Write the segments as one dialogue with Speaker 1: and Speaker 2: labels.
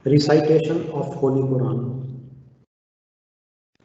Speaker 1: Recitation of Holy Quran.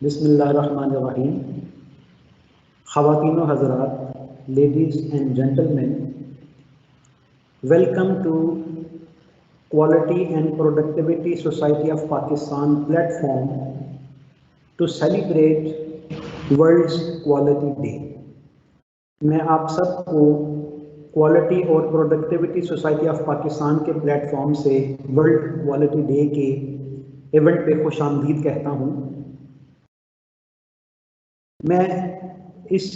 Speaker 1: बिस्मिल्लाहिर्रहमानिर्रहीम. ख़वातीन व हज़रात, ladies and gentlemen, welcome to Quality and Productivity Society of Pakistan platform to celebrate world's quality day. मैं आप सबको quality और productivity society of Pakistan के platform से वर्ल्ड क्वालिटी डे के इवेंट पे खुशामदीद कहता हूँ। मैं इस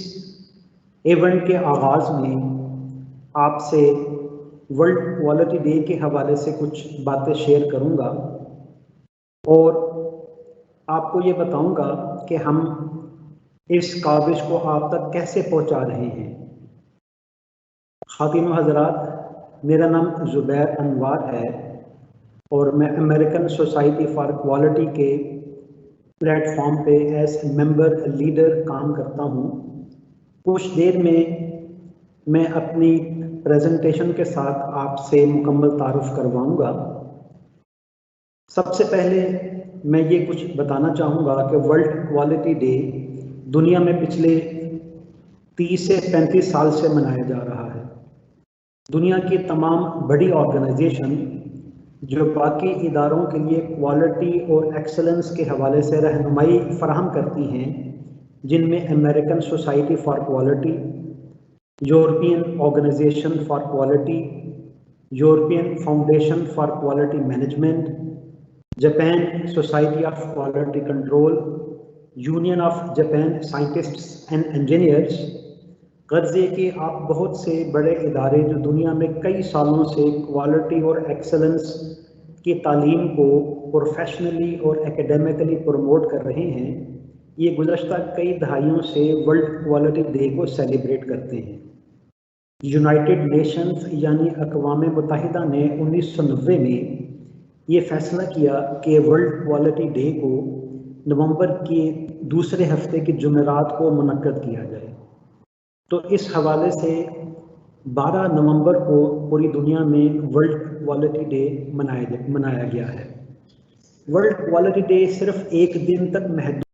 Speaker 1: इवेंट के आगाज़ में आपसे वर्ल्ड क्वालिटी डे के हवाले से कुछ बातें शेयर करूँगा और आपको ये बताऊँगा कि हम इस काबिज को आप तक कैसे पहुंचा रहे हैं। ख़वातीन व हज़रात, मेरा नाम ज़ुबैर अनवार है और मैं अमेरिकन सोसाइटी फॉर क्वालिटी के प्लेटफॉर्म पे एज मेंबर लीडर काम करता हूँ। कुछ देर में मैं अपनी प्रेजेंटेशन के साथ आपसे मुकम्मल तारुफ करवाऊँगा। सबसे पहले मैं ये कुछ बताना चाहूँगा कि वर्ल्ड क्वालिटी डे दुनिया में पिछले 30 से 35 साल से मनाया जा रहा है। दुनिया की तमाम बड़ी ऑर्गेनाइजेशन जो बाकी इदारों के लिए क्वालिटी और एक्सेलेंस के हवाले से रहनुमाई फराहम करती हैं, जिनमें American society for quality, European organisation for quality, European foundation for quality management, Japan society of quality control, union of Japan scientists and engineers, गर्ज ये कि आप बहुत से बड़े इदारे जो दुनिया में कई सालों से क्वालिटी और एक्सेलेंस की तालीम को प्रोफेशनली और एकेडमिकली प्रमोट कर रहे हैं, ये गुज़श्ता कई दहाइयों से वर्ल्ड क्वालिटी डे को सेलिब्रेट करते हैं। यूनाइटेड नेशंस यानी अक़वाम मुत्तहिदा ने 1990 में ये फ़ैसला किया कि वर्ल्ड क्वालिटी डे को नवंबर के दूसरे हफ्ते के जुमेरात को मुनक्कद किया जाए। तो इस हवाले से 12 नवंबर को पूरी दुनिया में वर्ल्ड क्वालिटी डे मनाया गया है। वर्ल्ड क्वालिटी डे सिर्फ एक दिन तक महदूद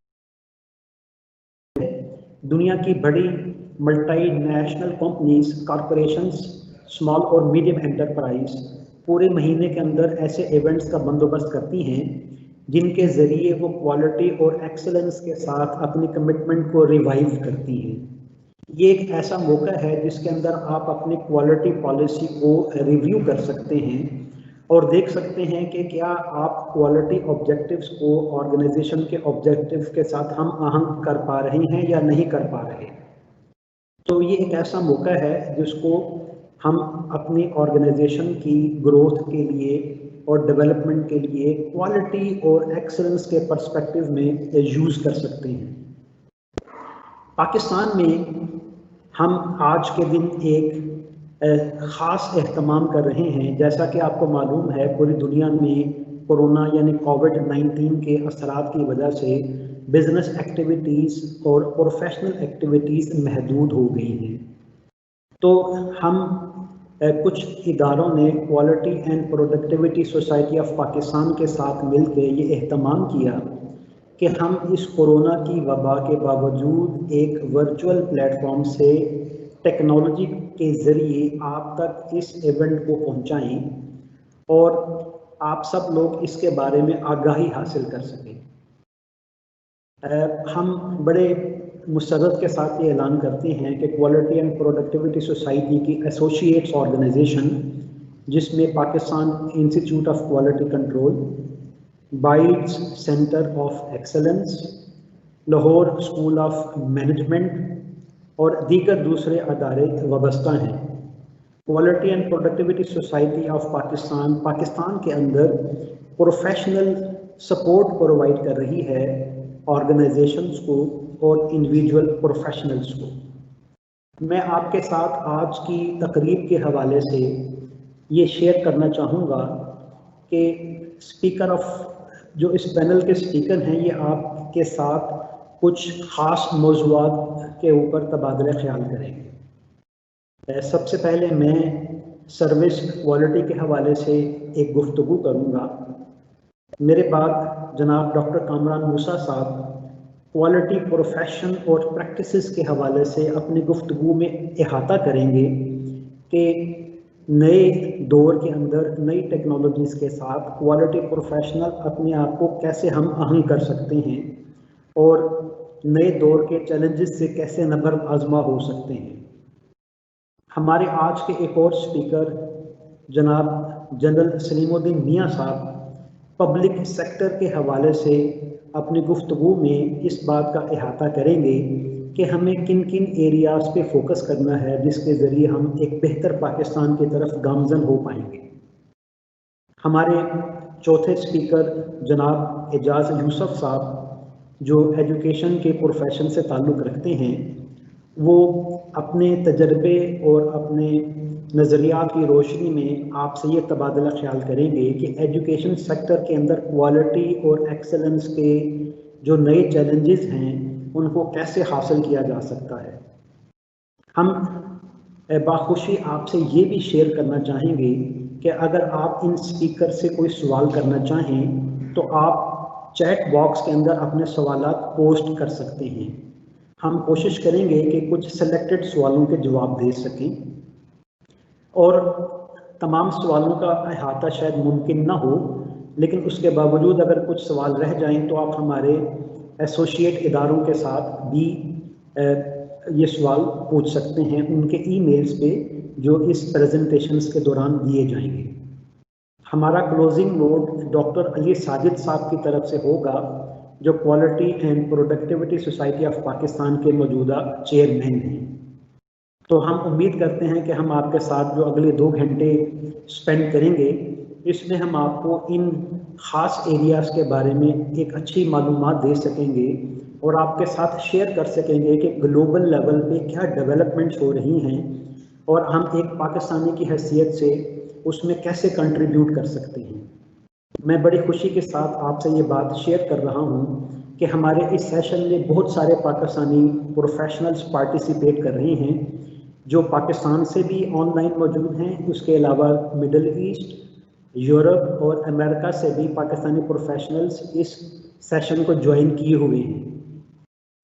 Speaker 1: है। दुनिया की बड़ी मल्टीनेशनल कंपनीज, कॉरपोरेशंस, स्मॉल और मीडियम एंटरप्राइज पूरे महीने के अंदर ऐसे इवेंट्स का बंदोबस्त करती हैं जिनके ज़रिए वो क्वालिटी और एक्सेलेंस के साथ अपनी कमिटमेंट को रिवाइव करती हैं। ये एक ऐसा मौका है जिसके अंदर आप अपनी क्वालिटी पॉलिसी को रिव्यू कर सकते हैं और देख सकते हैं कि क्या आप क्वालिटी ऑब्जेक्टिव्स को ऑर्गेनाइजेशन के ऑब्जेक्टिव के साथ हम आहंग कर पा रहे हैं या नहीं कर पा रहे। तो ये एक ऐसा मौका है जिसको हम अपनी ऑर्गेनाइजेशन की ग्रोथ के लिए और डेवलपमेंट के लिए क्वालिटी और एक्सेलेंस के पर्सपेक्टिव में यूज़ कर सकते हैं। पाकिस्तान में हम आज के दिन एक ख़ास एहतमाम कर रहे हैं। जैसा कि आपको मालूम है, पूरी दुनिया में कोरोना यानी कोविड-19 के असरात की वजह से बिज़नेस एक्टिविटीज़ और प्रोफेशनल एक्टिविटीज़ महदूद हो गई हैं। तो हम कुछ इदारों ने quality and productivity society of Pakistan के साथ मिलकर ये एहतमाम किया कि हम इस कोरोना की वबा के बावजूद एक वर्चुअल प्लेटफॉर्म से टेक्नोलॉजी के ज़रिए आप तक इस इवेंट को पहुंचाएं और आप सब लोग इसके बारे में आगाही हासिल कर सकें। हम बड़े मुसर्रत के साथ ये ऐलान करते हैं कि क्वालिटी एंड प्रोडक्टिविटी सोसाइटी की एसोसिएट्स ऑर्गेनाइजेशन जिसमें Pakistan institute of quality control, bytes centre of excellence, Lahore school of management और दीगर दूसरे अदारे वाबस्ता हैं। Quality and productivity society of Pakistan Pakistan के अंदर प्रोफेशनल सपोर्ट प्रोवाइड कर रही है ऑर्गेनाइजेशंस को और इंडिविजुअल प्रोफेशनल्स को। मैं आपके साथ आज की तकरीब के हवाले से ये शेयर करना चाहूँगा कि स्पीकर ऑफ जो इस पैनल के स्पीकर हैं ये आपके साथ कुछ ख़ास मौज़ूआत के ऊपर तबादला ख्याल करेंगे। सबसे पहले मैं सर्विस क्वालिटी के हवाले से एक गुफ्तगू करूँगा। मेरे बाद जनाब डॉक्टर कामरान मूसा साहब क्वालिटी प्रोफेशन और प्रैक्टिसेस के हवाले से अपनी गुफ्तगू में इहाता करेंगे कि नए दौर के अंदर नई टेक्नोलॉजीज़ के साथ क्वालिटी प्रोफेशनल अपने आप को कैसे हम अहम कर सकते हैं और नए दौर के चैलेंजेस से कैसे नबर आजमा हो सकते हैं। हमारे आज के एक और स्पीकर जनाब जनरल सलीमुद्दीन मियाँ साहब पब्लिक सेक्टर के हवाले से अपनी गुफ्तगू में इस बात का इहाता करेंगे कि हमें किन किन एरियाज़ पे फोकस करना है जिसके ज़रिए हम एक बेहतर पाकिस्तान की तरफ गामज़न हो पाएंगे। हमारे चौथे स्पीकर जनाब एजाज़ यूसुफ साहब जो एजुकेशन के प्रोफेशन से ताल्लुक़ रखते हैं, वो अपने तजर्बे और अपने नज़रियात की रोशनी में आपसे ये तबादला ख्याल करेंगे कि एजुकेशन सेक्टर के अंदर क्वालिटी और एक्सेलेंस के जो नए चैलेंजेस हैं उनको कैसे हासिल किया जा सकता है। हम बाखुशी आपसे ये भी शेयर करना चाहेंगे कि अगर आप इन स्पीकर से कोई सवाल करना चाहें तो आप चैट बॉक्स के अंदर अपने सवालात पोस्ट कर सकते हैं। हम कोशिश करेंगे कि कुछ सेलेक्टेड सवालों के जवाब दे सकें और तमाम सवालों का अहाता शायद मुमकिन ना हो, लेकिन उसके बावजूद अगर कुछ सवाल रह जाएं तो आप हमारे एसोसिएट इदारों के साथ भी ये सवाल पूछ सकते हैं उनके ईमेल्स पे जो इस प्रेजेंटेशंस के दौरान दिए जाएंगे। हमारा closing note doctor Ali Sajid साहब की तरफ से होगा जो quality and productivity society of Pakistan के मौजूदा चेयरमैन हैं। तो हम उम्मीद करते हैं कि हम आपके साथ जो अगले 2 घंटे स्पेंड करेंगे इसमें हम आपको इन ख़ास एरियाज़ के बारे में एक अच्छी मालूमात दे सकेंगे और आपके साथ शेयर कर सकेंगे कि ग्लोबल लेवल पे क्या डेवलपमेंट्स हो रही हैं और हम एक पाकिस्तानी की हैसियत से उसमें कैसे कंट्रीब्यूट कर सकते हैं। मैं बड़ी खुशी के साथ आपसे ये बात शेयर कर रहा हूँ कि हमारे इस सेशन में बहुत सारे पाकिस्तानी प्रोफेशनल्स पार्टिसिपेट कर रहे हैं जो पाकिस्तान से भी ऑनलाइन मौजूद हैं। उसके अलावा मिडल ईस्ट, यूरोप और अमेरिका से भी पाकिस्तानी प्रोफेशनल्स इस सेशन को ज्वाइन किए हुए हैं।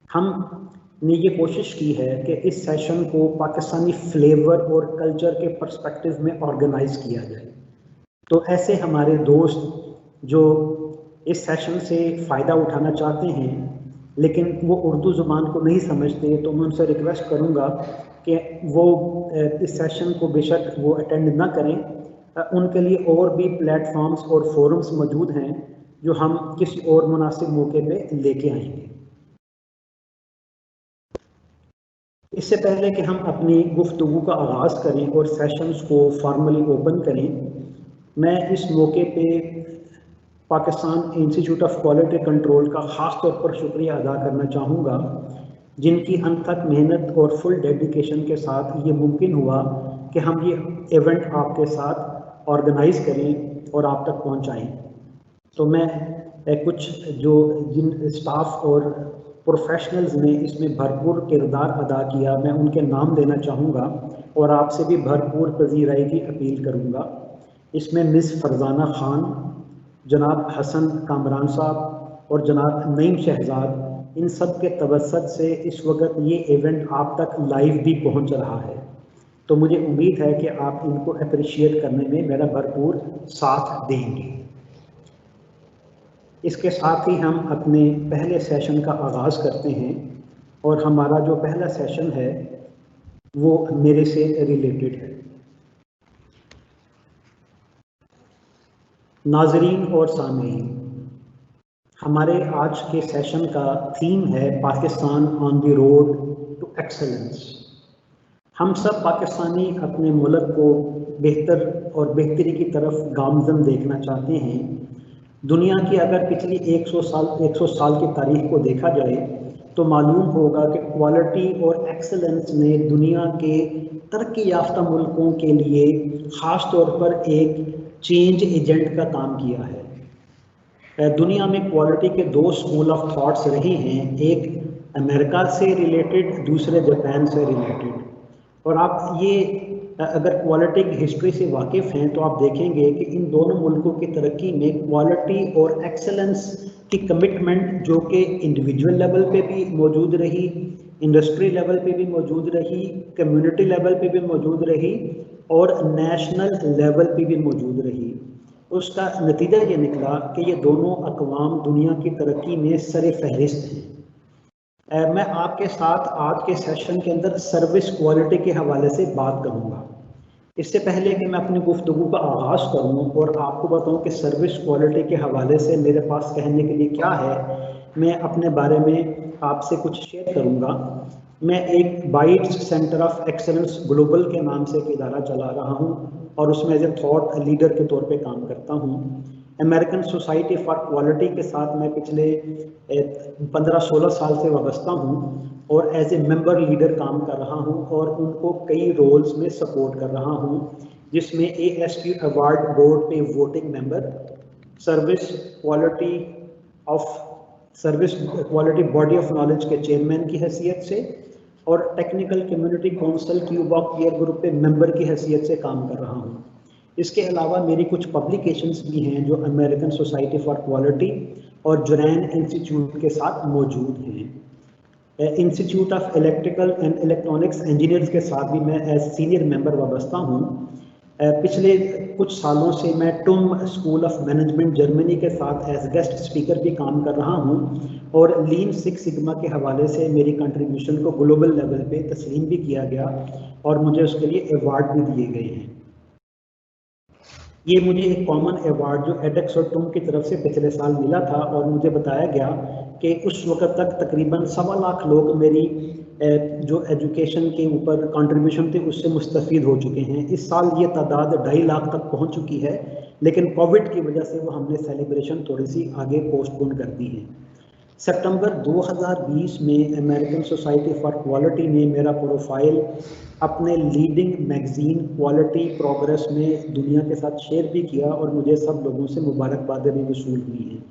Speaker 1: हमने ये कोशिश की है कि इस सेशन को पाकिस्तानी फ्लेवर और कल्चर के पर्सपेक्टिव में ऑर्गेनाइज किया जाए। तो ऐसे हमारे दोस्त जो इस सेशन से फ़ायदा उठाना चाहते हैं लेकिन वो उर्दू ज़ुबान को नहीं समझते, तो मैं उनसे रिक्वेस्ट करूँगा कि वो इस सेशन को बेशक वो अटेंड ना करें। उनके लिए और भी प्लेटफॉर्म्स और फोरम्स मौजूद हैं जो हम किसी और मुनासिब मौके पे लेके आएंगे। इससे पहले कि हम अपनी गुफ्तगू का आगाज़ करें और सेशंस को फॉर्मली ओपन करें, मैं इस मौके पे Pakistan institute of quality control का ख़ास तौर पर शुक्रिया अदा करना चाहूँगा जिनकी अनथक मेहनत और फुल डेडिकेशन के साथ ये मुमकिन हुआ कि हम ये इवेंट आपके साथ ऑर्गेनाइज करें और आप तक पहुँचाएँ। तो मैं कुछ जो जिन स्टाफ और प्रोफेशनल्स ने इसमें भरपूर किरदार अदा किया मैं उनके नाम देना चाहूँगा और आपसे भी भरपूर पजीराई की अपील करूँगा। इसमें मिस फरजाना खान, जनाब हसन कामरान साहब और जनाब नईम शहजाद, इन सब के तवस्सुत से इस वक्त ये इवेंट आप तक लाइव भी पहुँच रहा है। तो मुझे उम्मीद है कि आप इनको अप्रिशिएट करने में मेरा भरपूर साथ देंगे। इसके साथ ही हम अपने पहले सेशन का आगाज़ करते हैं और हमारा जो पहला सेशन है वो मेरे से रिलेटेड है। नाजरीन और सामीन, हमारे आज के सेशन का थीम है Pakistan on the road to excellence. हम सब पाकिस्तानी अपने मुल्क को बेहतर और बेहतरी की तरफ गामज़न देखना चाहते हैं। दुनिया की अगर पिछली 100 साल की तारीख को देखा जाए तो मालूम होगा कि क्वालिटी और एक्सेलेंस ने दुनिया के तरक्की याफ्ता मुल्कों के लिए ख़ास तौर पर एक चेंज एजेंट का काम किया है। दुनिया में क्वालिटी के दो स्कूल ऑफ थॉट्स रहे हैं, एक अमेरिका से रिलेटेड, दूसरे जापान से रिलेटेड। और आप ये अगर क्वालिटी की हिस्ट्री से वाकिफ़ हैं तो आप देखेंगे कि इन दोनों मुल्कों की तरक्की में क्वालिटी और एक्सेलेंस की कमिटमेंट जो कि इंडिविजुअल लेवल पे भी मौजूद रही, इंडस्ट्री लेवल पे भी मौजूद रही, कम्युनिटी लेवल पे भी मौजूद रही और नेशनल लेवल पे भी मौजूद रही। उसका नतीजा ये निकला कि ये दोनों अक़वाम दुनिया की तरक्की में सर फहरिस्त हैं। मैं आपके साथ आज के सेशन के अंदर सर्विस क्वालिटी के हवाले से बात करूंगा। इससे पहले कि मैं अपनी गुफ्तगू का आगाज़ करूं और आपको बताऊं कि सर्विस क्वालिटी के हवाले से मेरे पास कहने के लिए क्या है, मैं अपने बारे में आपसे कुछ शेयर करूंगा। मैं एक bytes centre of excellence global के नाम से एक इदारा चला रहा हूं और उसमें एज ए थॉट लीडर के तौर पे काम करता हूं। अमेरिकन सोसाइटी फॉर क्वालिटी के साथ मैं पिछले 15-16 साल से वाबस्ता हूँ और एज ए मेंबर लीडर काम कर रहा हूँ और उनको कई रोल्स में सपोर्ट कर रहा हूँ, जिसमें ASQ अवार्ड बोर्ड पे voting member, service quality body of knowledge के चेयरमैन की हैसियत से और technical community council cube of peer group पे मेंबर की हैसियत से काम कर रहा हूँ। इसके अलावा मेरी कुछ पब्लिकेशंस भी हैं जो अमेरिकन सोसाइटी फॉर क्वालिटी और जुरैन इंस्टीट्यूट के साथ मौजूद हैं। Institute of electrical and electronics engineers के साथ भी मैं एज सीनियर मेंबर वाबस्ता हूँ। पिछले कुछ सालों से मैं टुम स्कूल ऑफ मैनेजमेंट जर्मनी के साथ एज गेस्ट स्पीकर भी काम कर रहा हूँ और लीन सिक्स सिग्मा के हवाले से मेरी कंट्रीब्यूशन को ग्लोबल लेवल पे तस्लीम भी किया गया और मुझे उसके लिए अवार्ड भी दिए गए हैं। ये मुझे एक कॉमन अवार्ड जो एडेक्स और टुम की तरफ से पिछले साल मिला था और मुझे बताया गया कि उस वक्त तक तकरीबन 1.25 लाख लोग मेरी जो एजुकेशन के ऊपर कंट्रीब्यूशन थे उससे मुस्तफ़ीद हो चुके हैं। इस साल ये तादाद 2.5 लाख तक पहुंच चुकी है, लेकिन कोविड की वजह से वो हमने सेलिब्रेशन थोड़ी सी आगे पोस्टपोन कर दी है। सितंबर 2020 में अमेरिकन सोसाइटी फॉर क्वालिटी ने मेरा प्रोफाइल अपने लीडिंग मैगजीन क्वालिटी प्रोग्रेस में दुनिया के साथ शेयर भी किया और मुझे सब लोगों से मुबारकबादें भी वसूल हुई हैं।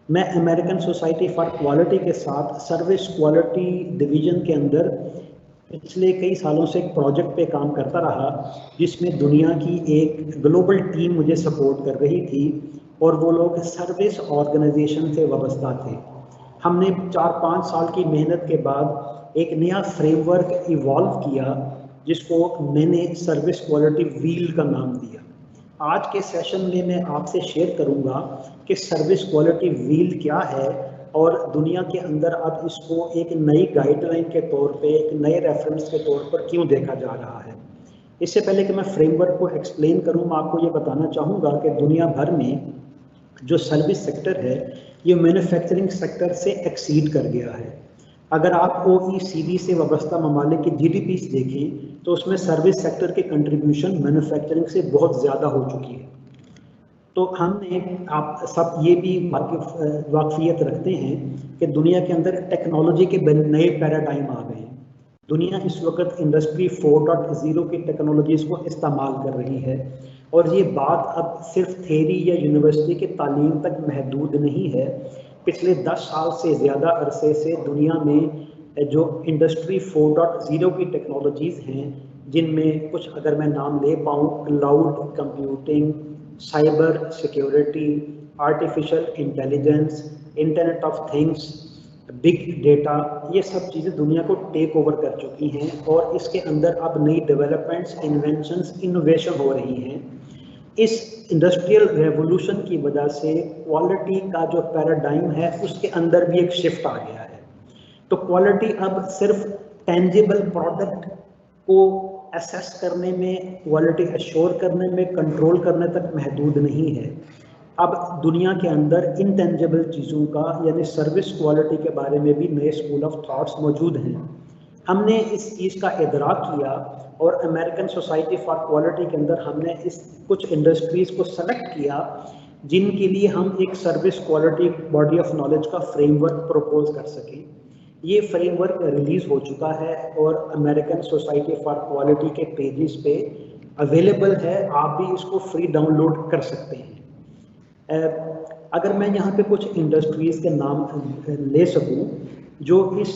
Speaker 1: मैं अमेरिकन सोसाइटी फॉर क्वालिटी के साथ सर्विस क्वालिटी डिवीज़न के अंदर पिछले कई सालों से एक प्रोजेक्ट पे काम करता रहा, जिसमें दुनिया की एक ग्लोबल टीम मुझे सपोर्ट कर रही थी और वो लोग सर्विस ऑर्गेनाइजेशन से वाबस्ता थे। हमने 4-5 साल की मेहनत के बाद एक नया फ्रेमवर्क इवॉल्व किया जिसको मैंने सर्विस क्वालिटी व्हील का नाम दिया। आज के सेशन में मैं आपसे शेयर करूंगा कि सर्विस क्वालिटी व्हील क्या है और दुनिया के अंदर अब इसको एक नई गाइडलाइन के तौर पे, एक नए रेफरेंस के तौर पर क्यों देखा जा रहा है। इससे पहले कि मैं फ्रेमवर्क को एक्सप्लेन करूं, मैं आपको ये बताना चाहूँगा कि दुनिया भर में जो सर्विस सेक्टर है ये मैन्युफैक्चरिंग सेक्टर से एक्सीड कर गया है। अगर आप OECD से वाबस्ता ममालिक की GDP देखें तो उसमें सर्विस सेक्टर की कंट्रीब्यूशन मैन्युफैक्चरिंग से बहुत ज़्यादा हो चुकी है। तो हमने आप सब ये भी वाकफियत रखते हैं कि दुनिया के अंदर टेक्नोलॉजी के नए पैराडाइम आ गए हैं। दुनिया इस वक्त इंडस्ट्री 4.0 की टेक्नोलॉजीज़ को इस्तेमाल कर रही है और ये बात अब सिर्फ थेरी या यूनिवर्सिटी की तालीम तक महदूद नहीं है। पिछले 10 साल से ज़्यादा अरसे से दुनिया में जो इंडस्ट्री 4.0 की टेक्नोलॉजीज़ हैं, जिनमें कुछ अगर मैं नाम ले पाऊँ, cloud computing, cyber security, artificial intelligence, internet of things, big data, ये सब चीज़ें दुनिया को टेक ओवर कर चुकी हैं और इसके अंदर अब नई डेवलपमेंट्स, इन्वेंशंस, इनोवेशन हो रही हैं। इस इंडस्ट्रियल रेवोल्यूशन की वजह से क्वालिटी का जो पैराडाइम है उसके अंदर भी एक शिफ्ट आ गया है। तो क्वालिटी अब सिर्फ टेंजिबल प्रोडक्ट को असेस करने में, क्वालिटी एश्योर करने में, कंट्रोल करने तक महदूद नहीं है। अब दुनिया के अंदर इंटेंजिबल चीज़ों का यानी सर्विस क्वालिटी के बारे में भी नए स्कूल ऑफ थॉट्स मौजूद हैं। हमने इस चीज़ का इदराक किया और अमेरिकन सोसाइटी फॉर क्वालिटी के अंदर हमने इस कुछ इंडस्ट्रीज़ को सेलेक्ट किया जिनके लिए हम एक service quality body of knowledge का फ्रेमवर्क प्रपोज कर सकें। ये फ्रेमवर्क रिलीज़ हो चुका है और अमेरिकन सोसाइटी फॉर क्वालिटी के पेजेस पे अवेलेबल है, आप भी इसको फ्री डाउनलोड कर सकते हैं। अगर मैं यहाँ पे कुछ इंडस्ट्रीज़ के नाम ले सकूँ जो इस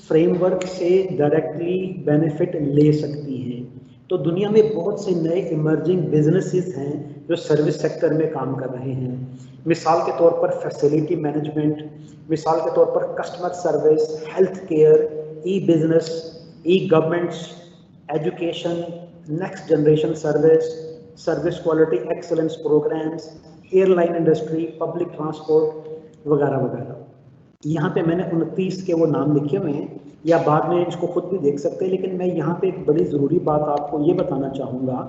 Speaker 1: फ्रेमवर्क से डायरेक्टली बेनिफिट ले सकती हैं, तो दुनिया में बहुत से नए इमर्जिंग बिजनेसेस हैं जो सर्विस सेक्टर में काम कर रहे हैं। मिसाल के तौर पर फैसिलिटी मैनेजमेंट, मिसाल के तौर पर customer service, health care, e business, e governments, education, next generation service, service quality excellence programs, airline industry, public transport वगैरह वगैरह। यहाँ पे मैंने 29 के वो नाम लिखे हुए हैं, या बाद में इसको खुद भी देख सकते हैं, लेकिन मैं यहाँ पे एक बड़ी ज़रूरी बात आपको ये बताना चाहूँगा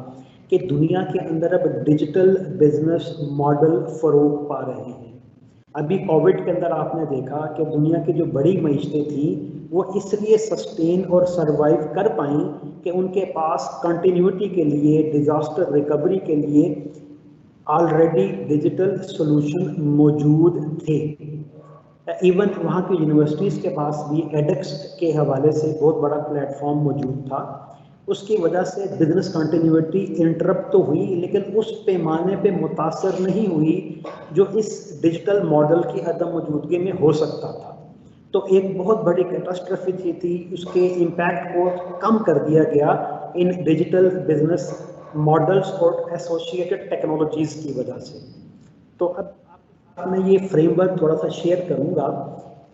Speaker 1: कि दुनिया के अंदर अब डिजिटल बिजनेस मॉडल फ़रोग पा रहे हैं। अभी कोविड के अंदर आपने देखा कि दुनिया की जो बड़ी मईशतें थी वो इसलिए सस्टेन और सरवाइव कर पाई कि उनके पास कंटिन्यूटी के लिए, डिज़ास्टर रिकवरी के लिए ऑलरेडी डिजिटल सॉल्यूशन मौजूद थे। इवन वहाँ की यूनिवर्सिटीज़ के पास भी एडेक्स के हवाले से बहुत बड़ा प्लेटफॉर्म मौजूद था। उसकी वजह से बिजनेस कंटिन्यूटी इंटरप्ट तो हुई, लेकिन उस पैमाने पे मुतासर नहीं हुई जो इस डिजिटल मॉडल की अदम मौजूदगी में हो सकता था। तो एक बहुत बड़ी कैटास्ट्रॉफी थी, उसके इम्पैक्ट को कम कर दिया गया इन डिजिटल बिजनेस मॉडल्स और एसोसिएटेड टेक्नोलॉजीज़ की वजह से। तो अब मैं ये फ्रेमवर्क थोड़ा सा शेयर करूँगा।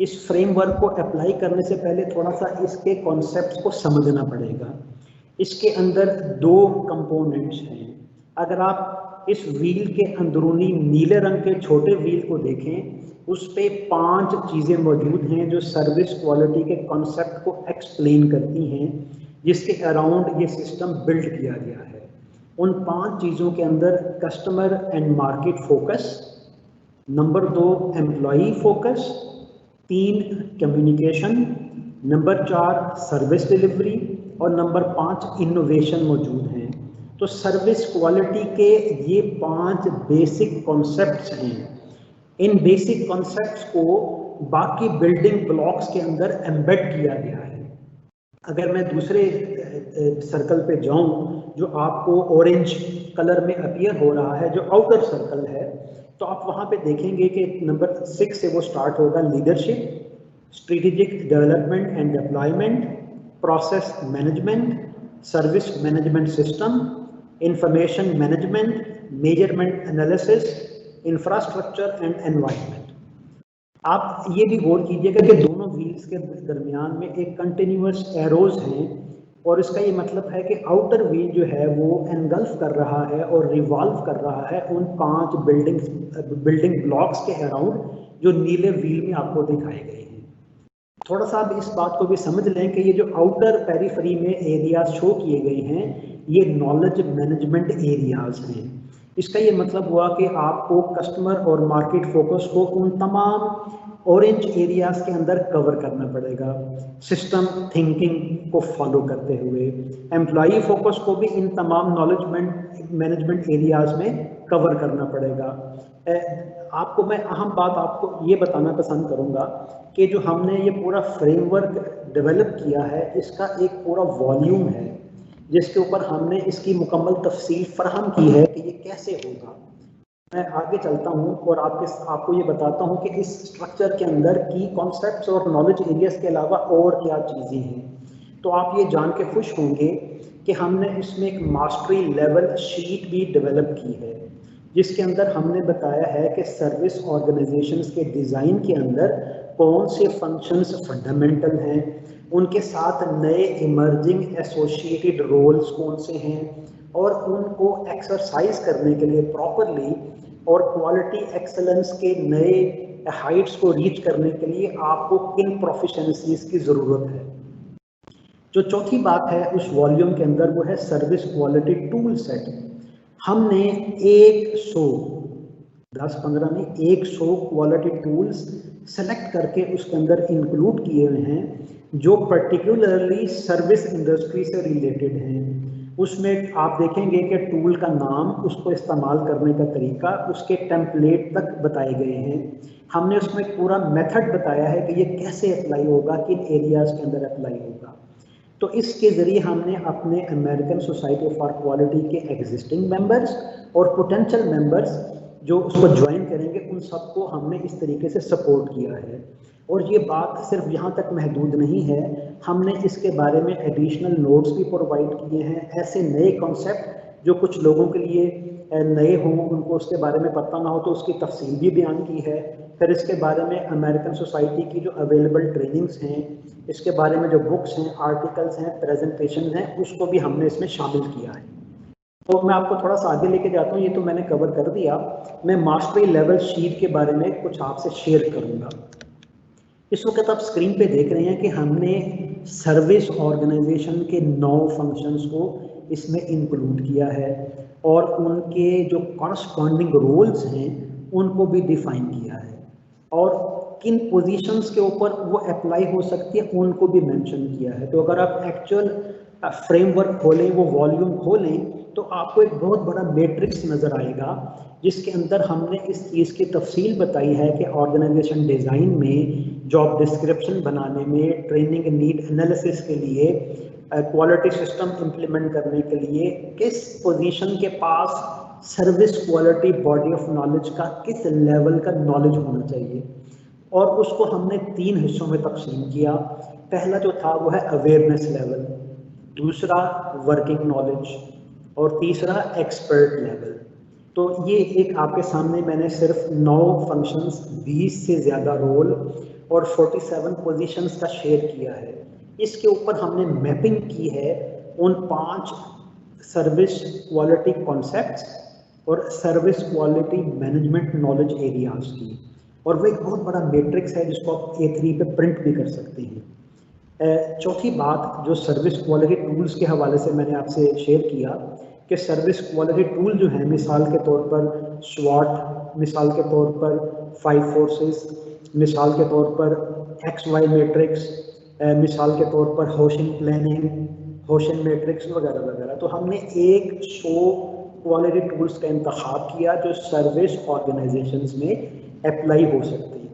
Speaker 1: इस फ्रेमवर्क को अप्लाई करने से पहले थोड़ा सा इसके कॉन्सेप्ट्स को समझना पड़ेगा। इसके अंदर 2 कंपोनेंट्स हैं। अगर आप इस व्हील के अंदरूनी नीले रंग के छोटे व्हील को देखें, उस पे 5 चीज़ें मौजूद हैं जो सर्विस क्वालिटी के कॉन्सेप्ट को एक्सप्लेन करती हैं, जिसके अराउंड ये सिस्टम बिल्ड किया गया है। उन 5 चीज़ों के अंदर customer and market focus, number 2 employee focus, 3 communication, number 4 service delivery और नंबर 5 इनोवेशन मौजूद हैं। तो सर्विस क्वालिटी के ये 5 बेसिक कॉन्सेप्ट्स हैं। इन बेसिक कॉन्सेप्ट्स को बाकी बिल्डिंग ब्लॉक्स के अंदर एम्बेड किया गया है। अगर मैं दूसरे सर्कल पे जाऊं जो आपको ऑरेंज कलर में अपीयर हो रहा है, जो आउटर सर्कल है, तो आप वहां पे देखेंगे कि नंबर 6 से वो स्टार्ट होगा leadership, strategic development and deployment, process management, service management system, information management, measurement analysis, infrastructure and environment. आप ये भी गौर कीजिएगा कि दोनों व्हील्स के दरमियान में एक कंटिन्यूअस एरोज हैं, और इसका ये मतलब है कि आउटर व्हील जो है वो एनगल्फ कर रहा है और रिवॉल्व कर रहा है उन 5 बिल्डिंग ब्लॉक्स के अराउंड जो नीले व्हील में आपको दिखाए गए हैं। थोड़ा सा आप इस बात को भी समझ लें कि ये जो आउटर पेरिफेरी में एरियाज शो किए गए हैं, ये नॉलेज मैनेजमेंट एरियाज हैं। इसका ये मतलब हुआ कि आपको कस्टमर और मार्केट फोकस को उन तमाम ऑरेंज एरियाज के अंदर कवर करना पड़ेगा, सिस्टम थिंकिंग को फॉलो करते हुए। एम्प्लॉई फोकस को भी इन तमाम नॉलेज मैनेजमेंट एरियाज में कवर करना पड़ेगा। आपको मैं अहम बात आपको ये बताना पसंद करूँगा कि जो हमने ये पूरा फ्रेमवर्क डेवलप किया है, इसका एक पूरा वॉल्यूम है जिसके ऊपर हमने इसकी मुकम्मल तफसील फराहम की है कि ये कैसे होगा। मैं आगे चलता हूँ और आपको ये बताता हूँ कि इस स्ट्रक्चर के अंदर की कॉन्सेप्ट्स और नॉलेज एरियाज के अलावा और क्या चीज़ें हैं। तो आप ये जान के खुश होंगे कि हमने इसमें एक मास्टरी लेवल शीट भी डेवलप की है, जिसके अंदर हमने बताया है कि सर्विस ऑर्गेनाइजेशंस के डिज़ाइन के अंदर कौन से फंक्शंस फंडामेंटल हैं, उनके साथ नए इमर्जिंग एसोसिएटेड रोल्स कौन से हैं, और उनको एक्सरसाइज करने के लिए प्रॉपरली और क्वालिटी एक्सेलेंस के नए हाइट्स को रीच करने के लिए आपको किन प्रोफिशिएंसीज की ज़रूरत है। जो चौथी बात है उस वॉल्यूम के अंदर वो है सर्विस क्वालिटी टूल सेट। हमने 100 10-15 नहीं, 100 क्वालिटी टूल्स सेलेक्ट करके उसके अंदर इंक्लूड किए हुए हैं जो पर्टिकुलरली सर्विस इंडस्ट्री से रिलेटेड हैं। उसमें आप देखेंगे कि टूल का नाम, उसको इस्तेमाल करने का तरीका, उसके टेम्पलेट तक बताए गए हैं। हमने उसमें पूरा मेथड बताया है कि ये कैसे अप्लाई होगा, किन एरियाज़ के अंदर अप्लाई होगा। तो इसके ज़रिए हमने अपने अमेरिकन सोसाइटी फॉर क्वालिटी के एग्जिस्टिंग मेंबर्स और पोटेंशियल मेंबर्स जो उसको ज्वाइन करेंगे, उन सबको हमने इस तरीके से सपोर्ट किया है। और ये बात सिर्फ यहाँ तक महदूद नहीं है, हमने इसके बारे में एडिशनल नोट्स भी प्रोवाइड किए हैं। ऐसे नए कॉन्सेप्ट जो कुछ लोगों के लिए नए हों, उनको उसके बारे में पता ना हो, तो उसकी तफसील भी बयान की है। फिर इसके बारे में अमेरिकन सोसाइटी की जो अवेलेबल ट्रेनिंग्स हैं, इसके बारे में जो बुक्स हैं, आर्टिकल्स हैं, प्रेजेंटेशन हैं, उसको भी हमने इसमें शामिल किया है। तो मैं आपको थोड़ा सा आगे लेके जाता हूँ, ये तो मैंने कवर कर दिया। मैं मास्टरी लेवल शीट के बारे में कुछ आपसे शेयर करूँगा। इस वक्त आप स्क्रीन पे देख रहे हैं कि हमने सर्विस ऑर्गेनाइजेशन के 9 फंक्शंस को इसमें इंक्लूड किया है और उनके जो कॉरस्पॉन्डिंग रोल्स हैं उनको भी डिफाइन किया है, और किन पोजीशंस के ऊपर वो अप्लाई हो सकती है उनको भी मेंशन किया है। तो अगर आप एक्चुअल फ्रेमवर्क खोलें, वो वॉल्यूम खोलें, तो आपको एक बहुत बड़ा मैट्रिक्स नज़र आएगा जिसके अंदर हमने इस चीज़ की तफसील बताई है कि ऑर्गेनाइजेशन डिज़ाइन में, जॉब डिस्क्रिप्शन बनाने में, ट्रेनिंग नीड एनालिसिस के लिए, क्वालिटी सिस्टम इम्प्लीमेंट करने के लिए किस पोजीशन के पास service quality body of knowledge का किस लेवल का नॉलेज होना चाहिए। और उसको हमने 3 हिस्सों में तकसीम किया। पहला जो था वो है अवेयरनेस लेवल, दूसरा वर्किंग नॉलेज और तीसरा एक्सपर्ट लेवल। तो ये एक आपके सामने मैंने सिर्फ 9 फंक्शंस, 20 से ज़्यादा रोल और 47 पोजीशंस का शेयर किया है। इसके ऊपर हमने मैपिंग की है उन 5 सर्विस क्वालिटी कॉन्सेप्ट्स और service quality management knowledge areas की, और वो एक बहुत बड़ा मैट्रिक्स है जिसको आप A3 पे प्रिंट भी कर सकते हैं। चौथी बात जो सर्विस क्वालिटी टूल्स के हवाले से मैंने आपसे शेयर किया कि सर्विस क्वालिटी टूल जो है, मिसाल के तौर पर SWOT, मिसाल के तौर पर 5 फोर्सेस, मिसाल के तौर पर XY मैट्रिक्स, मिसाल के तौर पर होशिन प्लानिंग, होशिन मैट्रिक्स वगैरह वगैरह। तो हमने 100 क्वालिटी टूल्स का इंतखाब किया जो सर्विस ऑर्गेनाइजेशंस में अप्लाई हो सकती है।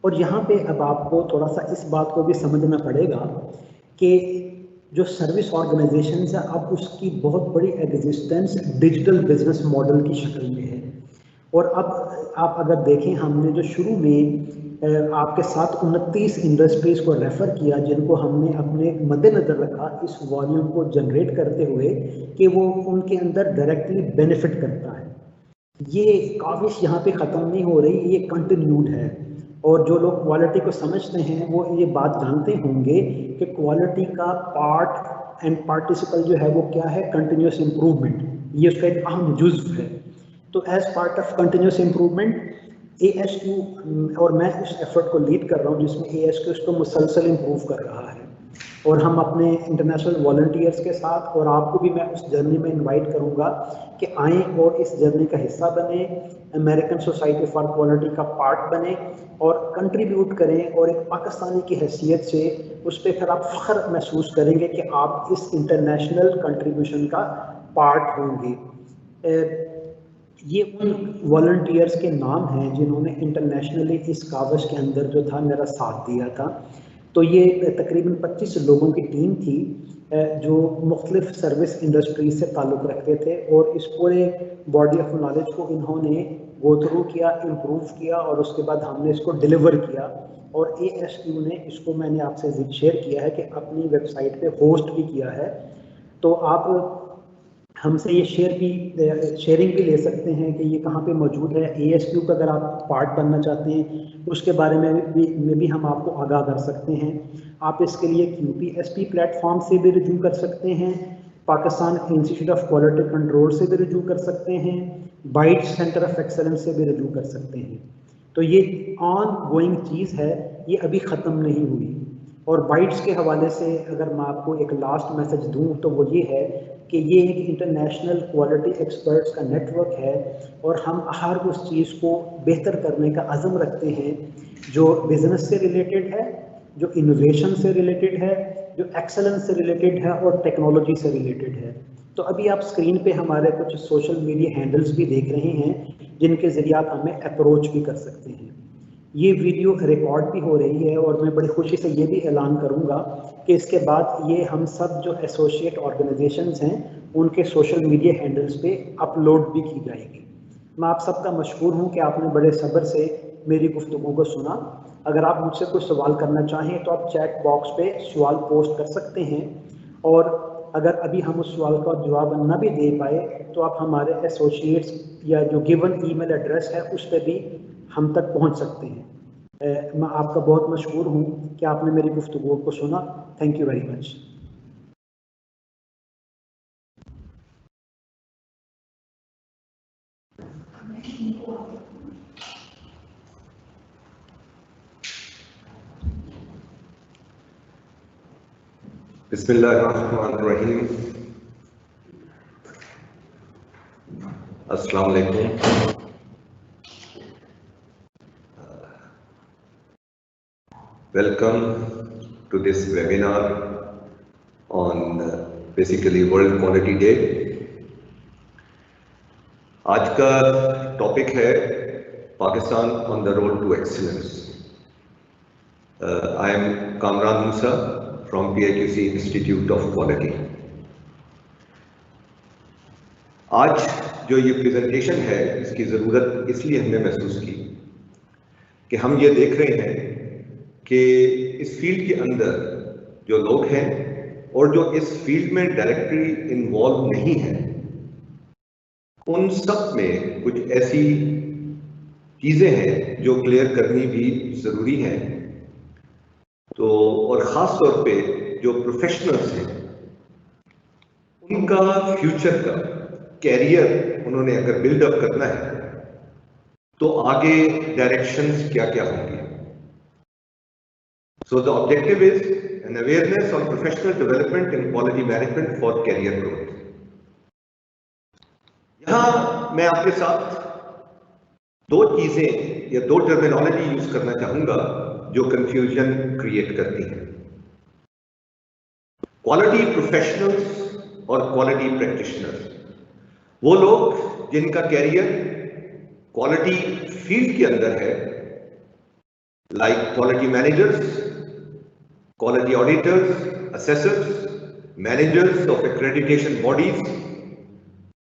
Speaker 1: और यहाँ पे अब आपको थोड़ा सा इस बात को भी समझना पड़ेगा कि जो सर्विस ऑर्गेनाइजेशन है, अब उसकी बहुत बड़ी एग्जिस्टेंस डिजिटल बिजनेस मॉडल की शक्ल में है। और अब आप अगर देखें, हमने जो शुरू में आपके साथ 29 इंडस्ट्रीज को रेफर किया जिनको हमने अपने मद्देनजर रखा इस वॉल्यूम को जनरेट करते हुए कि वो उनके अंदर डायरेक्टली बेनिफिट करता है। ये काविश यहाँ पे ख़त्म नहीं हो रही, ये कंटिन्यूड है। और जो लोग क्वालिटी को समझते हैं वो ये बात जानते होंगे कि क्वालिटी का पार्ट एंड पार्टिसिपल जो है वो क्या है, कंटिन्यूस इम्प्रूवमेंट। ये उसका एक अहम जुज़्व है। तो as part of continuous improvement ASQ, और मैं उस एफर्ट को लीड कर रहा हूँ जिसमें ASQ उसको मुसलसल इम्प्रूव कर रहा है, और हम अपने इंटरनेशनल वॉलंटियर्स के साथ, और आपको भी मैं उस जर्नी में इनवाइट करूंगा कि आएँ और इस जर्नी का हिस्सा बने, अमेरिकन सोसाइटी फॉर क्वालिटी का पार्ट बने और कंट्रीब्यूट करें, और एक पाकिस्तानी की हैसियत से उस पर फिर आप फ़ख्र महसूस करेंगे कि आप इस इंटरनेशनल कंट्रीब्यूशन का पार्ट होंगे। ये उन वॉलंटियर्स के नाम हैं जिन्होंने इंटरनेशनली इस कावश के अंदर जो था मेरा साथ दिया था। तो ये तकरीबन 25 लोगों की टीम थी जो मुख्तलिफ सर्विस इंडस्ट्री से ताल्लुक़ रखते थे, और इस पूरे बॉडी ऑफ नॉलेज को इन्होंने गो थ्रू किया, इम्प्रूव किया, और उसके बाद हमने इसको डिलीवर किया। और ASQ ने इसको, मैंने आपसे शेयर किया है कि अपनी वेबसाइट पे होस्ट भी किया है। तो आप हमसे ये शेयरिंग भी ले सकते हैं कि ये कहाँ पे मौजूद है। ASQ का अगर आप पार्ट बनना चाहते हैं उसके बारे में भी हम आपको आगाह कर सकते हैं। आप इसके लिए QPSP प्लेटफॉर्म से भी रिज्यू कर सकते हैं, Pakistan institute of quality control से भी रिज्यू कर सकते हैं, बाइट सेंटर ऑफ एक्सेलेंस से भी रिज्यू कर सकते हैं। तो ये ऑन गोइंग चीज़ है, ये अभी ख़त्म नहीं हुई। और बाइट्स के हवाले से अगर मैं आपको एक लास्ट मैसेज दूं तो वो ये है कि ये एक इंटरनेशनल क्वालिटी एक्सपर्ट्स का नेटवर्क है और हम हर उस चीज़ को बेहतर करने का अज़म रखते हैं जो बिज़नेस से रिलेटेड है, जो इनोवेशन से रिलेटेड है, जो एक्सेलेंस से रिलेटेड है और टेक्नोलॉजी से रिलेटेड है। तो अभी आप स्क्रीन पे हमारे कुछ सोशल मीडिया हैंडल्स भी देख रहे हैं जिनके ज़रिए आप हमें अप्रोच भी कर सकते हैं। ये वीडियो रिकॉर्ड भी हो रही है और मैं बड़ी खुशी से ये भी ऐलान करूंगा कि इसके बाद ये हम सब जो एसोसिएट ऑर्गेनाइजेशंस हैं उनके सोशल मीडिया हैंडल्स पे अपलोड भी की जाएगी। मैं आप सबका मशकूर हूँ कि आपने बड़े सब्र से मेरी गुफ्तगू को सुना। अगर आप मुझसे कोई सवाल करना चाहें तो आप चैट बॉक्स पे सवाल पोस्ट कर सकते हैं और अगर अभी हम उस सवाल का जवाब न भी दे पाए तो आप हमारे एसोसिएट्स या जो गिवन ईमेल एड्रेस है उस पर भी हम तक पहुंच सकते हैं। मैं आपका बहुत मशहूर हूं कि आपने मेरी गुफ्तगू को सुना। Thank you very much.
Speaker 2: बिस्मिल्लाहिर्रहमानिर्रहीम। अस्सलाम वालेकुम। Welcome to this webinar on basically World Quality Day. आज का टॉपिक है Pakistan on the road to excellence. I am Kamran Musa from PIQC Institute of Quality. आज जो ये प्रेजेंटेशन है इसकी ज़रूरत इसलिए हमने महसूस की कि हम ये देख रहे हैं कि इस फील्ड के अंदर जो लोग हैं और जो इस फील्ड में डायरेक्टली इन्वॉल्व नहीं हैं उन सब में कुछ ऐसी चीज़ें हैं जो क्लियर करनी भी ज़रूरी है। तो और ख़ास तौर पे जो प्रोफेशनल्स हैं उनका फ्यूचर का कैरियर उन्होंने अगर बिल्डअप करना है तो आगे डायरेक्शंस क्या क्या होंगे। So the objective is an awareness on professional development and quality management for career growth. यहाँ मैं आपके साथ दो चीजें या दो टर्मिनोलॉजी यूज करना चाहूंगा जो कंफ्यूजन क्रिएट करती हैं। क्वालिटी प्रोफेशनल्स और क्वालिटी प्रैक्टिशनर्स, वो लोग जिनका कैरियर क्वालिटी फील्ड के अंदर है, like quality managers, quality auditors, assessors, managers of accreditation bodies,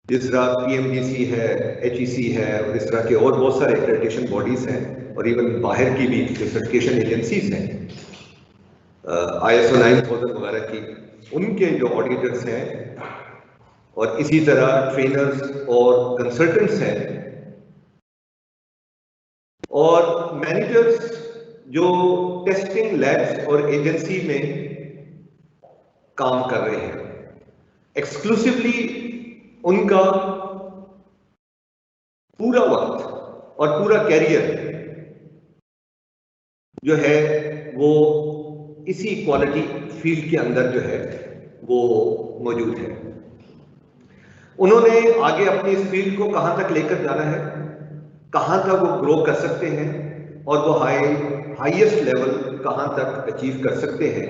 Speaker 2: जिस तरह PMDC है, HEC है और इस तरह के और बहुत सारे accreditation bodies हैं और इवन बाहर की भी जो सर्टिफिकेशन एजेंसीज हैं ISO 9000 वगैरह की, उनके जो ऑडिटर्स हैं और इसी तरह ट्रेनर्स और कंसल्टेंट्स हैं और मैनेजर्स जो टेस्टिंग लैब्स और एजेंसी में काम कर रहे हैं। एक्सक्लूसिवली उनका पूरा वक्त और पूरा कैरियर जो है वो इसी क्वालिटी फील्ड के अंदर जो है वो मौजूद है। उन्होंने आगे अपनी इस फील्ड को कहां तक लेकर जाना है, कहां तक वो ग्रो कर सकते हैं और वो हाईएस्ट लेवल कहां तक अचीव कर सकते हैं,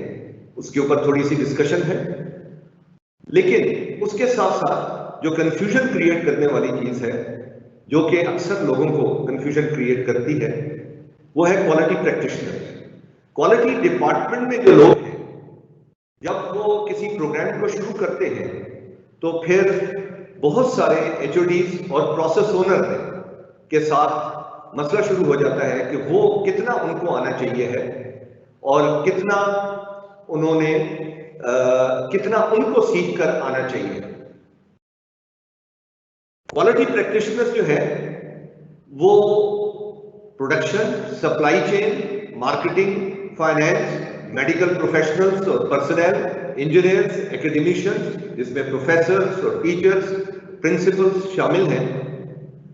Speaker 2: उसके ऊपर थोड़ी सी डिस्कशन है। लेकिन उसके साथ साथ जो कंफ्यूजन क्रिएट करने वाली चीज है, जो कि अक्सर लोगों को कंफ्यूजन क्रिएट करती है, वो है क्वालिटी प्रैक्टिशनर। क्वालिटी डिपार्टमेंट में जो लोग हैं, जब वो किसी प्रोग्राम को शुरू करते हैं तो फिर बहुत सारे HODs और प्रोसेस ओनर के साथ मसला शुरू हो जाता है कि वो कितना उनको आना चाहिए है और कितना उनको सीख कर आना चाहिए। क्वालिटी प्रैक्टिशनर्स जो है वो production, supply chain, marketing, finance, medical professionals और पर्सनल, इंजीनियर्स, एकेडमिशियंस जिसमें प्रोफेसर्स और टीचर्स, प्रिंसिपल्स शामिल हैं।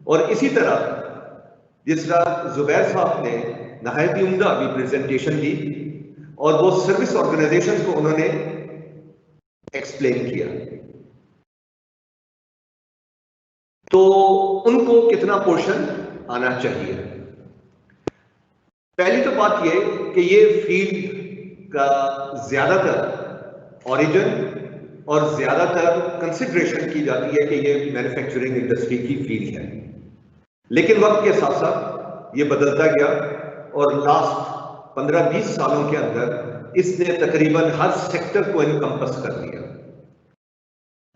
Speaker 2: और इसी तरह जिस तरह जुबैर साहब ने नहायत ही उम्दा अभी प्रेजेंटेशन दी, और वो सर्विस ऑर्गेनाइजेशंस को उन्होंने एक्सप्लेन किया। तो उनको कितना पोर्शन आना चाहिए? पहली तो बात ये कि ये फील्ड का ज्यादातर ओरिजिन और ज्यादातर कंसिडरेशन की जाती है कि ये मैन्युफैक्चरिंग इंडस्ट्री की फील्ड है, लेकिन वक्त के साथ साथ ये बदलता गया और लास्ट 15-20 सालों के अंदर इसने तकरीबन हर सेक्टर को इनकम्पस कर दिया।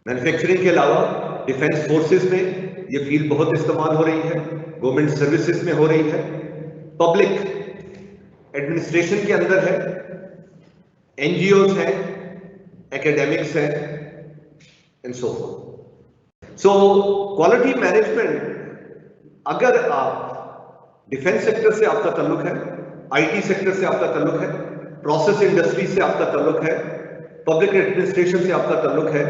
Speaker 2: मैन्युफैक्चरिंग के अलावा डिफेंस फोर्सेस में ये फील्ड बहुत इस्तेमाल हो रही है, गवर्नमेंट सर्विसेज में हो रही है, पब्लिक एडमिनिस्ट्रेशन के अंदर है, एनजीओज है, एकेडमिक्स है, and so for. So quality management, अगर आप डिफेंस सेक्टर से आपका ताल्लुक है, आईटी सेक्टर से आपका ताल्लुक है, प्रोसेस इंडस्ट्री से आपका ताल्लुक है, पब्लिक एडमिनिस्ट्रेशन से आपका ताल्लुक है,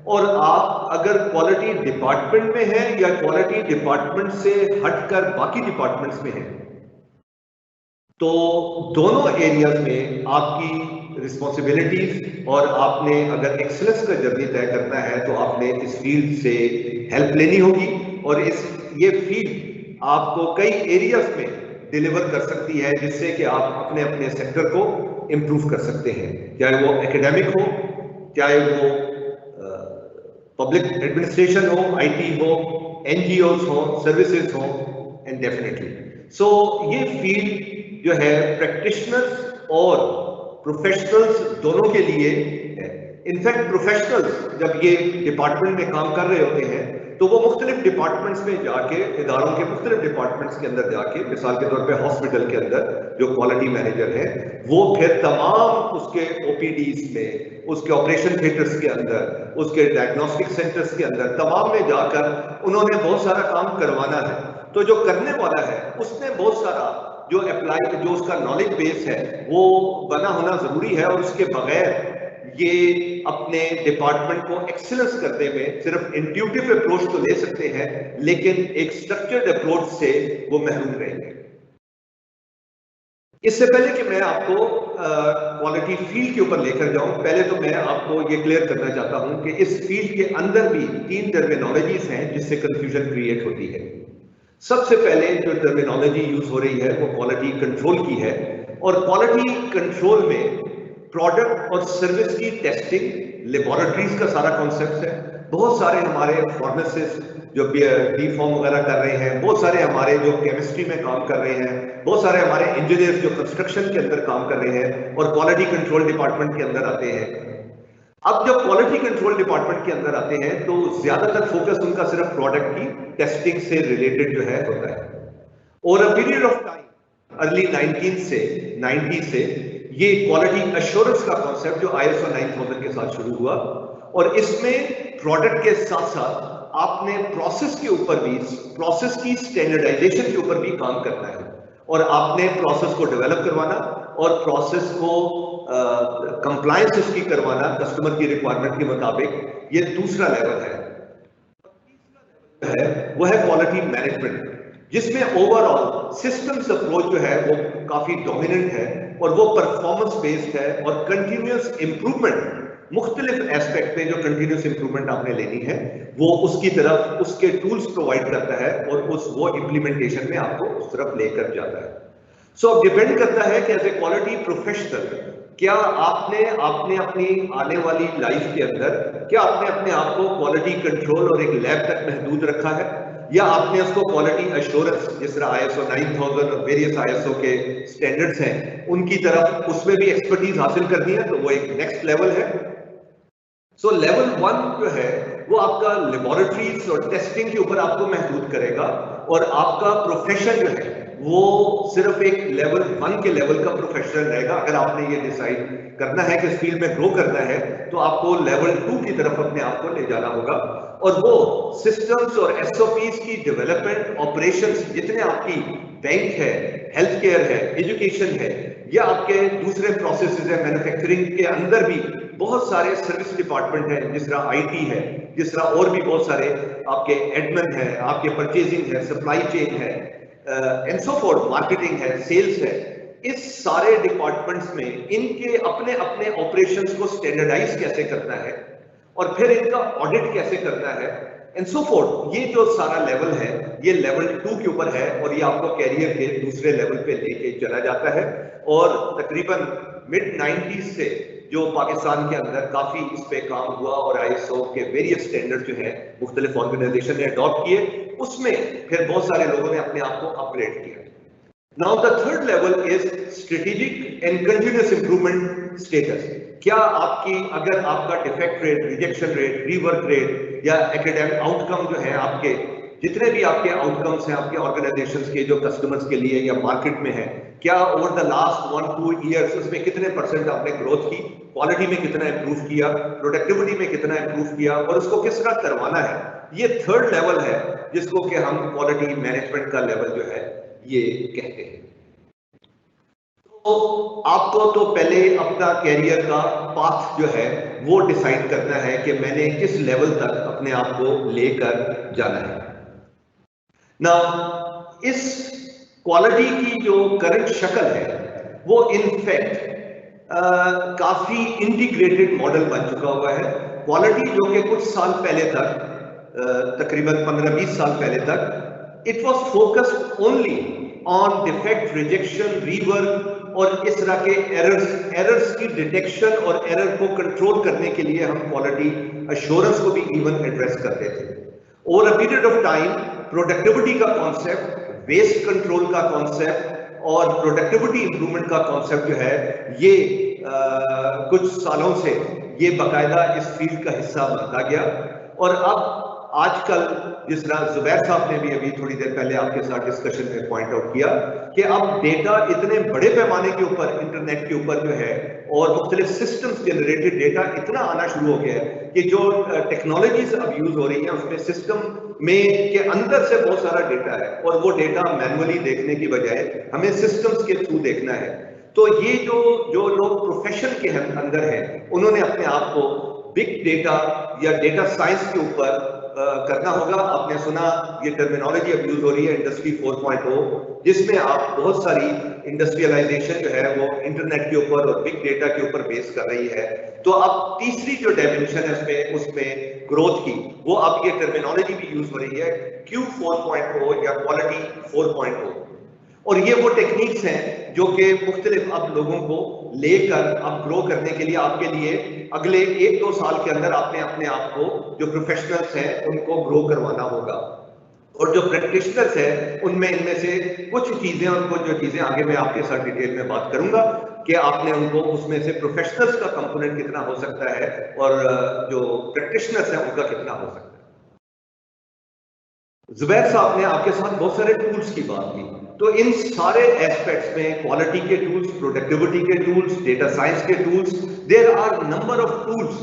Speaker 2: और आप अगर क्वालिटी डिपार्टमेंट में है या क्वालिटी डिपार्टमेंट से हटकर बाकी डिपार्टमेंट्स में है, तो दोनों एरियाज में आपकी रिस्पॉन्सिबिलिटीज, और आपने अगर एक्सेलेंस का जर्नी तय करना है तो आपने इस फील्ड से हेल्प लेनी होगी, और ये फील्ड आपको कई एरियाज में डिलीवर कर सकती है, जिससे कि आप अपने अपने सेक्टर को इंप्रूव कर सकते हैं, चाहे वो एकेडमिक हो, चाहे वो पब्लिक एडमिनिस्ट्रेशन हो, आईटी हो, एनजीओज हो, सर्विसेज हो, एंड डेफिनेटली सो ये फील्ड जो है प्रैक्टिशनर्स और प्रोफेशनल्स दोनों के लिए है। इनफैक्ट प्रोफेशनल्स जब ये डिपार्टमेंट में काम कर रहे होते हैं तो वो मुख्तलिफ डिपार्टमेंट्स में जाके, इदारों के मुख्तलिफ डिपार्टमेंट्स के अंदर जाके, मिसाल के तौर पे हॉस्पिटल के अंदर जो क्वालिटी मैनेजर है वो फिर तमाम उसके ओपीडीज में, उसके ऑपरेशन थिएटर्स के अंदर, उसके डायग्नोस्टिक सेंटर्स के अंदर, तमाम में जाकर उन्होंने बहुत सारा काम करवाना है। तो जो करने वाला है उसने बहुत सारा जो अप्लाई, जो उसका नॉलेज बेस है वो बना होना जरूरी है, और उसके बगैर ये अपने डिपार्टमेंट को एक्सीलेंस करने में सिर्फ इंट्यूटिव अप्रोच तो ले सकते हैं, लेकिन एक स्ट्रक्चर्ड अप्रोच से वो महरूम रहेंगे। इससे पहले कि मैं आपको क्वालिटी फील्ड के ऊपर लेकर जाऊं, पहले तो मैं आपको ये क्लियर करना चाहता हूं कि इस फील्ड के अंदर भी 3 टर्मिनोलॉजीज हैं जिससे कंफ्यूजन क्रिएट होती है। सबसे पहले जो टर्मिनोलॉजी यूज हो रही है वो क्वालिटी कंट्रोल की है, और क्वालिटी कंट्रोल में प्रोडक्ट और सर्विस की टेस्टिंग, लेबोरेटरीज का सारा कॉन्सेप्ट है। बहुत सारे हमारे फार्मासिस्ट जो डी फॉर्म वगैरह कर रहे हैं, बहुत सारे हमारे जो केमिस्ट्री में काम कर रहे हैं, बहुत सारे हमारे इंजीनियर्स जो कंस्ट्रक्शन के अंदर काम कर रहे हैं और क्वालिटी कंट्रोल डिपार्टमेंट के अंदर आते हैं। अब जब क्वालिटी कंट्रोल डिपार्टमेंट के अंदर आते हैं तो ज्यादातर फोकस उनका सिर्फ प्रोडक्ट की टेस्टिंग से रिलेटेड जो है होता है। और a period of time early 90 से ये क्वालिटी एश्योरेंस का कॉन्सेप्ट जो ISO 9000 के साथ शुरू हुआ, और इसमें प्रोडक्ट के साथ साथ आपने प्रोसेस के ऊपर भी, प्रोसेस की स्टैंडर्डाइजेशन के ऊपर भी काम करना है, और आपने प्रोसेस को डेवलप करवाना और प्रोसेस को कंप्लायंस उसकी करवाना कस्टमर की रिक्वायरमेंट के मुताबिक, ये दूसरा लेवल है। वो है क्वालिटी मैनेजमेंट, जिसमें ओवरऑल सिस्टम्स अप्रोच जो है वो काफी डोमिनेंट है, और वो परफॉर्मेंस बेस्ड है, और कंटिन्यूअस इंप्रूवमेंट, मुख्तलिफ एस्पेक्ट पे जो कंटिन्यूअस इंप्रूवमेंट आपने लेनी है वो उसकी तरफ उसके टूल्स प्रोवाइड करता है, और वो इंप्लीमेंटेशन में आपको उस तरफ लेकर जाता है। सो अब डिपेंड करता है कि एज ए क्वालिटी प्रोफेशनल क्या आपने अपनी आने वाली लाइफ के अंदर क्या आपने अपने आप को क्वालिटी कंट्रोल और एक लैब तक महदूद रखा है, या आपने उसको क्वालिटी एश्योरेंस, जिस तरह ISO 9000 और वेरियस ISO के स्टैंडर्ड्स हैं उनकी तरफ उसमें भी एक्सपर्टीज हासिल करनी है, तो वो एक नेक्स्ट लेवल है। सो लेवल 1 जो है वो आपका लेबोरेटरीज और टेस्टिंग के ऊपर आपको महदूद करेगा, और आपका प्रोफेशन जो है वो सिर्फ एक लेवल 1 के लेवल का प्रोफेशनल रहेगा। अगर आपने ये डिसाइड करना है कि इस फील्ड में ग्रो करना है तो आपको लेवल 2 की तरफ अपने आप को ले जाना होगा, और वो सिस्टम्स और SOPs की डेवलपमेंट, ऑपरेशंस, जितने आपकी बैंक है, हेल्थ केयर है, एजुकेशन है, या आपके दूसरे प्रोसेसेस है, मैन्युफैक्चरिंग के अंदर भी बहुत सारे सर्विस डिपार्टमेंट हैं, जिस तरह IT है, जिस तरह और भी बहुत सारे आपके एडमिन है, आपके परचेजिंग है, सप्लाई चेन है, एंड सो फॉर्थ, मार्केटिंग है, सेल्स है। इस सारे डिपार्टमेंट्स में इनके अपने अपने ऑपरेशंस को स्टैंडर्डाइज कैसे करना है और फिर इनका ऑडिट कैसे करना है एंड सो फोर्थ। ये जो सारा लेवल है ये लेवल 2 के ऊपर है और ये आपको कैरियर के दूसरे लेवल पे लेके चला जाता है। और तकरीबन मिड 90s से जो पाकिस्तान के अंदर काफी इस पे काम हुआ और ISO के वेरियस स्टैंडर्ड जो है मुख्तलिफ ऑर्गेनाइजेशन ने अडॉप्ट किए, उसमें फिर बहुत सारे लोगों ने अपने आप को अपग्रेड किया। Now the third level is strategic and continuous improvement status। क्या आपकी अगर आपका defect rate, rejection rate, rework rate या एकेडमिक आउटकम जो है आपके जितने भी आपके आउटकम्स हैं आपके ऑर्गेनाइजेशंस के जो कस्टमर्स के लिए या मार्केट में है, क्या ओवर द लास्ट 1-2 ईयर्स उसमें कितने % आपने ग्रोथ की, क्वालिटी में कितना इंप्रूव किया, प्रोडक्टिविटी में कितना इंप्रूव किया और उसको किस तरह करवाना है। ये थर्ड लेवल है जिसको कि हम क्वालिटी मैनेजमेंट का लेवल जो है ये कहते हैं। तो आपको तो पहले अपना कैरियर का पाथ जो है वो डिसाइड करना है कि मैंने किस लेवल तक अपने आप को लेकर जाना है ना। इस क्वालिटी की जो करंट शक्ल है वो इनफैक्ट काफी इंटीग्रेटेड मॉडल बन चुका हुआ है। क्वालिटी जो कि कुछ साल पहले तक तकरीबन 15-20 साल पहले तक it was focused only on defect, rejection, rework और इस तरह के एरर्स की डिटेक्शन और एरर को कंट्रोल करने के लिए हम क्वालिटी अश्योरेंस को भी इवन एड्रेस करते थे। Over a period of time productivity का कॉन्सेप्ट, वेस्ट कंट्रोल का कॉन्सेप्ट और प्रोडक्टिविटी इंप्रूवमेंट का कॉन्सेप्ट जो है ये कुछ सालों से ये बाकायदा इस फील्ड का हिस्सा बनता गया। और अब आजकल जिस तरह जुबैर साहब ने भी अभी थोड़ी देर पहले आपके साथ डिस्कशन में पॉइंट आउट किया कि अब डेटा इतने बड़े पैमाने के ऊपर इंटरनेट के ऊपर जो है और मुख्तलिफ सिस्टम्स जनरेटेड डेटा इतना आना शुरू हो गया है कि जो टेक्नोलॉजीज अब यूज हो रही हैं उसमें सिस्टम में के अंदर से बहुत सारा डेटा है और वो डेटा मैनुअली देखने की बजाय हमें सिस्टम्स के थ्रू देखना है। तो ये जो लोग प्रोफेशन के अंदर हैं उन्होंने अपने आप को बिग डेटा या डेटा साइंस के ऊपर करना होगा। आपने सुना ये टर्मिनोलॉजी अब यूज हो रही है इंडस्ट्री 4.0 जिसमें आप बहुत सारी इंडस्ट्रियलाइजेशन जो है वो इंटरनेट के ऊपर और बिग डेटा के ऊपर बेस कर रही है। तो अब तीसरी जो डायमेंशन है उसमें ग्रोथ की वो अब ये टर्मिनोलॉजी भी यूज हो रही है Q4.0 या क्वालिटी 4.0 और ये वो टेक्निक्स हैं जो कि मुख्तलिफ अब लोगों को लेकर अब ग्रो करने के लिए आपके लिए अगले 1-2 साल के अंदर आपने अपने आप को जो प्रोफेशनल्स हैं उनको ग्रो करवाना होगा। और जो प्रैक्टिशनर्स हैं उनमें इनमें से कुछ चीजें और कुछ जो चीजें आगे मैं आपके साथ डिटेल में बात करूंगा कि आपने उनको उसमें से प्रोफेशनल्स का कंपोनेंट कितना हो सकता है और जो प्रैक्टिशनर्स हैं उनका कितना हो सकता है। जुबैर साहब ने आपके साथ बहुत सारे टूल्स की बात की, तो इन सारे एस्पेक्ट्स में क्वालिटी के टूल्स, प्रोडक्टिविटी के टूल्स, डेटा साइंस के tools, there are number of tools.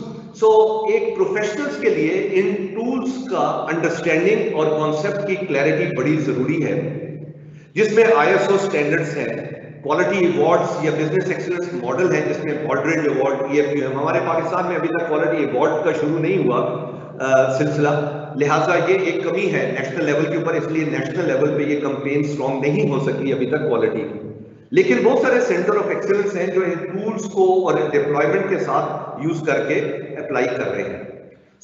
Speaker 2: So एक प्रोफेशनल्स के लिए इन टूल्स का अंडरस्टैंडिंग और कॉन्सेप्ट की क्लैरिटी बड़ी जरूरी है, जिसमें ISO स्टैंडर्ड्स हैं, क्वालिटी अवार्ड्स या बिजनेस एक्सीलेंस मॉडल है जिसमें बॉर्डरेज अवार्ड, EFQM। हमारे पाकिस्तान में अभी तक क्वालिटी अवार्ड का शुरू नहीं हुआ सिलसिला, लिहाजा ये एक कमी है नेशनल लेवल के ऊपर, इसलिए नेशनल लेवल पे ये कैंपेन स्ट्रॉन्ग नहीं हो सकी अभी तक क्वालिटी की। लेकिन बहुत सारे सेंटर ऑफ एक्सीलेंस हैं जो इन टूल्स को और डिप्लॉयमेंट के साथ यूज करके अप्लाई कर रहे हैं।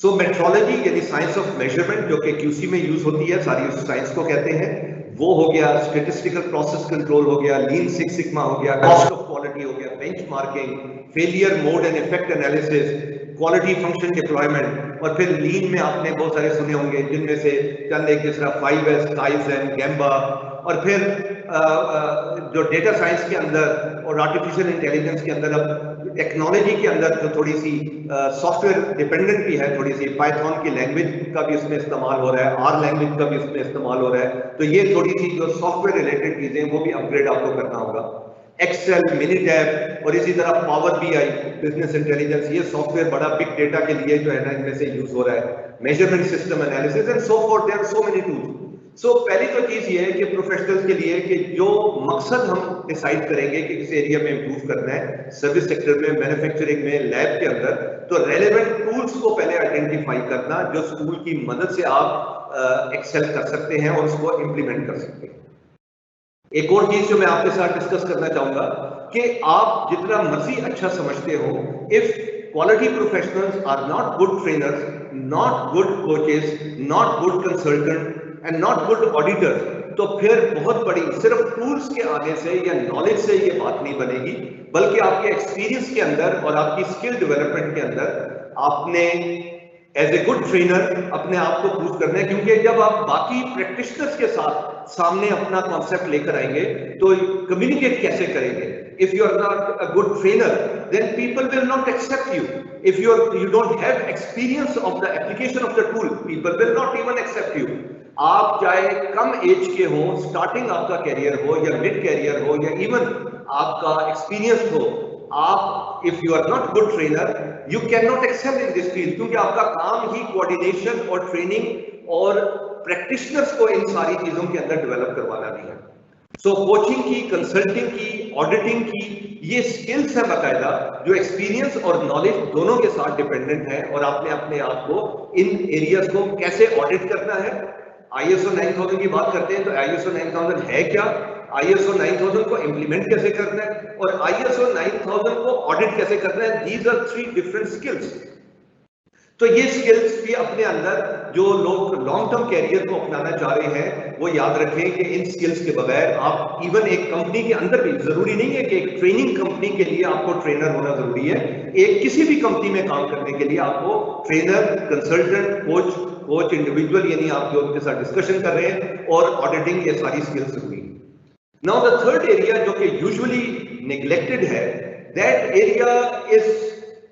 Speaker 2: सो मेट्रोलॉजी यानी साइंस ऑफ मेजरमेंट जो कि QC में यूज होती है, सारी उस साइंस को कहते हैं, वो हो गया। स्टैटिस्टिकल प्रोसेस कंट्रोल हो गया, लीन सिक्स सिग्मा हो गया, कॉस्ट ऑफ क्वालिटी हो गया, benchmarking, failure mode and effect analysis, quality function deployment. और फिर लीन में आपने बहुत सारे सुने होंगे जिनमें से चंद एक जिस तरह 5S, काइज़ेन, गैम्बा। और फिर जो डेटा साइंस के अंदर और आर्टिफिशियल इंटेलिजेंस के अंदर अब टेक्नोलॉजी के अंदर जो थोड़ी सी सॉफ्टवेयर डिपेंडेंट भी है, थोड़ी सी पाइथन की लैंग्वेज का भी उसमें इस्तेमाल हो रहा है, R लैंग्वेज का भी उसमें इस्तेमाल हो रहा है। तो ये थोड़ी सी जो सॉफ्टवेयर रिलेटेड चीजें वो भी अपग्रेड आपको करना होगा। एक्सेल, मिनीटैब और इसी तरह पावर BI, बिजनेस इंटेलिजेंस, ये सॉफ्टवेयर बड़ा बिग डेटा के लिए जो है ना इनमें से यूज हो रहा है। Measurement system analysis and so far, there are so many tools. So पहली तो चीज ये है कि प्रोफेशनल्स के लिए कि जो मकसद हम डिसाइड करेंगे कि इस एरिया में इंप्रूव करना है, सर्विस सेक्टर में, मैन्युफैक्चरिंग में, लैब के अंदर, तो रेलेवेंट टूल्स को पहले आइडेंटिफाई करना जो स्कूल की मदद से आप एक्सेल कर सकते हैं और उसको इंप्लीमेंट कर सकते हैं। एक और चीज जो मैं आपके साथ डिस्कस करना चाहूंगा कि आप जितना मर्जी अच्छा समझते हो, if quality professionals are not good trainers, not good coaches, not good consultant and not good auditors, तो फिर बहुत बड़ी सिर्फ टूल्स के आने से या नॉलेज से ये बात नहीं बनेगी, बल्कि आपके एक्सपीरियंस के अंदर और आपकी स्किल डेवलपमेंट के अंदर आपने एज ए गुड ट्रेनर अपने आप को प्रूव करना है। क्योंकि जब आप बाकी प्रैक्टिशनर्स के साथ सामने अपना कॉन्सेप्ट लेकर आएंगे तो कम्युनिकेट कैसे करेंगे? If you are not a good trainer then people will not accept you. If you don't have experience of the application of the tool, people will not even accept you. आप चाहे कम as के हो, starting आपका career हो या mid career हो या even आपका एक्सपीरियंस हो, आप if you are not good trainer you can not excel in this field, क्योंकि आपका काम ही कोऑर्डिनेशन और ट्रेनिंग और प्रैक्टिशनर्स को इन सारी चीजों के अंदर डेवलप करवाना भी है। सो कोचिंग की, कंसल्टिंग की, ऑडिटिंग की, ये स्किल्स है बाकायदा जो एक्सपीरियंस और नॉलेज दोनों के साथ डिपेंडेंट है, और आपने अपने आप को इन एरियाज को कैसे ऑडिट करना है। ISO 9000 की बात करते हैं तो ISO 9000 है क्या, ISO 9000 को इम्प्लीमेंट कैसे करना है और ISO 9000 को ऑडिट कैसे करना है। These are 3 different skills. तो ये स्किल्स भी अपने अंदर जो लोग लॉन्ग टर्म कैरियर को अपनाना चाह रहे हैं वो याद रखें कि इन स्किल्स के बगैर आप इवन एक कंपनी के अंदर भी, जरूरी नहीं है कि एक ट्रेनिंग कंपनी के लिए आपको ट्रेनर होना जरूरी है, एक किसी भी कंपनी में काम करने के लिए आपको ट्रेनर, कंसल्टेंट, कोच इंडिविजुअल, यानी आप जो उनके साथ डिस्कशन कर रहे हैं, और ऑडिटिंग, ये सारी स्किल्स जरूरी है। नाउ द थर्ड एरिया जो कि यूजुअली नेग्लेक्टेड है, that area is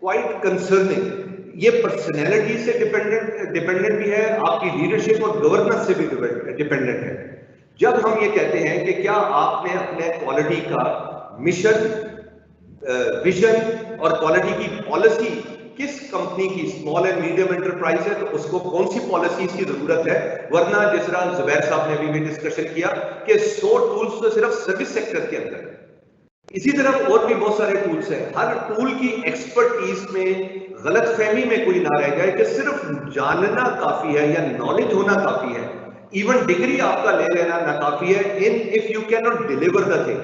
Speaker 2: quite concerning. ये पर्सनैलिटी से डिपेंडेंट भी है, आपकी लीडरशिप और गवर्नेंस से भी डिपेंडेंट है। जब हम ये कहते हैं कि क्या आपने अपने क्वालिटी का मिशन, विजन और क्वालिटी की पॉलिसी किस कंपनी की, स्मॉल एंड मीडियम एंटरप्राइज है तो उसको कौन सी पॉलिसीज की जरूरत है, वरना जिस तरह जुबैर साहब ने अभी भी डिस्कशन किया कि 100 टूल्स तो सिर्फ सर्विस सेक्टर के अंदर है, इसी तरह और भी बहुत सारे टूल्स हैं। हर टूल की एक्सपर्टीज में, गलतफहमी में कोई ना रह जाए कि सिर्फ जानना काफी है या नॉलेज होना काफी है, इवन डिग्री आपका ले लेना ना काफी है, in if you can not deliver the thing.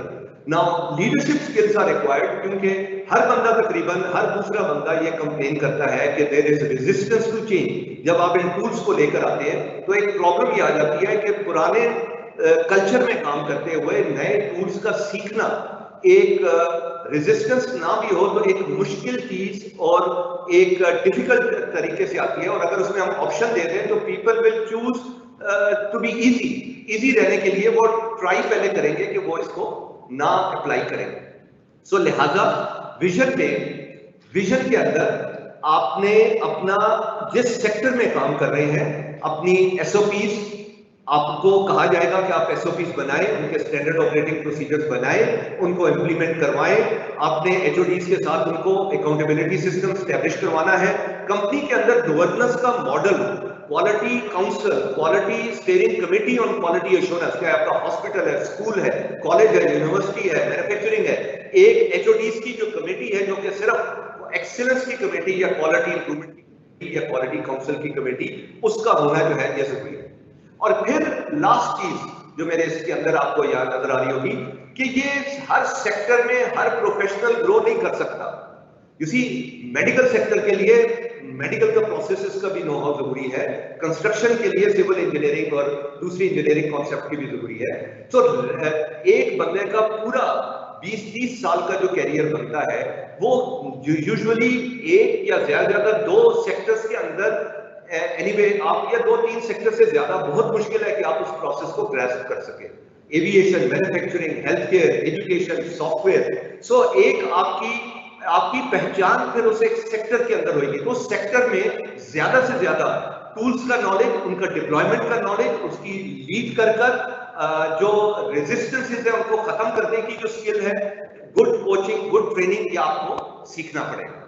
Speaker 2: Now leadership skills are required, क्योंकि हर बंदा, तकरीबन हर दूसरा बंदा ये कंप्लेन करता है कि there is resistance to change. जब आप इन टूल्स को लेकर आते हैं तो एक प्रॉब्लम ये आ जाती है कि पुराने कल्चर में काम करते हुए नए टूल्स का सीखना एक रेजिस्टेंस ना भी हो तो एक मुश्किल चीज और एक डिफिकल्ट तरीके से आती है, और अगर उसमें हम ऑप्शन दे दें तो people will choose to be easy रहने के लिए वो ट्राई पहले करेंगे कि वो इसको ना अप्लाई करें। सो लिहाजा विजन के अंदर आपने अपना जिस सेक्टर में काम कर रहे हैं अपनी SOPs, आपको कहा जाएगा कि आप SOPs बनाएं, उनके स्टैंडर्ड ऑपरेटिंग प्रोसीजर्स बनाएं, उनको इंप्लीमेंट करवाएं। आपने HODs के साथ उनको अकाउंटेबिलिटी सिस्टम एस्टैब्लिश करवाना है। कंपनी के अंदर गवर्नेंस का model, quality council, quality steering committee on quality assurance, क्या आपका हॉस्पिटल है, स्कूल है, कॉलेज है, यूनिवर्सिटी है, मैन्युफैक्चरिंग है, एक HODs की जो कमेटी है जो कि सिर्फ एक्सीलेंस की कमेटी या क्वालिटी इंप्रूवमेंट या क्वालिटी काउंसिल की कमेटी, उसका होना जो है ये जरूरी है। और फिर लास्ट चीज जो मेरे इसके अंदर आपको याद नजर आ रही होगी कि ये हर सेक्टर में हर प्रोफेशनल ग्रो नहीं कर सकता। यू सी, मेडिकल सेक्टर के लिए मेडिकल का प्रोसेसेस का भी नो हाउ जरूरी है, कंस्ट्रक्शन के लिए सिविल इंजीनियरिंग और दूसरी इंजीनियरिंग कॉन्सेप्ट की भी जरूरी है। तो एक बंदे का पूरा 20-30 साल का जो कैरियर बनता है वो यूजुअली एक या ज्यादा 2 सेक्टर्स के अंदर एनीवे आप या 2-3 सेक्टर से ज्यादा बहुत मुश्किल है कि आप उस प्रोसेस को ग्रैस्प कर सके। Aviation, manufacturing, health care, education, software. So एक आपकी पहचान फिर उस एक सेक्टर के अंदर होगी, तो उस सेक्टर में ज्यादा से ज्यादा टूल्स का नॉलेज, उनका डिप्लॉयमेंट का नॉलेज, उसकी लीड कर जो रेजिस्टेंसेस है उनको खत्म करने की जो स्किल है, गुड कोचिंग, गुड ट्रेनिंग, ये आपको सीखना पड़ेगा।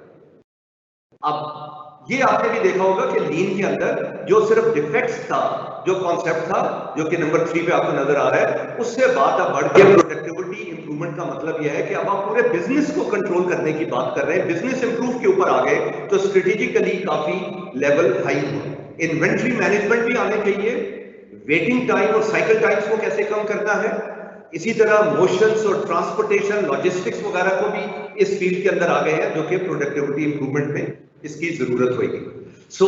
Speaker 2: अब ये आपने भी देखा होगा कि लीन के अंदर जो सिर्फ डिफेक्ट्स था, जो कॉन्सेप्ट था, जो कि नंबर 3 पे आपको नजर आ रहा है, उससे बात अब बढ़ के प्रोडक्टिविटी इंप्रूवमेंट का मतलब यह है कि अब आप पूरे बिजनेस को कंट्रोल करने की बात कर रहे हैं, बिजनेस इंप्रूव के ऊपर आ गए तो स्ट्रेटेजिकली काफी लेवल हाई हुआ। इन्वेंट्री मैनेजमेंट भी आने चाहिए, वेटिंग टाइम और साइकिल टाइम्स को कैसे कम करना है, इसी तरह मोशंस और ट्रांसपोर्टेशन, लॉजिस्टिक्स वगैरह को भी इस फील्ड के अंदर आ गए हैं, जो कि प्रोडक्टिविटी इंप्रूवमेंट में इसकी जरूरत होगी। सो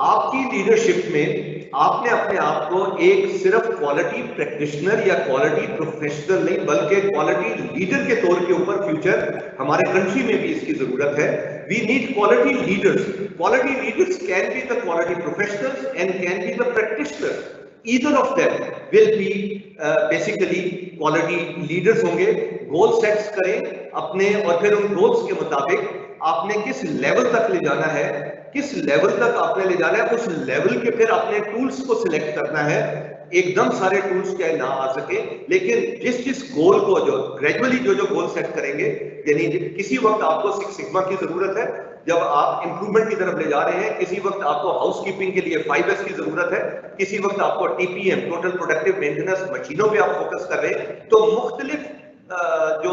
Speaker 2: आपकी लीडरशिप में आपने अपने आप को एक सिर्फ क्वालिटी प्रैक्टिशनर या क्वालिटी प्रोफेशनल नहीं, बल्कि क्वालिटी लीडर के तौर के ऊपर फ्यूचर हमारे कंट्री में भी इसकी जरूरत है। We need quality leaders. Quality leaders can be the quality professionals and can be the practitioners. Either of them will be basically quality leaders होंगे। गोल सेट्स करें अपने, और फिर उन गोल्स के मुताबिक आपने किस लेवल तक ले जाना है, किस लेवल तक आपने ले जाना है, उस लेवल के फिर अपने टूल्स को सिलेक्ट करना है। एकदम सारे टूल्स चाहे ना आ सके, लेकिन जिस गोल को जो ग्रेजुअली जो गोल सेट करेंगे, यानी किसी वक्त आपको सिक्स सिग्मा की जरूरत है जब आप इंप्रूवमेंट की तरफ ले जा रहे हैं, किसी वक्त आपको हाउसकीपिंग के लिए 5S की जरूरत है, किसी वक्त आपको TPM टोटल प्रोडक्टिव मेंटेनेंस मशीनों पे आप फोकस कर रहे हैं। तो मुख्तलिफ जो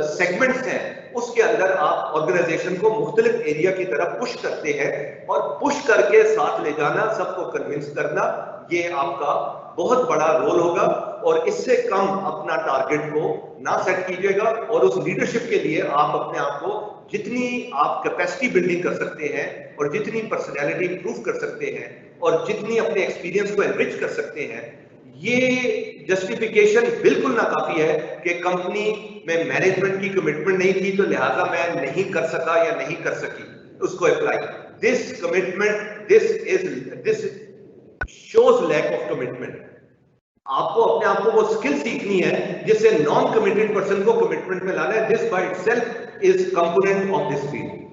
Speaker 2: सेगमेंट्स हैं उसके अंदर आप ऑर्गेनाइजेशन को मुख्तलिफ एरिया की तरफ पुश करते हैं, और पुश करके साथ ले जाना, सबको कन्विंस करना, ये आपका बहुत बड़ा रोल होगा। और इससे कम अपना टारगेट को ना सेट कीजिएगा, और उस लीडरशिप के लिए आप अपने आप को जितनी आप कैपेसिटी बिल्डिंग कर सकते हैं, और जितनी पर्सनैलिटी इंप्रूव कर सकते हैं, और जितनी अपने एक्सपीरियंस को एनरिच कर सकते हैं, ये जस्टिफिकेशन बिल्कुल ना काफी है कि कंपनी में मैनेजमेंट की कमिटमेंट नहीं थी तो लिहाजा मैं नहीं कर सका या नहीं कर सकी उसको apply. This commitment, this shows lack of commitment. आपको अपने आप को वो स्किल सीखनी है जिससे नॉन कमिटेड पर्सन को कमिटमेंट में लाना है। This by itself is component of this field.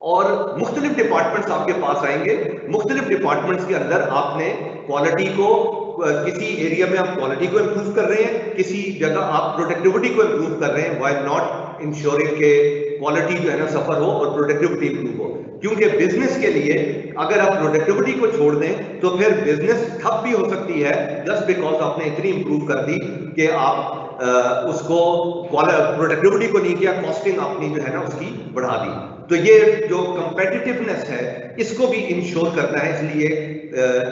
Speaker 2: और मुख्तलिफ डिपार्टमेंट्स आपके पास आएंगे, मुख्तलिफ डिपार्टमेंट्स के अंदर आपने क्वालिटी को, किसी एरिया में आप क्वालिटी को इंप्रूव कर रहे हैं, किसी जगह आप प्रोडक्टिविटी को इंप्रूव कर रहे हैं, व्हाई नॉट इंश्योरिंग के क्वालिटी जो है ना सफर हो और प्रोडक्टिविटी इंप्रूव हो। क्योंकि बिजनेस के लिए अगर आप प्रोडक्टिविटी को छोड़ दें तो फिर बिजनेस ठप भी हो सकती है, जस्ट बिकॉज आपने इतनी इंप्रूव कर दी कि आप उसको प्रोडक्टिविटी को नहीं किया, कॉस्टिंग आपने जो है ना उसकी बढ़ा दी। तो ये जो कंपेटिटिवनेस है इसको भी इंश्योर करना है, इसलिए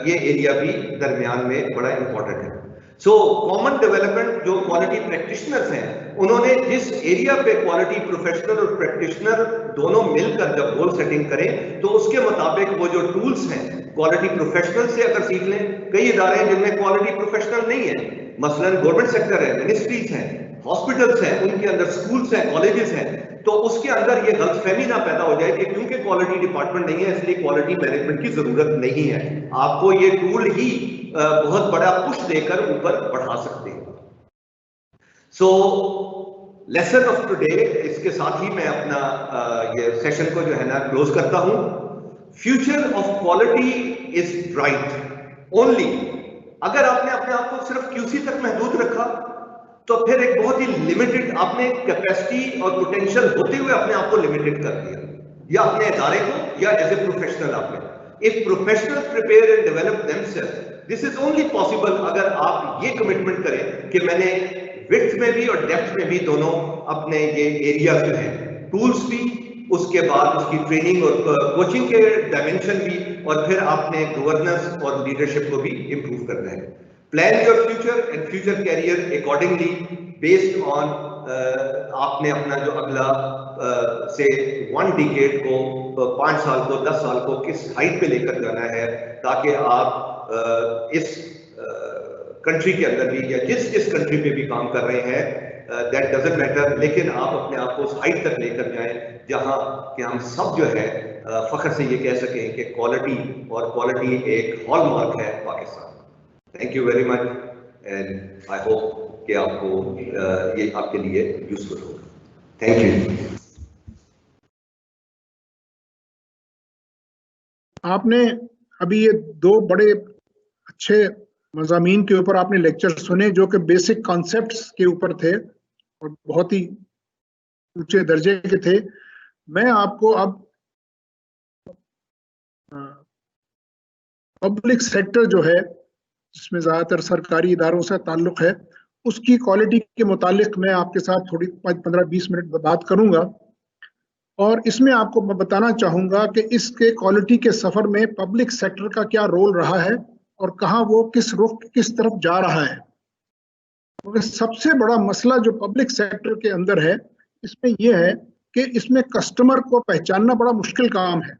Speaker 2: ये एरिया भी दरमियान में बड़ा इंपॉर्टेंट है। सो कॉमन डेवलपमेंट, जो क्वालिटी प्रैक्टिशनर्स हैं, उन्होंने जिस एरिया पे क्वालिटी प्रोफेशनल और प्रैक्टिशनर दोनों मिलकर जब गोल सेटिंग करें तो उसके मुताबिक वो जो टूल्स हैं क्वालिटी प्रोफेशनल से अगर सीख लें। कई इदारे हैं जिनमें क्वालिटी प्रोफेशनल नहीं है, मसलन गवर्नमेंट सेक्टर है, मिनिस्ट्रीज हैं, हॉस्पिटल्स हैं, उनके अंदर स्कूल्स हैं, कॉलेजेस हैं, तो उसके अंदर ये गलतफहमी ना पैदा हो जाए कि क्योंकि क्वालिटी डिपार्टमेंट नहीं है इसलिए क्वालिटी मैनेजमेंट की जरूरत नहीं है। आपको ये टूल ही बहुत बड़ा पुश देकर ऊपर बढ़ा सकते हैं। सो लेसन ऑफ टुडे, इसके साथ ही मैं अपना ये सेशन को जो है ना क्लोज करता हूं। Future of quality is bright only. अगर आपने अपने आप को सिर्फ QC तक महदूद रखा तो फिर एक बहुत ही लिमिटेड आपने कैपेसिटी और पोटेंशियल होते हुए अपने आप को लिमिटेड कर दिया, या अपने इदारे को या एज ए प्रोफेशनल आपने। If professionals prepare and develop themselves, this is only possible अगर आप ये कमिटमेंट करें कि मैंने विड्थ में भी और डेप्थ में भी दोनों अपने ये एरिया जो हैं, टूल्स भी, उसके बाद उसकी ट्रेनिंग और कोचिंग के डायमेंशन भी, और फिर आपने गवर्नेंस और लीडरशिप को भी इंप्रूव करना है। Plan your future and future career accordingly based on आपने अपना जो अगला से 1 डिकेड को, 5 साल को, 10 साल को किस हाइट पे लेकर जाना है, ताकि आप इस कंट्री के अंदर भी या जिस कंट्री पे भी काम कर रहे हैं, दैट डजंट मैटर, लेकिन आप अपने आप को उस हाइट तक लेकर जाएं जहां कि हम सब जो है फख्र से ये कह सकें कि क्वालिटी, और क्वालिटी एक हॉलमार्क है Pakistan. Thank you very much and I hope कि आपको ये आपके लिए यूजफुल होगा। Thank you.
Speaker 3: आपने अभी ये 2 बड़े अच्छे मज़ामीन के ऊपर आपने लेक्चर सुने जो कि बेसिक कॉन्सेप्ट्स के ऊपर थे और बहुत ही ऊंचे दर्जे के थे। मैं आपको अब पब्लिक सेक्टर जो है, जिसमें ज़्यादातर सरकारी इदारों से ताल्लुक़ है, उसकी क्वालिटी के मुतालिक मैं आपके साथ थोड़ी 15-20 मिनट बात करूंगा। और इसमें आपको मैं बताना चाहूँगा कि इसके क्वालिटी के सफ़र में पब्लिक सेक्टर का क्या रोल रहा है और कहाँ वो किस रुख किस तरफ जा रहा है। मगर सबसे बड़ा मसला जो पब्लिक सेक्टर के अंदर है इसमें यह है कि इसमें कस्टमर को पहचानना बड़ा मुश्किल काम है।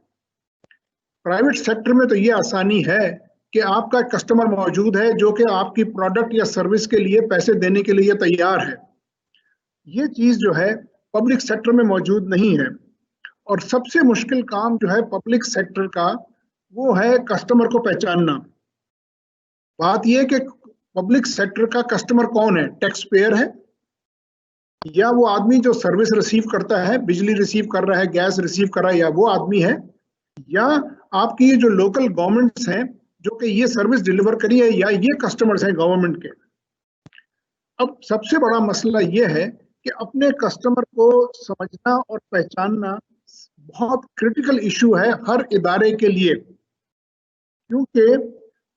Speaker 3: प्राइवेट सेक्टर में तो ये आसानी है कि आपका कस्टमर मौजूद है जो कि आपकी प्रोडक्ट या सर्विस के लिए पैसे देने के लिए तैयार है। ये चीज जो है पब्लिक सेक्टर में मौजूद नहीं है। और सबसे मुश्किल काम जो है पब्लिक सेक्टर का वो है कस्टमर को पहचानना। बात यह कि पब्लिक सेक्टर का कस्टमर कौन है? टैक्स पेयर है, या वो आदमी जो सर्विस रिसीव करता है, बिजली रिसीव कर रहा है, गैस रिसीव कर रहा है, या वो आदमी है, या आपकी ये जो लोकल गवर्नमेंट्स हैं जो कि ये सर्विस डिलीवर करी है, या ये कस्टमर्स हैं गवर्नमेंट के। अब सबसे बड़ा मसला ये है कि अपने कस्टमर को समझना और पहचानना बहुत क्रिटिकल इशू है हर इदारे के लिए, क्योंकि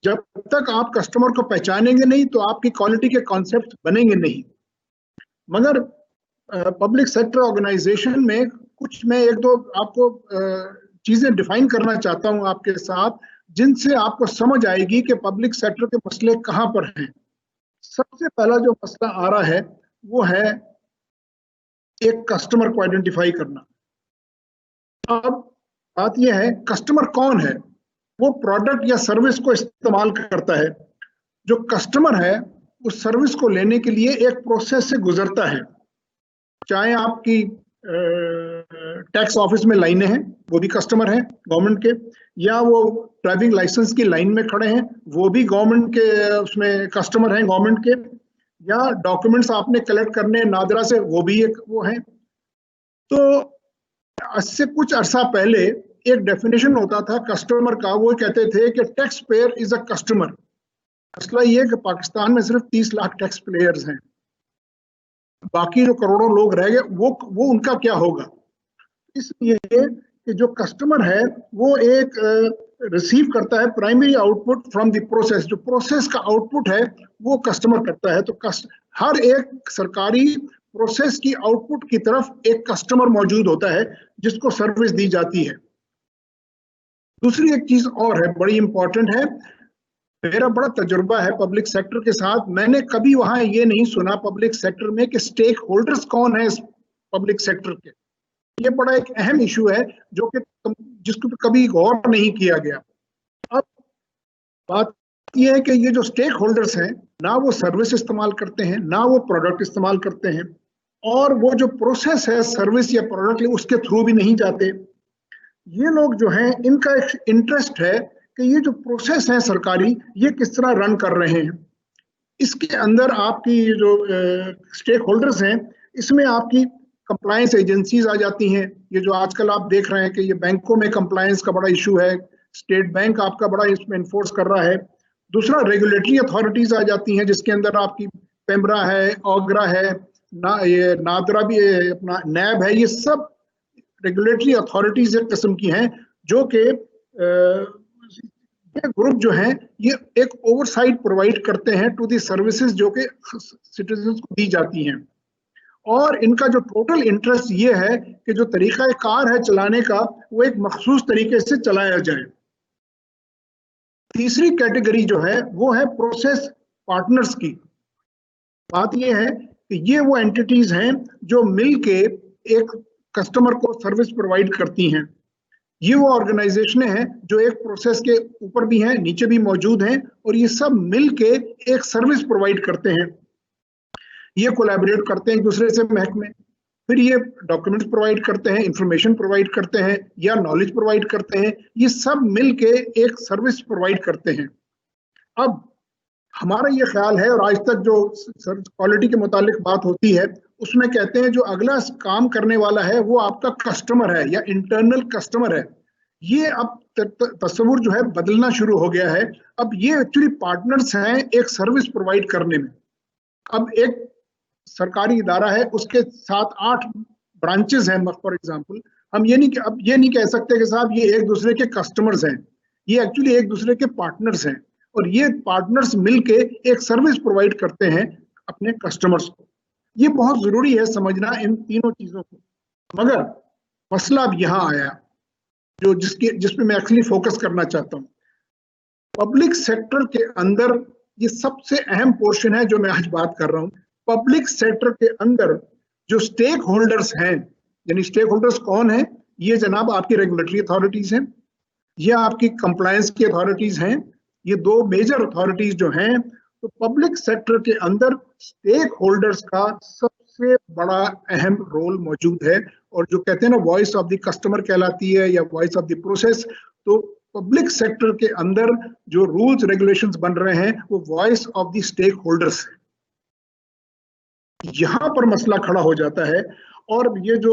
Speaker 3: जब तक आप कस्टमर को पहचानेंगे नहीं तो आपकी क्वालिटी के कॉन्सेप्ट बनेंगे नहीं। मगर पब्लिक सेक्टर ऑर्गेनाइजेशन में कुछ मैं एक दो आपको चीजें डिफाइन करना चाहता हूं आपके साथ, जिनसे आपको समझ आएगी कि पब्लिक सेक्टर के मसले कहां पर हैं। सबसे पहला जो मसला आ रहा है वो है एक कस्टमर को आइडेंटिफाई करना। अब बात यह है कस्टमर कौन है? वो प्रोडक्ट या सर्विस को इस्तेमाल करता है। जो कस्टमर है उस सर्विस को लेने के लिए एक प्रोसेस से गुजरता है, चाहे आपकी टैक्स ऑफिस में लाइनें हैं वो भी कस्टमर हैं गवर्नमेंट के, या वो ड्राइविंग लाइसेंस की लाइन में खड़े हैं वो भी गवर्नमेंट के उसमें कस्टमर हैं गवर्नमेंट के, या डॉक्यूमेंट्स आपने कलेक्ट करने नादरा से वो भी एक वो हैं। तो इससे कुछ अरसा पहले एक डेफिनेशन होता था कस्टमर का, वो कहते थे कि tax payer is a customer. मसला ये कि पाकिस्तान में सिर्फ 30 लाख टैक्स पेयर्स हैं, बाकी जो करोड़ों लोग रह गए वो उनका क्या होगा? इसलिए कि जो कस्टमर है वो एक रिसीव करता है primary output from the process. जो प्रोसेस का आउटपुट है वो कस्टमर करता है। तो हर एक सरकारी प्रोसेस की आउटपुट की तरफ एक कस्टमर मौजूद होता है जिसको सर्विस दी जाती है। दूसरी एक चीज और है, बड़ी इंपॉर्टेंट है, मेरा बड़ा तजुर्बा है पब्लिक सेक्टर के साथ। मैंने कभी वहां ये नहीं सुना पब्लिक सेक्टर में कि स्टेक होल्डर्स कौन है इस पब्लिक सेक्टर के। ये बड़ा एक अहम इशू है जो कि जिसको कभी गौर नहीं किया गया। अब बात यह है कि ये जो स्टेक होल्डर्स हैं ना वो सर्विस इस्तेमाल करते हैं ना वो प्रोडक्ट इस्तेमाल करते हैं, और वो जो प्रोसेस है सर्विस या प्रोडक्ट उसके थ्रू भी नहीं जाते। ये लोग जो हैं इनका एक इंटरेस्ट है कि ये जो प्रोसेस है सरकारी ये किस तरह रन कर रहे हैं। इसके अंदर आपकी जो स्टेक होल्डर्स हैं इसमें आपकी कंप्लायंस एजेंसीज आ जाती हैं। ये जो आजकल आप देख रहे हैं कि ये बैंकों में कंप्लायंस का बड़ा इशू है, स्टेट बैंक आपका बड़ा इसमें इन्फोर्स कर रहा है। दूसरा रेगुलेटरी अथॉरिटीज आ जाती हैं जिसके अंदर आपकी पेमरा है, ओगरा है, ये नादरा भी अपना नैब है। ये सब रेगुलेटरी अथॉरिटीज एक किस्म की हैं जो कि ये ग्रुप जो हैं ये एक ओवरसाइट प्रोवाइड करते हैं टू दी सर्विसेज जो कि सिटीजन्स को दी जाती हैं। और इनका जो टोटल इंटरेस्ट ये है कि जो तरीका कार है चलाने का वो एक मखसूस तरीके से चलाया जाए। तीसरी कैटेगरी जो है वो है प्रोसेस पार्टनर्स की। बात ये है कि ये वो एंटिटीज हैं जो मिलके एक कस्टमर को सर्विस प्रोवाइड करती हैं। ये वो ऑर्गेनाइजेशनें हैं जो एक प्रोसेस के ऊपर भी हैं नीचे भी मौजूद हैं, और ये सब मिलके एक सर्विस प्रोवाइड करते हैं। ये कोलैबोरेट करते हैं एक दूसरे से महकमे, फिर ये डॉक्यूमेंट्स प्रोवाइड करते हैं, इंफॉर्मेशन प्रोवाइड करते हैं या नॉलेज प्रोवाइड करते हैं। ये सब मिलके एक सर्विस प्रोवाइड करते हैं। अब हमारा ये ख्याल है, और आज तक जो क्वालिटी के मुतालिक बात होती है उसमें कहते हैं जो अगला काम करने वाला है वो आपका कस्टमर है या इंटरनल कस्टमर है। ये अब तस्वुर जो है बदलना शुरू हो गया है। अब ये एक्चुअली पार्टनर्स हैं एक सर्विस प्रोवाइड करने में। अब एक सरकारी इदारा है उसके 7-8 ब्रांचेस हैं फॉर एग्जांपल। हम ये नहीं कह सकते कि साहब ये एक दूसरे के कस्टमर्स हैं, ये एक्चुअली एक दूसरे के पार्टनर्स हैं, और ये पार्टनर्स मिलके एक सर्विस प्रोवाइड करते हैं अपने कस्टमर्स को। ये बहुत जरूरी है समझना इन तीनों चीजों को। मगर मसला अब यहाँ आया जो जिसपे मैं एक्चुअली फोकस करना चाहता हूँ। पब्लिक सेक्टर के अंदर ये सबसे अहम पोर्शन है जो मैं आज बात कर रहा हूं। पब्लिक सेक्टर के अंदर जो स्टेक होल्डर्स हैं, यानी स्टेक होल्डर्स कौन है? ये जनाब आपकी रेगुलेटरी अथॉरिटीज हैं, ये आपकी कंप्लायंस की अथॉरिटीज हैं, ये दो मेजर अथॉरिटीज जो हैं। तो पब्लिक सेक्टर के अंदर स्टेक होल्डर्स का सबसे बड़ा अहम रोल मौजूद है, और जो कहते हैं ना वॉइस ऑफ द कस्टमर कहलाती है या वॉइस ऑफ द प्रोसेस। तो पब्लिक सेक्टर के अंदर जो रूल्स रेगुलेशंस बन रहे हैं वो voice of the stakeholders है। यहां पर मसला खड़ा हो जाता है, और ये जो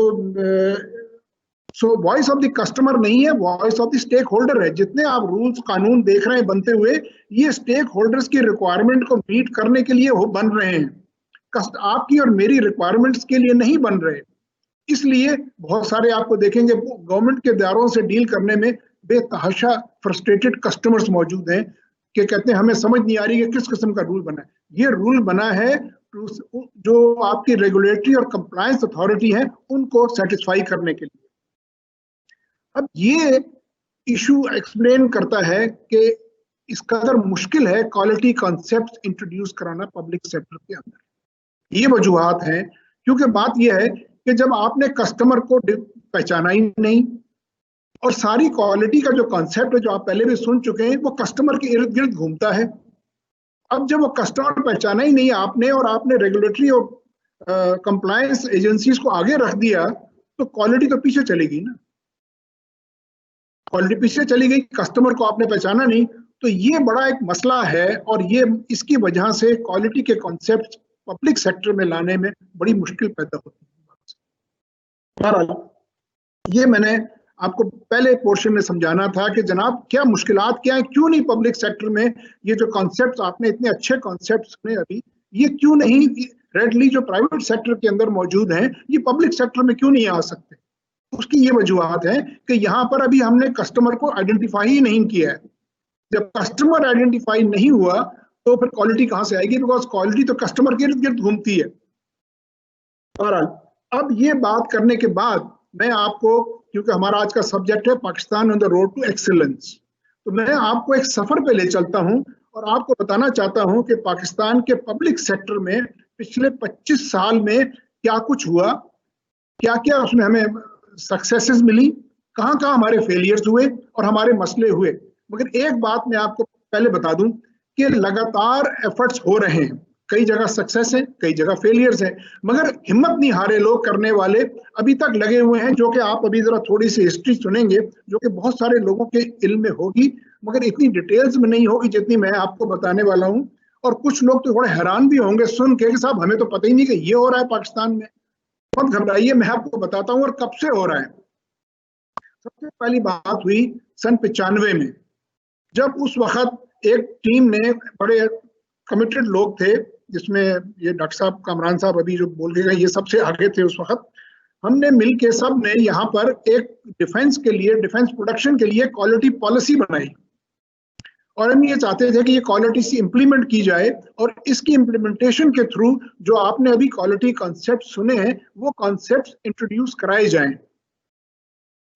Speaker 3: वॉइस ऑफ द कस्टमर नहीं है, voice of the stakeholder है। जितने आप रूल्स कानून देख रहे हैं बनते हुए, ये स्टेक होल्डर्स की रिक्वायरमेंट को मीट करने के लिए वो बन रहे हैं, आपकी और मेरी रिक्वायरमेंट्स के लिए नहीं बन रहे। इसलिए बहुत सारे आपको देखेंगे गवर्नमेंट के इदारों से डील करने में बेतहाशा फ्रस्ट्रेटेड कस्टमर्स मौजूद हैं कि कहते हैं हमें समझ नहीं आ रही है किस किस्म का रूल बना है। ये रूल बना है जो आपकी रेगुलेटरी और कंप्लायंस अथॉरिटी है उनको सेटिस्फाई करने के लिए। अब ये इशू एक्सप्लेन करता है कि इस कदर मुश्किल है क्वालिटी कॉन्सेप्ट इंट्रोड्यूस कराना पब्लिक सेक्टर के अंदर। ये वजूहात हैं, क्योंकि बात यह है कि जब आपने कस्टमर को पहचाना ही नहीं, और सारी क्वालिटी का जो कॉन्सेप्ट है जो आप पहले भी सुन चुके हैं वो कस्टमर के इर्द गिर्द घूमता है। अब जब वो कस्टमर पहचाना ही नहीं आपने, और आपने रेगुलेटरी और कंप्लायंस एजेंसीज को आगे रख दिया, तो क्वालिटी तो पीछे चलेगी ना। क्वालिटी पीछे चली गई, कस्टमर को आपने पहचाना नहीं, तो ये बड़ा एक मसला है। और ये इसकी वजह से क्वालिटी के कॉन्सेप्ट पब्लिक सेक्टर में लाने में बड़ी मुश्किल पैदा होती है। बहरहाल ये मैंने आपको पहले पोर्शन में समझाना था कि जनाब क्या मुश्किलात क्या है, क्यों नहीं पब्लिक सेक्टर में ये जो कॉन्सेप्ट आपने इतने अच्छे कॉन्सेप्ट सुने अभी, ये क्यों नहीं रेडली जो प्राइवेट सेक्टर के अंदर मौजूद हैं ये पब्लिक सेक्टर में क्यों नहीं आ सकते? उसकी ये वजूहत है कि यहाँ पर अभी हमने कस्टमर को आइडेंटिफाई ही नहीं किया है। जब कस्टमर आइडेंटिफाई नहीं हुआ तो फिर क्वालिटी कहाँ से आएगी? बिकॉज क्वालिटी तो कस्टमर के इर्द गिर्द घूमती है। बहरहाल अब ये बात करने के बाद मैं आपको, क्योंकि हमारा आज का सब्जेक्ट है Pakistan on the road to excellence, तो मैं आपको एक सफर पे ले चलता हूं और आपको बताना चाहता हूं कि पाकिस्तान के पब्लिक सेक्टर में पिछले 25 साल में क्या कुछ हुआ, क्या क्या उसमें हमें सक्सेसेस मिली, कहाँ कहाँ हमारे फेलियर्स हुए और हमारे मसले हुए। मगर एक बात मैं आपको पहले बता दूं कि लगातार एफर्ट्स हो रहे हैं, कई जगह सक्सेस है, कई जगह फेलियर्स है, मगर हिम्मत नहीं हारे लोग करने वाले अभी तक लगे हुए हैं। जो कि आप अभी जरा थोड़ी सी हिस्ट्री सुनेंगे जो कि बहुत सारे लोगों के इल्म में होगी, मगर इतनी डिटेल्स में नहीं होगी जितनी मैं आपको बताने वाला हूं। और कुछ लोग तो थोड़े हैरान भी होंगे सुन के कि साहब हमें तो पता ही नहीं कि ये हो रहा है पाकिस्तान में। मत घबराइए, मैं आपको बताता हूँ और कब से हो रहा है। सबसे पहली बात हुई सन 95 में, जब उस वक्त एक टीम ने, बड़े कमिटेड लोग थे जिसमें ये डॉक्टर साहब, कामरान साहब अभी जो बोल के गए, ये सबसे आगे थे उस वक्त। हमने मिलके सब ने यहाँ पर एक डिफेंस के लिए, डिफेंस प्रोडक्शन के लिए क्वालिटी पॉलिसी बनाई, और हम ये चाहते थे कि ये क्वालिटी से इम्प्लीमेंट की जाए, और इसकी इम्प्लीमेंटेशन के थ्रू जो आपने अभी क्वालिटी कॉन्सेप्ट सुने हैं वो कॉन्सेप्ट इंट्रोड्यूस कराए जाएं।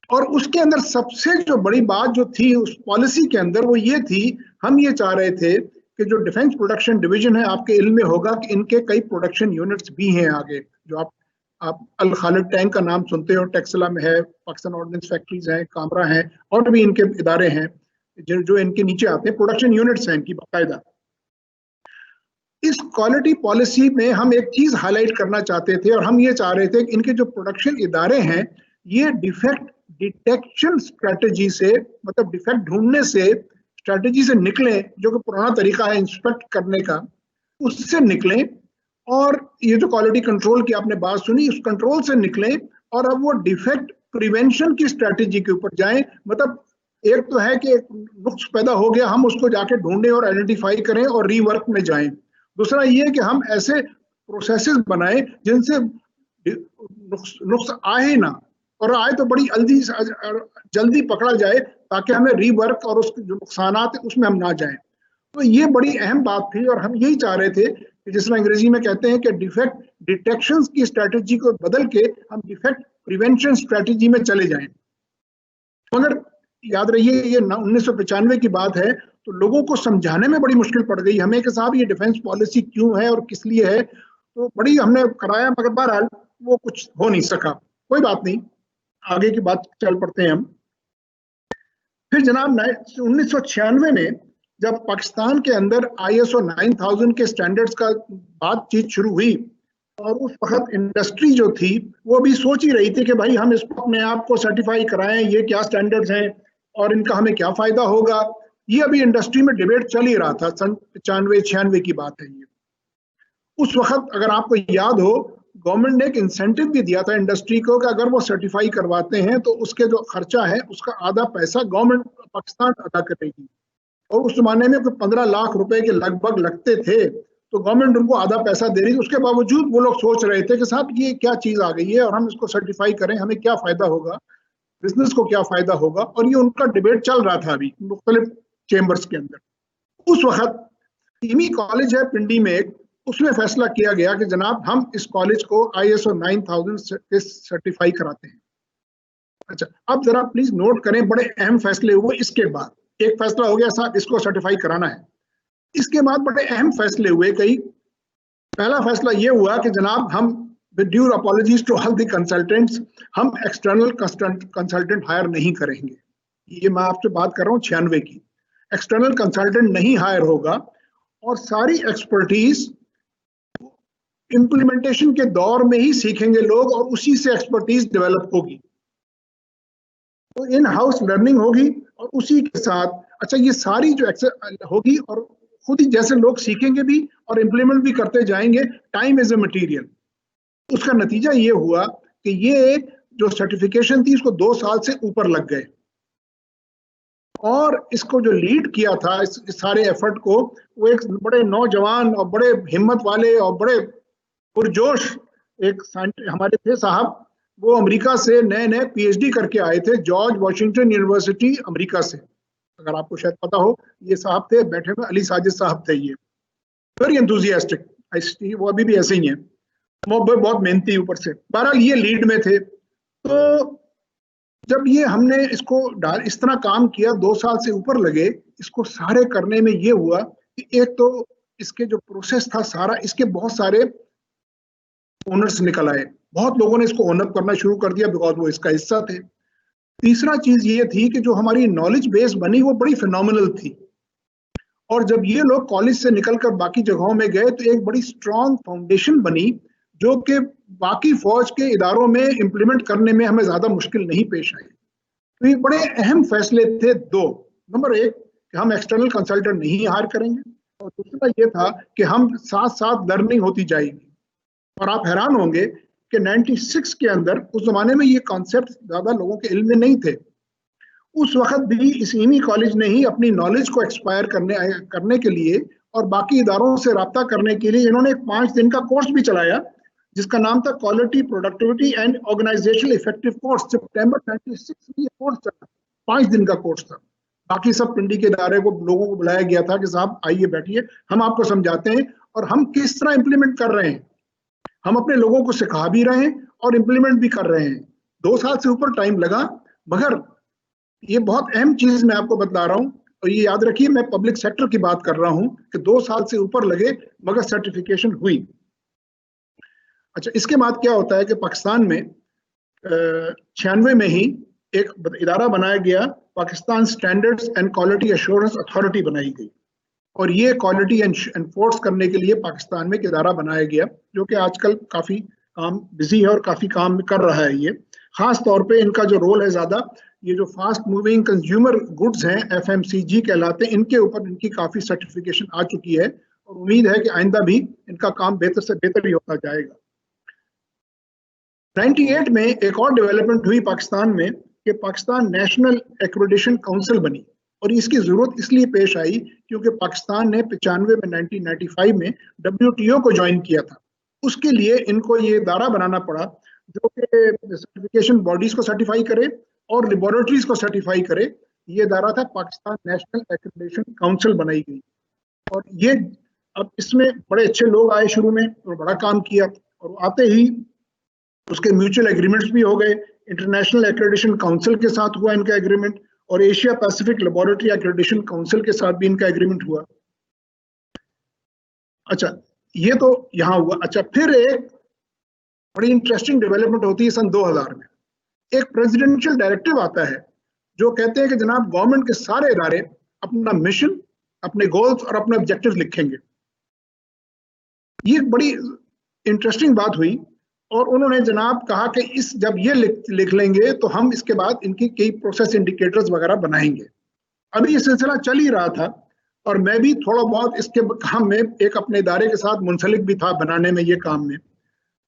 Speaker 3: और उसके अंदर सबसे जो बड़ी बात जो थी उस पॉलिसी के अंदर वो ये थी, हम ये चाह रहे थे कि जो डिफेंस प्रोडक्शन डिवीजन है, आपके इल्म में होगा कि इनके कई प्रोडक्शन यूनिट्स भी हैं आगे, जो आप अल खालिद टैंक का नाम सुनते हो, टेक्सला में है, पाकिस्तान ऑर्डिनेंस फैक्ट्रीज हैं, कामरा हैं, और भी इनके इदारे हैं जो इनके नीचे आते हैं, प्रोडक्शन यूनिट्स हैं इनकी बाकायदा। इस क्वालिटी पॉलिसी में हम एक चीज हाईलाइट करना चाहते थे, और हम ये चाह रहे थे कि इनके जो प्रोडक्शन इदारे हैं ये डिफेक्ट डिटेक्शन स्ट्रेटेजी से, मतलब डिफेक्ट ढूंढने से स्ट्रेटेजी से निकले, जो कि पुराना तरीका है इंस्पेक्ट करने का, उससे निकलें। और ये जो क्वालिटी कंट्रोल की आपने बात सुनी, उस कंट्रोल से निकलें और अब वो डिफेक्ट प्रिवेंशन की स्ट्रेटेजी के ऊपर जाएं। मतलब एक तो है कि नुक्स पैदा हो गया, हम उसको जाके ढूंढें और आइडेंटिफाई करें और रीवर्क में जाएं। दूसरा ये है कि हम ऐसे प्रोसेसेस बनाएं जिनसे नुक्स आए ना, और आए तो बड़ी जल्दी पकड़ा जाए, ताकि हमें रीवर्क और उसके जो नुकसानात है उसमें हम ना जाएं। तो ये बड़ी अहम बात थी, और हम यही चाह रहे थे कि जिस तरह अंग्रेजी में कहते हैं कि डिफेक्ट डिटेक्शन की स्ट्रेटेजी को बदल के हम डिफेक्ट प्रिवेंशन स्ट्रेटेजी में चले जाएं। मगर याद रहिए ये 1995 की बात है, तो लोगों को समझाने में बड़ी मुश्किल पड़ गई हमें कि साहब ये डिफेंस पॉलिसी क्यों है और किस लिए है। तो बड़ी हमने कराया, मगर बहरहाल वो कुछ हो नहीं सका। कोई बात नहीं, आगे की बात चल पड़ते हैं हम। फिर जनाब 1996 में जब पाकिस्तान के अंदर ISO 9000 के स्टैंडर्ड्स का बातचीत शुरू हुई, और उस वक्त इंडस्ट्री जो थी वो भी सोच ही रही थी कि भाई हम इसको अपने आप को सर्टिफाई कराएं, ये क्या स्टैंडर्ड्स हैं और इनका हमें क्या फायदा होगा। ये अभी इंडस्ट्री में डिबेट चल ही रहा था, सन 95-96 की बात है ये। उस वक्त अगर आपको याद हो, गवर्नमेंट ने एक इंसेंटिव भी दिया था इंडस्ट्री को कि अगर वो सर्टिफाई करवाते हैं तो उसके जो खर्चा है उसका आधा पैसा गवर्नमेंट पाकिस्तान अदा करेगी। और उस जमाने में 15 लाख रुपए के लगभग लगते थे, तो गवर्नमेंट उनको आधा पैसा दे रही थी। उसके बावजूद वो लोग सोच रहे थे कि साहब ये क्या चीज आ गई है और हम इसको सर्टिफाई करें, हमें क्या फायदा होगा, बिजनेस को क्या फायदा होगा। और ये उनका डिबेट चल रहा था अभी मुख्तलिफ चेंबर्स के अंदर। उस वक्त ईमी कॉलेज है पिंडी में एक, उसमें फैसला किया गया कि जनाब हम इस कॉलेज को ISO 9000 से सर्टिफाई कराते हैं। अच्छा, अब जरा प्लीज नोट करें, बड़े अहम फैसले हुए इसके बाद। एक फैसला हो गया साहब इसको सर्टिफाई कराना है, इसके बाद बड़े अहम फैसले हुए कई। पहला फैसला ये हुआ कि जनाब हम with due apologies to all the consultants, हम एक्सटर्नल कंसल्टेंट हायर नहीं करेंगे। ये मैं आपसे बात कर रहा हूँ 96 की। एक्सटर्नल कंसल्टेंट नहीं हायर होगा और सारी एक्सपर्टीज इंप्लीमेंटेशन के दौर में ही सीखेंगे लोग और उसी से एक्सपर्टीज डेवलप होगी। तो इन हाउस लर्निंग होगी और उसी के साथ अच्छा ये सारी जो होगी और खुद ही जैसे लोग सीखेंगे भी और इंप्लीमेंट भी करते जाएंगे। Time is a material. उसका नतीजा ये हुआ कि ये जो सर्टिफिकेशन थी इसको 2 साल से ऊपर लग गए। और इसको जो लीड किया था इस सारे एफर्ट को, वो एक बड़े नौजवान और बड़े हिम्मत वाले और बड़े पुरजोश एक हमारे थे साहब। वो अमेरिका से नए नए PhD करके आए थे, जॉर्ज वॉशिंगटन यूनिवर्सिटी अमेरिका से। अगर आपको शायद पता हो, ये साहब थे बैठे हुए, अली साजिद साहब थे। ये वेरी एंथुसियास्टिक, वो अभी भी ऐसे ही हैं, वो बहुत मेहनती ऊपर से। बहरहाल ये लीड में थे। तो जब ये हमने इसको इस तरह काम किया, 2 साल से ऊपर लगे इसको सारे करने में। ये हुआ कि एक तो इसके जो प्रोसेस था सारा, इसके बहुत सारे ओनर्स निकल आए, बहुत लोगों ने इसको ओनअप करना शुरू कर दिया बिकॉज वो इसका हिस्सा थे। तीसरा चीज ये थी कि जो हमारी नॉलेज बेस बनी वो बड़ी फिनोमिनल थी। और जब ये लोग कॉलेज से निकलकर बाकी जगहों में गए तो एक बड़ी स्ट्रॉन्ग फाउंडेशन बनी जो कि बाकी फौज के इदारों में इंप्लीमेंट करने में हमें ज्यादा मुश्किल नहीं पेश आई। तो ये बड़े अहम फैसले थे 2। नंबर 1 कि हम एक्सटर्नल कंसल्टेंट नहीं हायर करेंगे, और दूसरा ये था कि हम साथ साथ लर्निंग होती जाएगी। और आप हैरान होंगे कि 96 के अंदर, उस जमाने में ये कॉन्सेप्ट ज्यादा लोगों के इल्म में नहीं थे। उस वक्त भी इस ईमी कॉलेज ने ही अपनी नॉलेज को एक्सपायर करने के लिए और बाकी इदारों से रब्ता करने के लिए इन्होंने एक 5 दिन का कोर्स भी चलाया जिसका नाम था quality productivity and organisational effective course. सितंबर 96 में ये कोर्स चला, 5 दिन का कोर्स था। बाकी सब पिंडी के इदारे को लोगों को बुलाया गया था कि साहब आइए बैठिए, हम आपको समझाते हैं और हम किस तरह इंप्लीमेंट कर रहे हैं। हम अपने लोगों को सिखा भी रहे हैं और इंप्लीमेंट भी कर रहे हैं। 2 साल से ऊपर टाइम लगा, मगर ये बहुत अहम चीज मैं आपको बतला रहा हूँ। और ये याद रखिए, मैं पब्लिक सेक्टर की बात कर रहा हूँ कि 2 साल से ऊपर लगे मगर सर्टिफिकेशन हुई। अच्छा, इसके बाद क्या होता है कि पाकिस्तान में 96 में ही एक इदारा बनाया गया, Pakistan standards and quality assurance authority बनाई गई। और ये क्वालिटी एनफोर्स करने के लिए पाकिस्तान में एक इदारा बनाया गया जो कि आजकल काफी काम बिजी है और काफी काम कर रहा है। ये खास तौर पे इनका जो रोल है ज्यादा, ये जो फास्ट मूविंग कंज्यूमर गुड्स हैं FMCG कहलाते हैं, इनके ऊपर इनकी काफी सर्टिफिकेशन आ चुकी है और उम्मीद है कि आइंदा भी इनका काम बेहतर से बेहतर ही होता जाएगा। 98 में एक और डेवलपमेंट हुई पाकिस्तान में कि पाकिस्तान नेशनल एक्रेडिटेशन काउंसिल बनी। और इसकी जरूरत इसलिए पेश आई क्योंकि पाकिस्तान ने 95 में 1995 में WTO को ज्वाइन किया था। उसके लिए इनको ये इदारा बनाना पड़ा जो कि सर्टिफिकेशन बॉडीज को सर्टिफाई करे और लेबोरेटरीज को सर्टिफाई करे। ये इदारा था पाकिस्तान नेशनल एक्रेडिटेशन काउंसिल बनाई गई। और ये अब इसमें बड़े अच्छे लोग आए शुरू में और बड़ा काम किया, और आते ही उसके म्यूचुअल एग्रीमेंट्स भी हो गए। इंटरनेशनल एक्रेडिटेशन काउंसिल के साथ हुआ इनका एग्रीमेंट, और Asia Pacific laboratory accreditation council के साथ भी इनका एग्रीमेंट हुआ। अच्छा, ये तो यहां हुआ। अच्छा, फिर एक बड़ी इंटरेस्टिंग डेवलपमेंट होती है सन 2000 में। एक प्रेसिडेंशियल डायरेक्टिव आता है जो कहते हैं कि जनाब गवर्नमेंट के सारे इदारे अपना मिशन, अपने गोल्स और अपने ऑब्जेक्टिव्स लिखेंगे। ये एक बड़ी इंटरेस्टिंग बात हुई और उन्होंने जनाब कहा कि इस जब ये लिख लेंगे तो हम इसके बाद इनकी कई प्रोसेस इंडिकेटर्स वगैरह बनाएंगे। अभी ये सिलसिला चल ही रहा था और मैं भी थोड़ा बहुत इसके काम में एक अपने इदारे के साथ मुंसलिक भी था बनाने में ये काम में।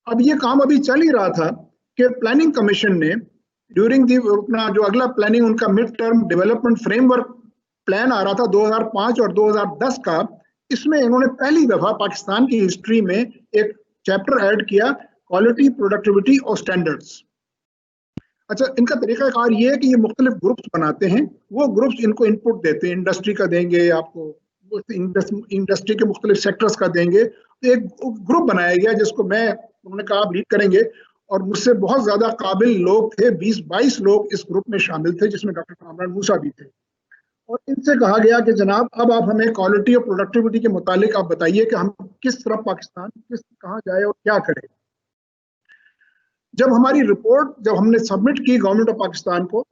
Speaker 3: अब ये काम अभी चल ही रहा था कि प्लानिंग कमीशन ने ड्यूरिंग दी अपना जो अगला प्लानिंग उनका mid term development framework plan आ रहा था 2005 और 2010 का, इसमें इन्होंने पहली दफा पाकिस्तान की हिस्ट्री में एक चैप्टर ऐड किया क्वालिटी, प्रोडक्टिविटी और स्टैंडर्ड्स। अच्छा, इनका तरीकाकार ये है कि ये मुख्तलिफ ग्रुप्स बनाते हैं, वो ग्रुप्स इनको इनपुट देते हैं, इंडस्ट्री का देंगे आपको, इंडस्ट्री के मुख्तलिफ सेक्टर्स का देंगे। तो एक ग्रुप बनाया गया जिसको मैं, उन्होंने कहा आप लीड करेंगे और मुझसे बहुत ज्यादा काबिल लोग थे, 20-22 लोग इस ग्रुप में शामिल थे जिसमें डॉक्टर कामरान मूसा भी थे। और इनसे कहा गया कि जनाब अब आप हमें क्वालिटी और प्रोडक्टिविटी के मुतालिक आप बताइए कि हम किस तरफ पाकिस्तान कहाँ जाए और क्या करें। जब हमारी रिपोर्ट जब हमने सबमिट की गवर्नमेंट ऑफ पाकिस्तान को,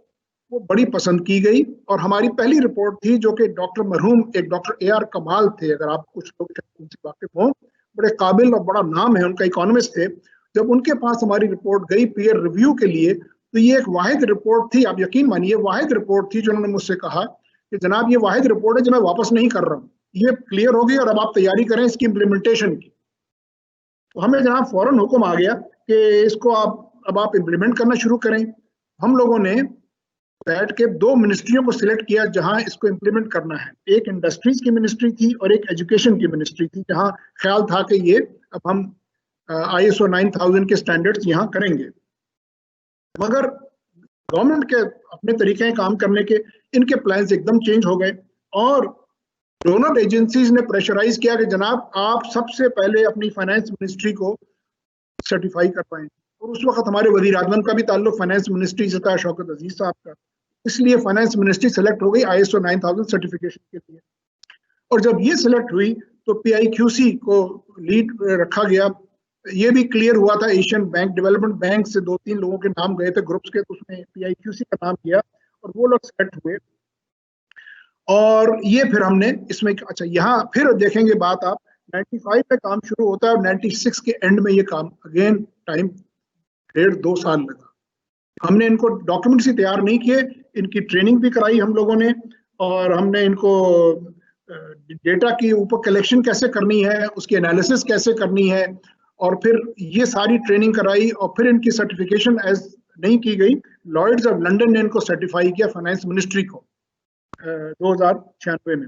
Speaker 3: वो बड़ी पसंद की गई और हमारी पहली रिपोर्ट थी जो कि डॉक्टर मरहूम एक डॉक्टर AR कमाल थे, अगर आप कुछ लोग उनसे वाकिफ हों, बड़े काबिल और बड़ा नाम है उनका, इकोनॉमिस्ट थे। जब उनके पास हमारी रिपोर्ट गई पीयर रिव्यू के लिए तो ये एक वाहिद रिपोर्ट थी, आप यकीन मानिए वाहिद रिपोर्ट थी जो उन्होंने मुझसे कहा कि जनाब ये वाहिद रिपोर्ट है जो मैं वापस नहीं कर रहा हूँ, ये क्लियर हो गई और अब आप तैयारी करें इसकी इम्प्लीमेंटेशन की। तो हमें जनाब फौरन हुक्म आ गया कि इसको अब आप इम्प्लीमेंट करना शुरू करें। हम लोगों ने बैठ के 2 मिनिस्ट्रियों को सिलेक्ट किया जहां इसको इम्प्लीमेंट करना है। एक इंडस्ट्रीज की मिनिस्ट्री थी और एक एजुकेशन की मिनिस्ट्री थी, जहां ख्याल था कि ये अब हम ISO 9000 के स्टैंडर्ड्स यहाँ करेंगे। मगर गवर्नमेंट के अपने तरीके काम करने के इनके प्लान्स एकदम चेंज हो गए और दोनों एजेंसीज ने प्रेशराइज किया कि जनाब आप सबसे पहले अपनी फाइनेंस मिनिस्ट्री को सर्टिफाई कर पाएं। और उस वक्त हमारे वजीर आजम का भी ताल्लुक फाइनेंस मिनिस्ट्री से था, शौकत अजीज साहब का, इसलिए फाइनेंस मिनिस्ट्री सेलेक्ट हो गई ISO 9000 सर्टिफिकेशन के लिए। और जब ये सिलेक्ट हुई तो PIQC को लीड रखा गया। ये भी क्लियर हुआ था, एशियन बैंक डेवलपमेंट बैंक से 2-3 लोगों के नाम गए थे ग्रुप्स के, तो उसमें PIQC का नाम किया और वो लोग सेलेक्ट हुए। और ये फिर हमने इसमें, अच्छा यहाँ फिर देखेंगे बात आप, 95 में काम शुरू होता है और 96 के एंड में ये काम अगेन टाइम 1.5-2 साल लगा। हमने इनको डॉक्यूमेंट्स ही तैयार नहीं किए, इनकी ट्रेनिंग भी कराई हम लोगों ने और हमने इनको डेटा की ऊपर कलेक्शन कैसे करनी है, उसकी एनालिसिस कैसे करनी है और फिर ये सारी ट्रेनिंग कराई और फिर इनकी सर्टिफिकेशन एज नहीं की गई। लॉयड्स ऑफ लंदन ने इनको सर्टिफाई किया फाइनेंस मिनिस्ट्री को 2096 में।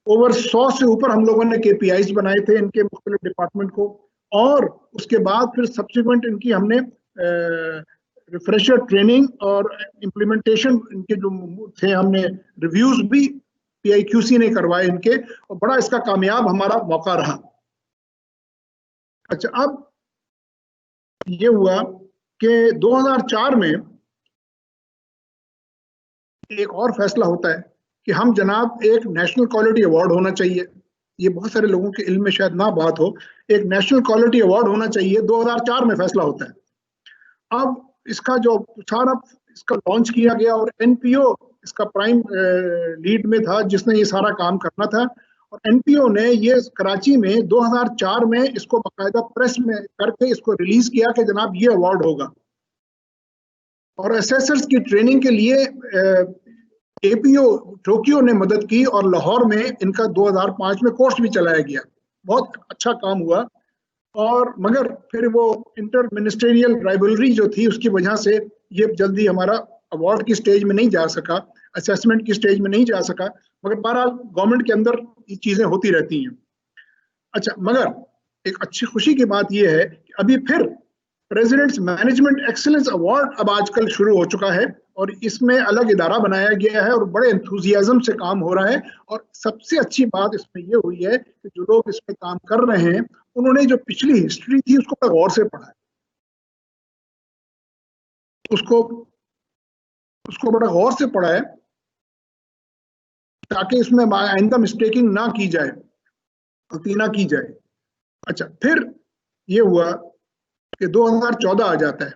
Speaker 3: ओवर 100 से ऊपर हम लोगों ने KPIs बनाए थे इनके मुख्तलिफ डिपार्टमेंट को और उसके बाद फिर सब्सिक्वेंट इनकी हमने रिफ्रेशर ट्रेनिंग और इम्प्लीमेंटेशन इनके जो थे हमने रिव्यूज भी PIQC ने करवाए इनके और बड़ा इसका कामयाब हमारा मौका रहा। अच्छा, अब ये हुआ कि 2004 में एक और फैसला होता है कि हम जनाब एक नेशनल क्वालिटी अवार्ड होना चाहिए। ये बहुत सारे लोगों के इल्म में शायद ना बात हो, एक नेशनल क्वालिटी अवार्ड होना चाहिए। 2004 में फैसला होता है। अब इसका जो सारा इसका लॉन्च किया गया और NPO इसका प्राइम लीड में था जिसने ये सारा काम करना था और NPO ने ये कराची में 2004 में इसको बाकायदा प्रेस में करके इसको रिलीज किया कि जनाब ये अवार्ड होगा। और असेसर्स की ट्रेनिंग के लिए APO टोक्यो ने मदद की और लाहौर में इनका 2005 में कोर्स भी चलाया गया। बहुत अच्छा काम हुआ और मगर फिर वो इंटर मिनिस्ट्रियल राइवलरी जो थी उसकी वजह से ये जल्दी हमारा अवार्ड की स्टेज में नहीं जा सका, असेसमेंट की स्टेज में नहीं जा सका। मगर बहरहाल गवर्नमेंट के अंदर ये चीजें होती रहती हैं। अच्छा, मगर एक अच्छी खुशी की बात यह है कि अभी फिर प्रेसिडेंट्स मैनेजमेंट एक्सीलेंस अवार्ड अब आजकल शुरू हो चुका है और इसमें अलग इदारा बनाया गया है और बड़े एंथुजियाज्म से काम हो रहा है। और सबसे अच्छी बात इसमें यह हुई है कि जो लोग इसमें काम कर रहे हैं उन्होंने जो पिछली हिस्ट्री थी उसको बड़ा गौर से पढ़ा है, उसको बड़ा गौर से पढ़ा है ताकि इसमें आइंदा मिस्टेकिंग ना की जाए, गलती ना की जाए। अच्छा, फिर ये हुआ कि 2014 आ जाता है।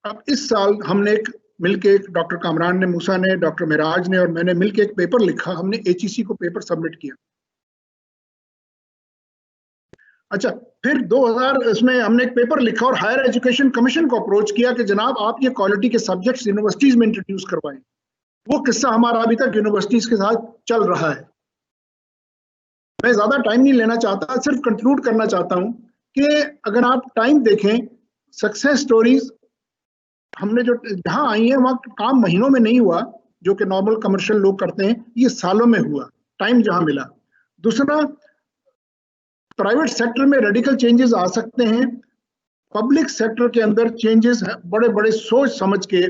Speaker 3: अब इस साल हमने मिलके, डॉक्टर कामरान ने, मूसा ने, डॉक्टर मिराज ने और मैंने मिलके एक पेपर लिखा, हमने HEC को पेपर सबमिट किया। अच्छा, फिर 2000 इसमें हमने एक पेपर लिखा और हायर एजुकेशन कमीशन को अप्रोच किया कि जनाब आप ये क्वालिटी के सब्जेक्ट्स यूनिवर्सिटीज में इंट्रोड्यूस करवाएं। वो किस्सा हमारा अभी तक यूनिवर्सिटीज के साथ चल रहा है। मैं ज्यादा टाइम नहीं लेना चाहता, सिर्फ कंक्लूड करना चाहता हूं कि अगर आप टाइम देखें, सक्सेस स्टोरीज हमने जो जहां आई है वहां काम महीनों में नहीं हुआ, जो कि नॉर्मल कमर्शियल लोग करते हैं, ये सालों में हुआ, टाइम जहां मिला। दूसरा, प्राइवेट सेक्टर में रेडिकल चेंजेस आ सकते हैं, पब्लिक सेक्टर के अंदर चेंजेस बड़े बड़े सोच समझ के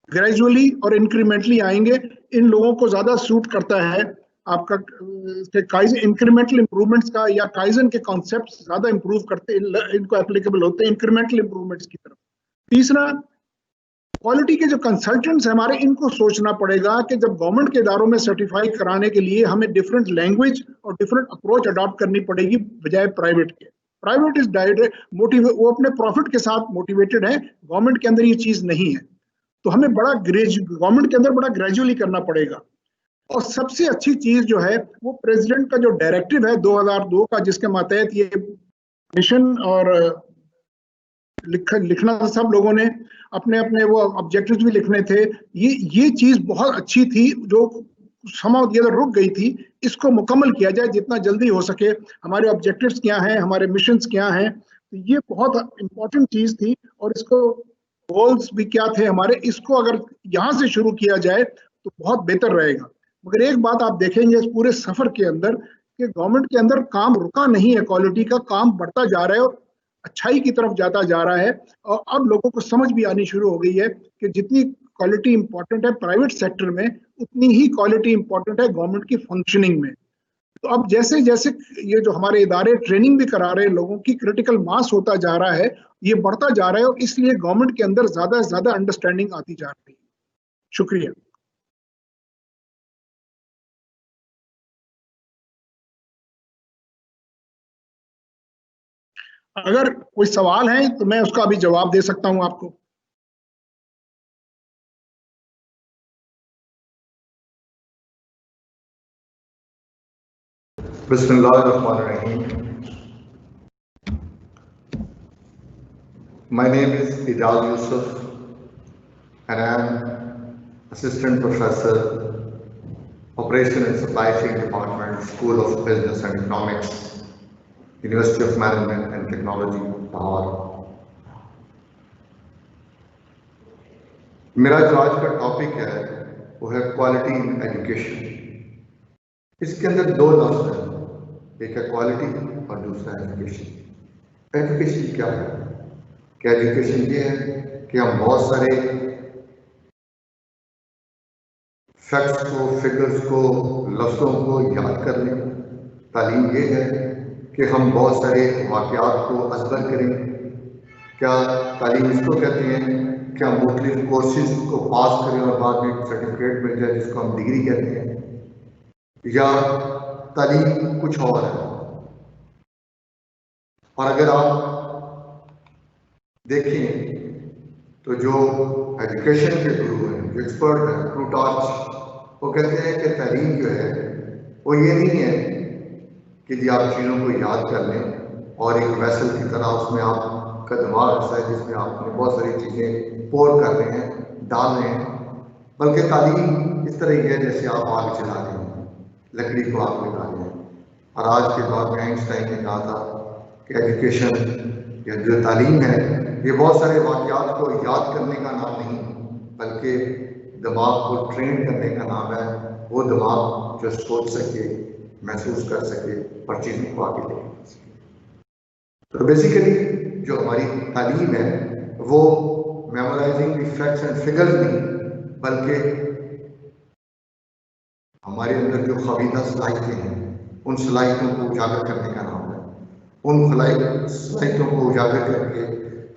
Speaker 3: ग्रेजुअली और इंक्रीमेंटली आएंगे। इन लोगों को ज्यादा सूट करता है आपका इंक्रीमेंटल इंप्रूवमेंट्स का, या काइजन के कॉन्सेप्ट ज्यादा इंप्रूव करते, इनको एप्लीकेबल होते हैं इंक्रीमेंटल इंप्रूवमेंट्स की तरफ। तीसरा, क्वालिटी के जो कंसल्टेंट्स हैं हमारे, इनको सोचना पड़ेगा कि जब गवर्नमेंट के इदारों में सर्टिफाई कराने के लिए हमें डिफरेंट लैंग्वेज और डिफरेंट अप्रोच अडॉप्ट करनी पड़ेगी बजाय प्राइवेट के। प्राइवेट इज वो अपने प्रॉफिट के साथ मोटिवेटेड है, गवर्नमेंट के अंदर ये चीज नहीं है। तो हमें गवर्नमेंट के अंदर बड़ा ग्रेजुअली करना पड़ेगा। और सबसे अच्छी चीज जो है वो प्रेसिडेंट का जो डायरेक्टिव है 2002 का, जिसके मातहत ये मिशन और लिखना था, सब लोगों ने अपने अपने वो ऑब्जेक्टिव्स भी लिखने थे। ये चीज बहुत अच्छी थी जो रुक गई थी, इसको मुकम्मल किया जाए जितना जल्दी हो सके। हमारे ऑब्जेक्टिव्स क्या हैं, हमारे मिशंस क्या हैं, तो ये बहुत इंपॉर्टेंट चीज थी। और इसको गोल्स भी क्या थे हमारे, इसको अगर यहाँ से शुरू किया जाए तो बहुत बेहतर रहेगा। मगर एक बात आप देखेंगे इस पूरे सफर के अंदर कि गवर्नमेंट के अंदर काम रुका नहीं है, क्वालिटी का काम बढ़ता जा रहा है और अच्छाई की तरफ जाता जा रहा है। और अब लोगों को समझ भी आनी शुरू हो गई है कि जितनी क्वालिटी इंपॉर्टेंट है प्राइवेट सेक्टर में, उतनी ही क्वालिटी इंपॉर्टेंट है गवर्नमेंट की फंक्शनिंग में। तो अब जैसे जैसे ये जो हमारे इदारे ट्रेनिंग भी करा रहे हैं, लोगों की क्रिटिकल मास होता जा रहा है, ये बढ़ता जा रहा है, और इसलिए गवर्नमेंट के अंदर ज्यादा से ज्यादा अंडरस्टैंडिंग आती जा रही है। शुक्रिया। अगर कोई सवाल है तो मैं उसका अभी जवाब दे सकता हूं आपको।
Speaker 2: Bismillahirrahmanirrahim. My name is Idal Yusuf and I am Assistant Professor, Operation and Supply Chain Department, School of Business and Economics, University of Management and Technology, Lahore. मेरा जो आज का टॉपिक है वो है क्वालिटी इन एजुकेशन। इसके अंदर दो लफ्ज़ हैं, एक है क्वालिटी और दूसरा एजुकेशन। एजुकेशन क्या है? क्या एजुकेशन ये है कि हम बहुत सारे फैक्ट्स को, फिगर्स को, लफ्ज़ों को याद कर लें। तालीम ये है कि हम बहुत सारे वाक़यात को अज़बर करें। क्या तालीम इसको कहते हैं कि हम मुख्तलिफ कोर्सेज को पास करें और बाद में सर्टिफिकेट मिल जाए जिसको हम डिग्री कहते हैं, या तालीम कुछ और है? और अगर आप देखें तो जो एजुकेशन के गुरु हैं, जो एक्सपर्ट हैं, प्लूटार्च, वो कहते हैं कि तालीम जो है वो ये नहीं है कि जी आप चीज़ों को याद कर लें और एक वैसल की तरह उसमें आपका दिमाग ऐसा है जिसमें आपने बहुत सारी चीज़ें पोर कर रहे हैं, डाल रहे हैं, बल्कि तालीम इस तरह की है जैसे आप आग जला रहे हैं, लकड़ी को आग में डाल रहे हैं। और आज के दौर में आइंस्टाइन ने कहा था कि एजुकेशन या जो तालीम है ये बहुत सारे वाक़यात को याद करने का नाम नहीं, बल्कि दिमाग को ट्रेन करने का नाम है। वो दिमाग जो सोच सके, महसूस कर सके और चीज़ों को आगे ले सके। तो बेसिकली जो हमारी तालीम है वो memorising the facts and figures नहीं, बल्कि हमारे अंदर जो ख़बीदा सलाहियतें हैं उन सलाहियतों को उजागर करने का नाम है। उन सलाहियतों को उजागर करके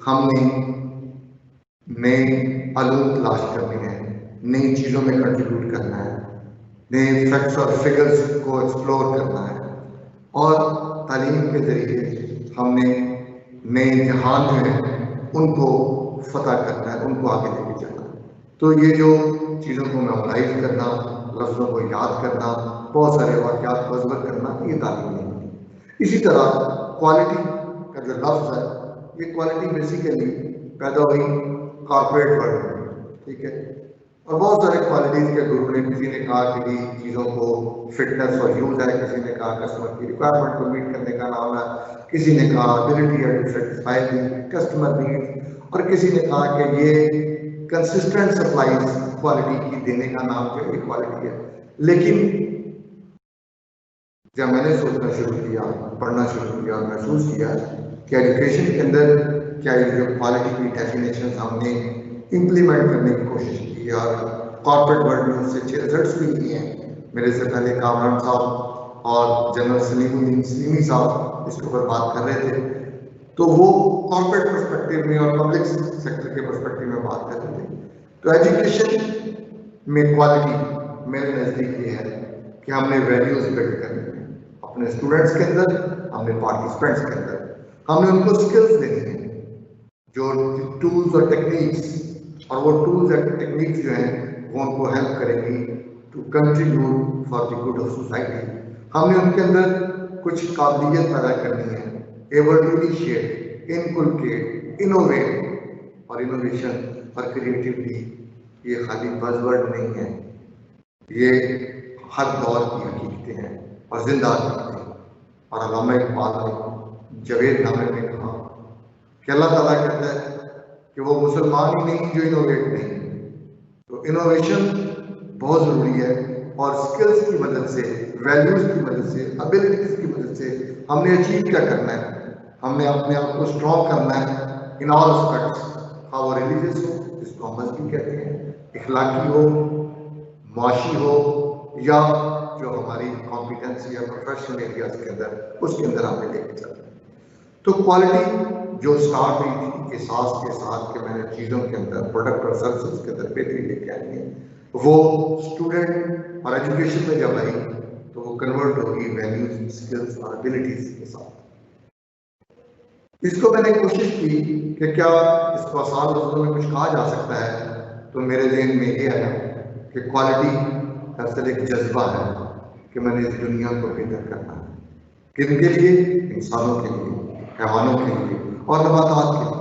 Speaker 2: हमने नए अलूम तलाश करने हैं, नई चीज़ों में कंट्रीब्यूट करना है।
Speaker 4: नए फैक्ट्स और फिगर्स को एक्सप्लोर करना है, और तालीम के ज़रिए हमने नए जहान जो हैं उनको फतह करना है, उनको आगे लेके जाना है। तो ये जो चीज़ों को मेमोराइज करना, लफ्ज़ों को याद करना, बहुत सारे वाक़यात को अज़बर करना, ये तालीम नहीं है। इसी तरह क्वालिटी का जो लफ्ज़ है, ये क्वालिटी बेसिकली पैदा हुई कॉर्पोरेट वर्ल्ड में, ठीक है। और बहुत सारे क्वालिटीज़ के गुरु ने, किसी ने कहा कि चीज़ों को फिटनेस और यूज़ है, किसी ने कहा कस्टमर की रिक्वायरमेंट को मीट करने का नाम है, किसी ने कहा एबिलिटी है to satisfy the customer needs, और किसी ने कहा कि ये कंसिस्टेंट सप्लाईज क्वालिटी की देने का नाम जो है क्वालिटी है। लेकिन जब मैंने सोचना शुरू किया, पढ़ना शुरू किया, महसूस किया कि एजुकेशन के अंदर क्या ये जो क्वालिटी की डेफिनेशन हमने इम्प्लीमेंट करने की कोशिश की और कॉर्पोरेट वर्ल्ड में उससे अच्छे रिजल्ट्स भी लिए हैं। मेरे से पहले कामरान साहब और जनरल सलीमुद्दीन सलीमी साहब इसके ऊपर बात कर रहे थे, तो वो कॉर्पोरेट पर्सपेक्टिव में और पब्लिक सेक्टर के पर्सपेक्टिव में बात कर रहे थे। तो एजुकेशन में क्वालिटी मेरे नज़दीक ये है कि हमने वैल्यूज बिल्ड करनी है अपने स्टूडेंट्स के अंदर, हमने पार्टिसिपेंट्स के अंदर, हमने उनको स्किल्स देनी है, जो टूल्स और टेक्निक्स, और वो टूल्स एंड टेक्निक्स जो हैं वो उनको हेल्प करेंगी to contribute for the good of society. हमने उनके अंदर कुछ काबिलियत पैदा करनी है, able to initiate, inculcate, innovate, और इनोवेशन और क्रिएटिविटी ये खाली बज़वर्ड नहीं है, ये हर दौर की हकीकतें हैं और जिंदा हकीकतें हैं। और अल्लामा इकबाल ने जावेद नामे में कहा कि अल्लाह ताला कहता है कि वो मुसलमान ही नहीं जो इनोवेट नहीं। तो इनोवेशन बहुत ज़रूरी है, और स्किल्स की मदद से, वैल्यूज़ की मदद से, एबिलिटीज़ की मदद से हमने अचीव क्या करना है, हमने अपने आप को स्ट्रॉन्ग करना है इन ऑल एस्पेक्ट्स, हाँ वो रिलीजियस हो जिसको हम मजहबी कहते हैं, इखलाकी हो, मुआशी हो, या जो हमारी कॉम्पिटेंसी या प्रोफेशनल एरियाज के अंदर, उसके अंदर हमें लेके चलते हैं। तो क्वालिटी जो स्टार्ट हुई थी एहसास के साथ कि मैंने चीज़ों के अंदर, प्रोडक्ट और सर्विसेज के अंदर बेहतरी लेके आनी है, वो स्टूडेंट और एजुकेशन में जब आई तो वो कन्वर्ट होगी वैल्यूज, स्किल्स और एबिलिटीज के साथ। इसको मैंने कोशिश की कि क्या इसको आसान लफ्ज़ों में कुछ कहा जा सकता है, तो मेरे ज़हन में ये आया कि क्वालिटी दरअसल एक जज्बा है कि मैंने इस दुनिया को बेहतर करना है। किनके लिए? इंसानों के लिए, हैवानों के लिए और नबातात के लिए,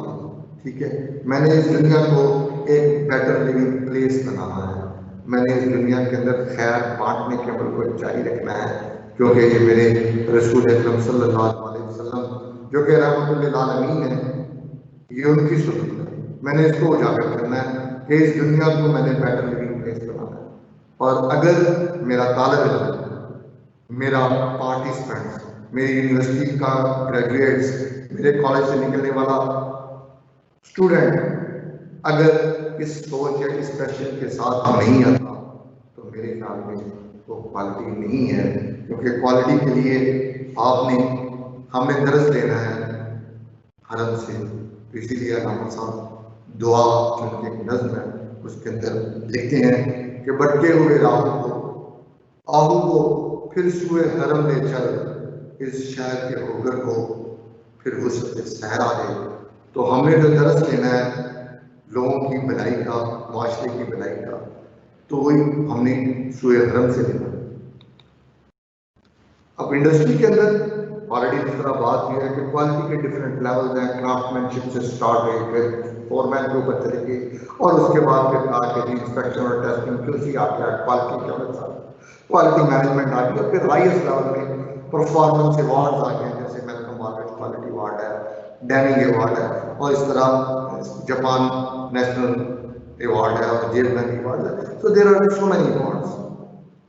Speaker 4: ठीक है। मैंने इस दुनिया को एक बेटर लिविंग प्लेस बनाना है, मैंने इस दुनिया के अंदर खैर बांटने के अमल को जारी रखना है, क्योंकि ये मेरे रसूल अकरम सल्लल्लाहु अलैहि वसल्लम जो कि रहमतुल लिल आलमीन है, ये उनकी सुन्नत है। मैंने इसको उजागर करना है कि इस दुनिया को मैंने बेटर लिविंग प्लेस बनाना है। और अगर मेरा तालिब इल्म, मेरा पार्टिसिपेंट्स, मेरी यूनिवर्सिटी का ग्रेजुएट्स, मेरे कॉलेज से निकलने वाला स्टूडेंट अगर इस सोच या इस पैशन के साथ नहीं आता, तो मेरे ख्याल में वो क्वालिटी नहीं है। क्योंकि क्वालिटी के लिए हमने दरस लेना है हरम से। तो इसीलिए अल्लामा साहब दुआ चुन के एक नज़्म है, उसके अंदर लिखते हैं कि भटके हुए राहों को आहू को फिर सुए हरम ले चल, इस शहर के होकर को फिर हुस्न सहरा दे। तो हमने जो दरस लेना है लोगों की भलाई का, माशरे की भलाई का, तो वही हमने सुए हरम से लेना। अब इंडस्ट्री के अंदर ऑलरेडी जिस तरह बात की है कि क्वालिटी के डिफरेंट लेवल्स हैं, क्राफ्टमैनशिप से स्टार्ट हुई, फिर फोरमैन के ऊपर चले गई, और उसके बाद फिर कहा कि इंस्पेक्शन और टेस्टिंग क्यूसी आ गया, क्वालिटी के क्वालिटी मैनेजमेंट आ गया, फिर हाईएस्ट लेवल में परफॉर्मेंस अवार्ड्स आ गए, जैसे मेलकम मार्केट क्वालिटी अवार्ड है, डैनिंग अवार्ड है, और इस तरह जापान नेशनल अवार्ड है और जेल बैंड अवार्ड है। So there are so many awards.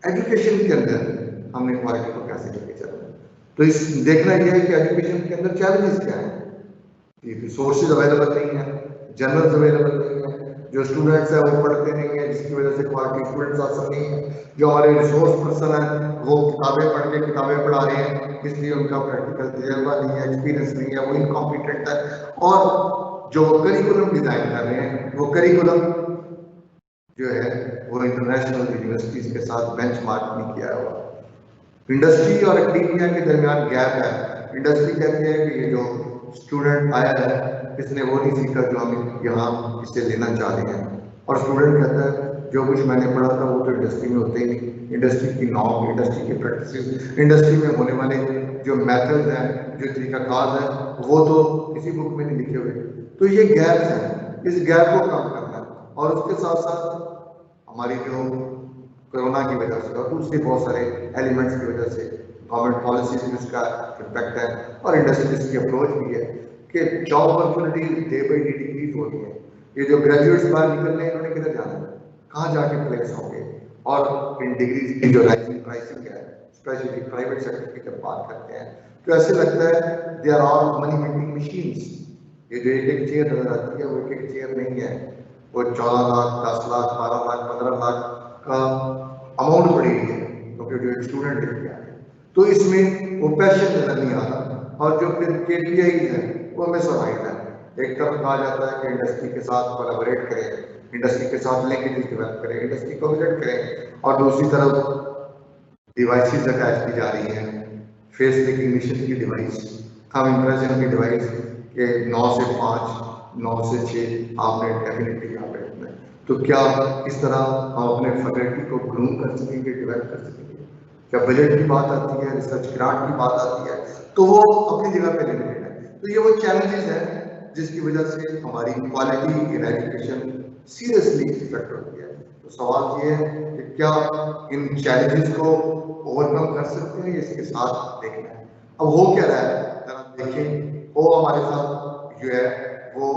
Speaker 4: Education के अंदर हमने क्वालिटी को कैसे लेके चलना है, तो इस देखना यह है कि एजुकेशन के अंदर चैलेंजेस क्या है। रिसोर्सेज अवेलेबल नहीं है, जर्नल्स अवेलेबल नहीं है, जो स्टूडेंट्स है वो पढ़ते नहीं है, जिसकी वजह से क्वालिटी स्टूडेंट्स हासिल नहीं है। जो हमारे रिसोर्स पर्सन है वो किताबें पढ़ के किताबें पढ़ा रहे हैं, इसलिए उनका प्रैक्टिकल तजर्बा नहीं है, एक्सपीरियंस नहीं है, वो इनकॉम्पिटेंट है। और जो करिकुलम डिजाइन कर रहे हैं, वो करिकुलम जो है वो इंटरनेशनल यूनिवर्सिटीज के साथ बेंचमार्क नहीं किया हुआ। इंडस्ट्री और एकेडमिया के दरमियान गैप है। इंडस्ट्री कहती है कि ये जो स्टूडेंट आया है इसने वो नहीं सीखा जो हम यहाँ इससे लेना चाह रहे हैं, और स्टूडेंट कहता है जो कुछ मैंने पढ़ा था वो तो इंडस्ट्री में होते ही नहीं। इंडस्ट्री की नॉर्म, इंडस्ट्री की प्रैक्टिसेस, इंडस्ट्री में होने वाले जो मेथड्स हैं, जो तरीकाकार है, वो तो किसी बुक में नहीं लिखे हुए। तो ये गैप है, इस गैप को कम करना है। और उसके साथ साथ हमारी जो कोरोना की वजह से और दूसरे बहुत सारे एलिमेंट्स की वजह से गवर्नमेंट पॉलिसीज में उसका इम्पैक्ट है, और इंडस्ट्रीज की अप्रोच भी है कि job opportunity day by day decrease हो रही है। ये जो ग्रेजुएट्स बाहर निकल रहे हैं इन्होंने किधर जाना है, कहाँ जाके प्लेस होंगे? और इन डिग्रीज की जो राइजिंग प्राइसिंग है, स्पेशली प्राइवेट सेक्टर की जब बात करते हैं तो ऐसे लगता है they are all money making machines. ये जो एक एक चेयर नजर आती है वो एक एक चेयर नहीं है, वो 14 लाख, 10 लाख, 12 लाख, 15 लाख का अमाउंट पड़ी है, क्योंकि जो एक स्टूडेंट लेके आए तो इसमें वो पैशन नजर नहीं आ रहा। और जो फिर KPIs है वो हमें सर्वाइव है। एक तरफ कहा जाता है कि इंडस्ट्री के साथ कोलैबोरेट करें, इंडस्ट्री के साथ लिंकेज डेवलप करें, इंडस्ट्री को विजिट करें, और दूसरी तरफ डिवाइसेस अटैच की जा रही हैं, फेस रिकग्निशन की डिवाइस, थंब इम्प्रेशन की डिवाइस के 9 से 5, 9 से 6 आपने डेफिनेटली यहाँ पे रखना है। तो क्या इस तरह हम अपने फैकल्टी को ग्रूम कर सकेंगे, डेवलप कर सकेंगे? क्या बजट की बात आती है, रिसर्च ग्रांट की बात आती है, तो वो अपनी जगह पे लिमिटेड है। तो ये वो चैलेंजेस हैं जिसकी वजह से हमारी quality in education seriously effect होती है। तो सवाल ये है कि क्या इन चैलेंजेस को ओवरकम कर सकते हैं, इसके साथ देखना है। अब हो क्या रहा है जरा देखें। वो हमारे साथ जो है वो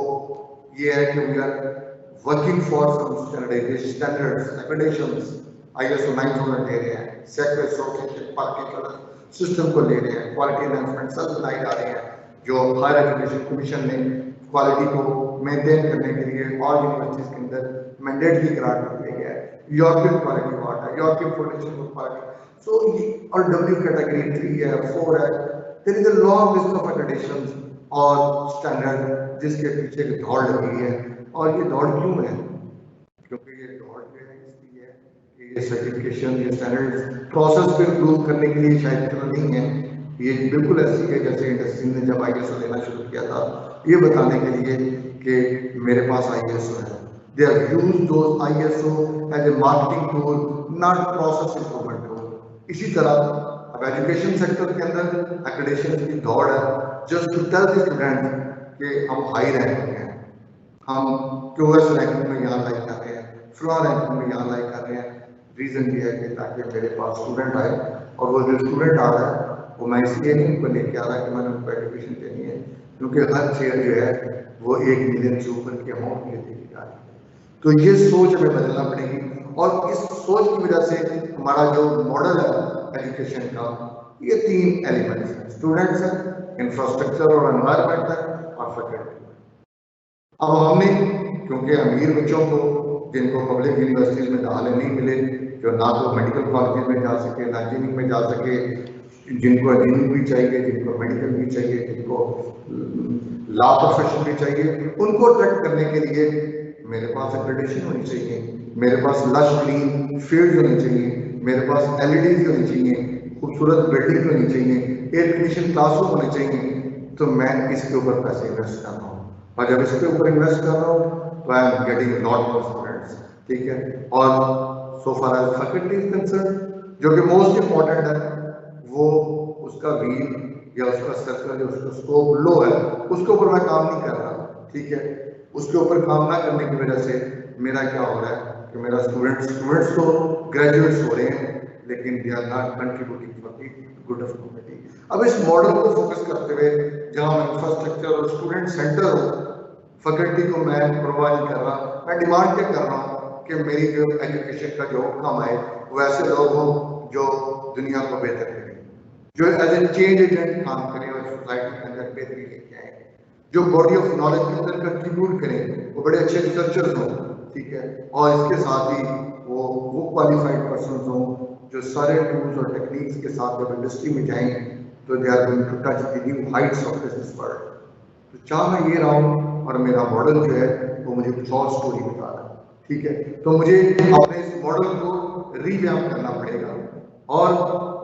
Speaker 4: ये है कि we are working for some standardisation standards, accreditations, ISO 9000 ले रहे हैं, सेक्टर एसोसिएशन पार्टिकुलर सिस्टम को ले रहे हैं, क्वालिटी एनहांसमेंट सब बनाए जा रहे हैं, जो हायर एजुकेशन कमीशन ने क्वालिटी को मेंटेन करने के लिए और यूनिवर्सिटीज के अंदर मैंडेटरी करार कर दिया गया है। यूरोपियन क्वालिटी अवार्ड है, European foundation for quality, so और W कैटेगरी 3 है, 4 है। There is a long list of accreditations और स्टैंडर्ड जिसके पीछे एक दौड़ लगी है। और ये दौड़ क्यों है? क्योंकि ये दौड़ जो है इसलिए है कि ये सर्टिफिकेशन, ये स्टैंडर्ड प्रोसेस को इंप्रूव करने के लिए शायद इतना नहीं है। ये बिल्कुल ऐसी है जैसे इंडस्ट्री ने जब ISO लेना शुरू किया था, ये बताने के लिए कि मेरे पास ISO है। They have used those ISO as a marketing tool, not process improvement tool. इसी तरह अब एजुकेशन सेक्टर के अंदर एक्रेडिटेशन की दौड़ है just to tell the student कि हम हाई रैंक में हैं, हम QS रैंकिंग में यहाँ लाइक कर रहे हैं, फ्लोर रैंकिंग में यहाँ लाइक कर रहे हैं। रीजन ये है कि ताकि मेरे पास स्टूडेंट आए, और वो जो स्टूडेंट आ रहा है वो मैं इसलिए नहीं उनको लेके आ रहा कि मैंने उनको एजुकेशन देनी है, क्योंकि हर चेयर जो है वो 1 मिलियन से ऊपर की अमाउंट लेती जा रही है। तो ये सोच हमें बदलना पड़ेगी, और इस सोच की वजह से हमारा जो मॉडल है एजुकेशन का, ये 3 एलिमेंट्स हैं, स्टूडेंट्स हैं, इंफ्रास्ट्रक्चर और एनवायरनमेंट है, और फैकल्टी। अब हमने क्योंकि अमीर बच्चों को जिनको पब्लिक यूनिवर्सिटीज में दाखिले नहीं मिले, जो ना तो मेडिकल कॉलेज में जा सके, ना इंजीनियरिंग में जा सके, जिनको इंजीनियरिंग भी चाहिए, जिनको मेडिकल भी चाहिए, जिनको लॉ प्रोफेशन भी चाहिए, उनको अट्रैक्ट करने के लिए मेरे पास एक्रेडिटेशन होनी चाहिए, मेरे पास लश ग्रीन फील्ड होनी चाहिए, मेरे पास LEDs होनी चाहिए, खूबसूरत बिल्डिंग होनी चाहिए, एयर कंडीशन क्लासरूम होने चाहिए। तो मैं इसके ऊपर पैसे इन्वेस्ट कर रहा हूँ, और जब इसके ऊपर इन्वेस्ट कर रहा हूँ तो I am getting lot more students, ठीक है। और so far as faculty is concern, जो कि मोस्ट इंपॉर्टेंट है, वो उसका व्हील या उसका सर्कल या उसका स्कोप लो है, उसके ऊपर मैं काम नहीं कर रहा, ठीक है। उसके ऊपर काम ना करने की वजह से मेरा क्या हो रहा है कि मेरा स्टूडेंट्स तो ग्रेजुएट्स हो रहे हैं, लेकिन they are not contributing for the good of community. अब इस मॉडल को फोकस करते हुए जहां इंफ्रास्ट्रक्चर और स्टूडेंट सेंटर हो, फैकल्टी को मैं परवाह नहीं कर रहा, मैं डिमांड क्या कर रहा हूँ कि मेरी जो एजुकेशन का जो आउटकम आए वो ऐसे लोग हों जो दुनिया को बेहतर करें, जो एज ए चेंज एजेंट काम करें और सोसाइटी के अंदर बेहतरी लेके आए, जो बॉडी ऑफ नॉलेज के अंदर कंट्रीब्यूट करें, वो बड़े अच्छे रिसर्चर्स हों, ठीक है। और इसके साथ ही वो क्वालिफाइड पर्सन हों जो सारे टूल्स और टेक्निक्स के साथ जब इंडस्ट्री में जाएं तो they are going to touch the new heights of business world. तो चाह मैं ये रहा हूँ, और मेरा मॉडल जो है वो मुझे कुछ और स्टोरी बता रहा है। ठीक है। तो मुझे अपने इस मॉडल को रीवैम्प करना पड़ेगा, और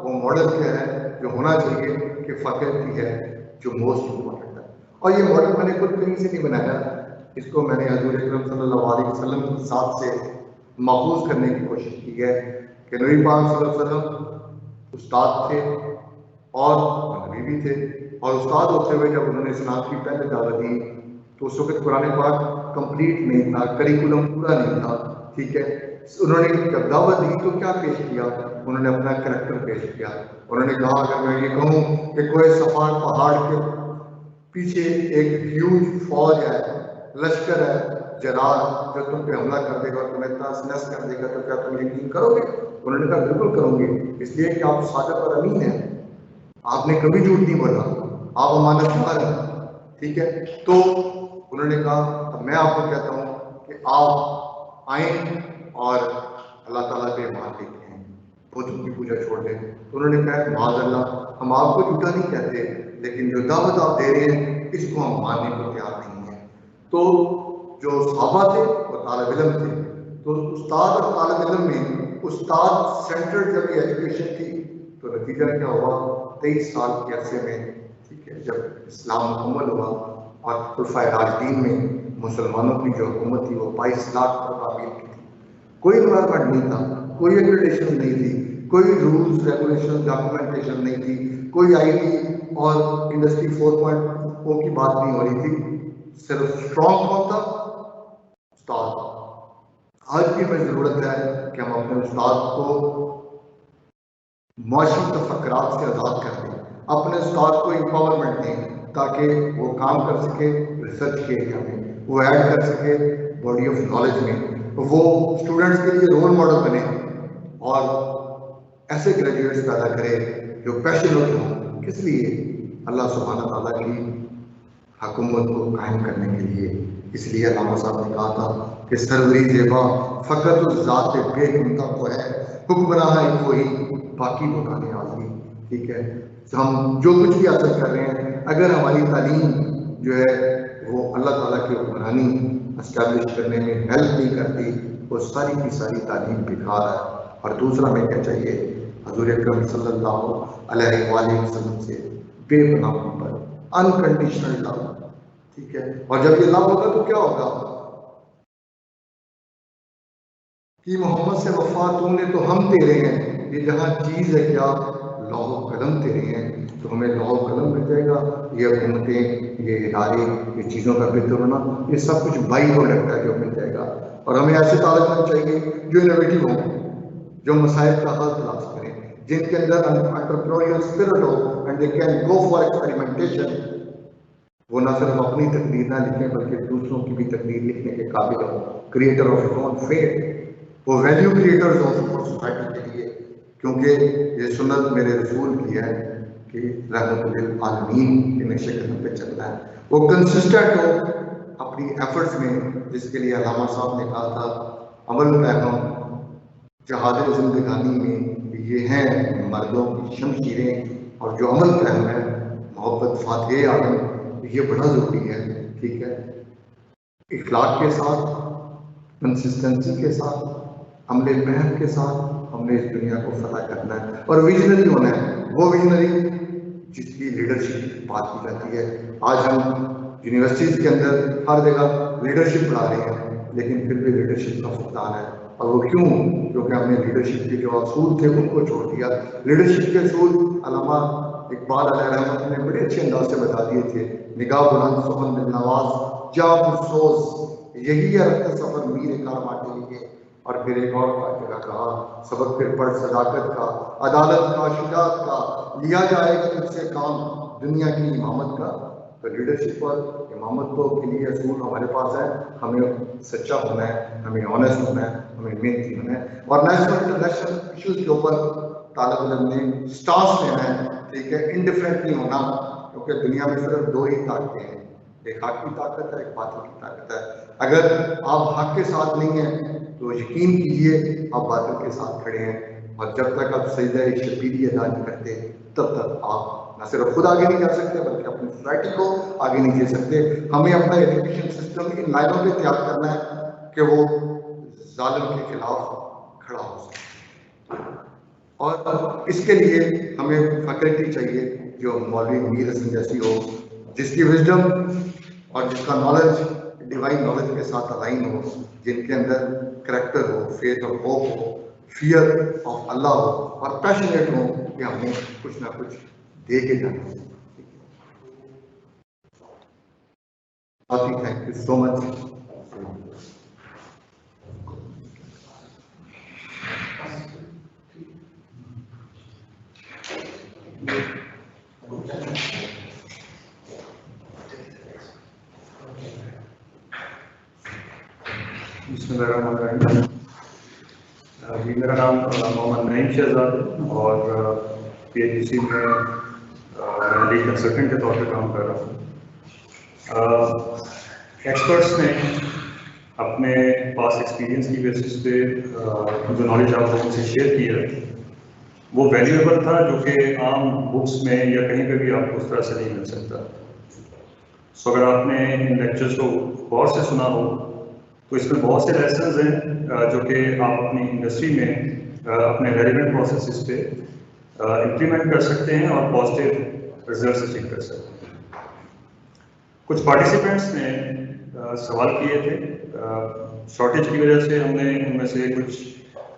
Speaker 4: वो मॉडल क्या है जो होना चाहिए कि फैकल्टी है जो मोस्ट इम्पोर्टेंट है। और ये मॉडल मैंने खुद कहीं से नहीं बनाया, इसको मैंने हजूर अकरम सल्लल्लाहु अलैहि वसल्लम के साथ से महफूज करने की कोशिश की है कि नबी पाक सल्लल्लाहु अलैहि वसल्लम उस्ताद थे और नबी भी थे, और उस्ताद होते हुए जब उन्होंने इस्लाम की पहले दावत दी तो उस वक्त कुरान पाक कंप्लीट नहीं था, करिकुलम पूरा नहीं था, ठीक है। उन्होंने जब दावत दी तो क्या पेश किया, उन्होंने अपना करैक्टर पेश किया। उन्होंने कहा अगर मैं ये कहूँ कि कोई सफार पहाड़ के पीछे एक ह्यूज फौज है, लश्कर है, जरार जो तुम पे हमला कर देगा और तुम्हें तहस नहस कर देगा, तो क्या तुम यकीन करोगे? उन्होंने कहा बिल्कुल करोगे, इसलिए कि आप सादिक और अमीन हैं, आपने कभी झूठ नहीं बोला, आप अमानतदार हैं, ठीक है। तो उन्होंने कहा मैं आपको कहता हूँ कि आप आए और अल्लाह ताला पे ईमान लेके हैं, बुतों की पूजा छोड़ दें। तो उन्होंने कहा माज़अल्लाह, हम आपको झूठा नहीं कहते, लेकिन जो दावत आप दे रहे हैं इसको हम मानने को तैयार नहीं है। तो जो सहाबा थे वो तालिब इल्म थे, तो उस्ताद और तालिब इल्म में उस्ताद सेंटर जब ये एजुकेशन थी तो नतीजा क्या हुआ, 23 साल के अरसे में, ठीक है, जब इस्लाम मुकम्मल हुआ और खुलफाए राशिदीन में मुसलमानों की जो हुकूमत थी वो 22 लाख तकाबीर की थी, कोई इन्वायरमेंट नहीं था, कोई एक्रेडिटेशन नहीं थी, कोई रूल्स रेगुलेशन डॉक्यूमेंटेशन नहीं थी, कोई आईटी और इंडस्ट्री 4.0 की बात नहीं हो रही थी, सिर्फ स्ट्रॉन्ग कौन था? उस्ताद। आज की में जरूरत है कि हम अपने उस्ताद को माशी तफक्रात से आज़ाद कर दें, अपने उस्ताद को एम्पावरमेंट दें ताकि वो काम कर सके रिसर्च के एरिया में, वो ऐड कर सके बॉडी ऑफ नॉलेज में, वो स्टूडेंट्स के लिए रोल मॉडल बने और ऐसे ग्रेजुएट्स पैदा करे जो पैशनेट हों। किस लिए? अल्लाह सुब्हानहू व तआला की हुकूमत को कायम करने के लिए। इसलिए अल्लामा साहब ने कहा था कि सरवरी ज़ेबा फ़कत उस ज़ात बेगुंता को है, हुक्मरां है कोई बाकी बुलाने आज़ी, ठीक है। तो हम जो कुछ भी हासिल कर रहे हैं, अगर हमारी तालीम जो है वो अल्लाह ताला की हुक्मरानी एस्टैब्लिश करने में हेल्प नहीं करती, वो सारी की सारी तालीम बेकार है। और दूसरा हमें क्या चाहिए? हज़ूर अकरम सल्लल्लाहु अलैहि वसल्लम से बेपनाह पर अनकंडीशनल लव, ठीक है। और जब ये लव होगा तो क्या होगा कि मोहम्मद से वफा तूने तो हम तेरे हैं, ये जहाँ चीज़ है क्या लौह कलम तेरे हैं, तो हमें लौह कलम मिल जाएगा। ये हुकूमतें, ये इदारे, ये चीज़ों का बेहतर होना, ये सब कुछ बाई प्रोडक्ट है जो मिल जाएगा। और हमें ऐसे तालिबान चाहिए जो इनोवेटिव हों, जो मसाइल का हल तलाश करें, जिनके अंदर एंटरप्रेन्योरियल स्पिरिट हो and they can go for experimentation. वो ना सिर्फ अपनी तकदीर ना लिखें बल्कि दूसरों की भी तकदीर लिखने के काबिल हो, creator of your own fate, वो वैल्यू क्रिएटर्स हो सोसाइटी के लिए। क्योंकि ये सुन्नत मेरे रसूल की है कि रहमतुल आलमीन के नक्शे कदम पे चलना है, वो कंसिस्टेंट हो अपनी एफर्ट्स में, जिसके लिए अल्लामा साहब ने कहा था अमल पैगम जहाद जिंदगानी में ये हैं मर्दों की शमशीरें, और जो अमल पैगम है मोहब्बत फातिह आलम, ये बड़ा ज़रूरी है, ठीक है। इखलाक के साथ, कंसिस्टेंसी के साथ, अमले महब के साथ हमने इस दुनिया को फतह करना है और विजनरी होना है। वो विजनरी जिसकी लीडरशिप की बात की जाती है। आज हम यूनिवर्सिटीज़ के अंदर हर जगह लीडरशिप पढ़ा रहे हैं, लेकिन फिर भी लीडरशिप का फुकदान है। और वो क्यों? क्योंकि हमने लीडरशिप के जो असूल थे उनको छोड़ दिया। लीडरशिप के असूल अल्लामा इकबाल अलैहिर्रहमत ने बड़े अच्छे अंदाज से बता दिए थे, निगाह बुलंद सुखन दिल नवाज जा पुरसोज, यही है रफ्त सफर मीर कार बांटे लिए। और फिर एक और जगह कहा सबक फिर पढ़ सदाकत का, अदालत का, शुजाअत का, लिया जाएगा तुझसे काम दुनिया की इमामत का। तो लीडरशिप और इमामत तो के लिए असूल हमारे पास है। हमें सच्चा होना है, हमें ऑनेस्ट होना है, हमें मेहनती होना है और नेशनल इंटरनेशनल इश्यूज के ऊपर तालिब इल्म ने स्टांस लेना है, ठीक है। इंडिफरेंट नहीं होना, क्योंकि दुनिया में सिर्फ दो ही ताकतें हैं, एक हक की ताकत है, एक बातिल की ताकत है। अगर आप हक के साथ नहीं हैं तो यकीन कीजिए आप बातिल के साथ खड़े हैं, और जब तक आप सजदा शबीरी अदा नहीं करते तब तक आप न सिर्फ खुद आगे नहीं जा सकते बल्कि अपनी सोसाइटी को आगे नहीं दे सकते। हमें अपना एजुकेशन सिस्टम इन लाइनों पे तैयार करना है कि वो जालिम के खिलाफ खड़ा हो सके। और इसके लिए हमें फैकल्टी चाहिए जो मौलवी मीर हसन जैसी हो, जिसकी विजडम और जिसका नॉलेज डिवाइन नॉलेज के साथ अलाइन हो, जिनके अंदर करैक्टर हो, फेथ और होप हो, फियर ऑफ अल्लाह हो और पैशनेट हो कि हमें कुछ ना कुछ दे के जाना। Thank you so much.
Speaker 5: जी, मेरा नाम मोहम्मद नईम शहजाद है और PHDC में लीड कंसल्टेंट के तौर पर काम कर रहा हूँ। एक्सपर्ट्स ने अपने पास एक्सपीरियंस की बेसिस पे जो नॉलेज आप लोगों से शेयर किया वो वैल्यूएबल था, जो कि आम बुक्स में या कहीं पे भी आपको उस तरह से नहीं मिल सकता। सो अगर आपने इन लेक्चर्स को गौर से सुना हो तो इसमें बहुत से लेसन्स हैं जो कि आप अपनी इंडस्ट्री में अपने रेलिवेंट प्रोसेसेस पे इम्प्लीमेंट कर सकते हैं और पॉजिटिव रिजल्ट्स अचीव कर सकते हैं। कुछ पार्टिसिपेंट्स ने सवाल किए थे, शॉर्टेज की वजह से हमने उनमें से कुछ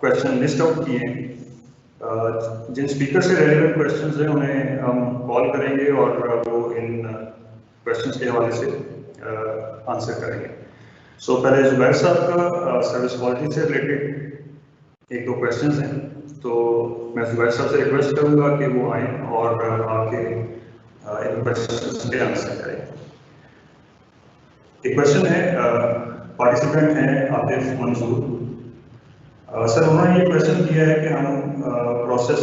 Speaker 5: क्वेश्चन लिस्ट आउट किए हैं। जिन स्पीकर से रेलिवेंट क्वेश्चंस हैं उन्हें हम कॉल करेंगे और वो इन क्वेश्चंस के हवाले से आंसर करेंगे। सो पहले जुबैर साहब का सर्विस क्वालिटी से रिलेटेड एक दो क्वेश्चंस हैं, तो मैं जुबैर साहब से रिक्वेस्ट करूंगा कि वो आए और आपके इन क्वेश्चंस के आंसर करें। एक क्वेश्चन है, पार्टिसिपेंट हैं आतिफ मंसूर सर, उन्होंने ये क्वेश्चन किया है कि हम प्रोसेस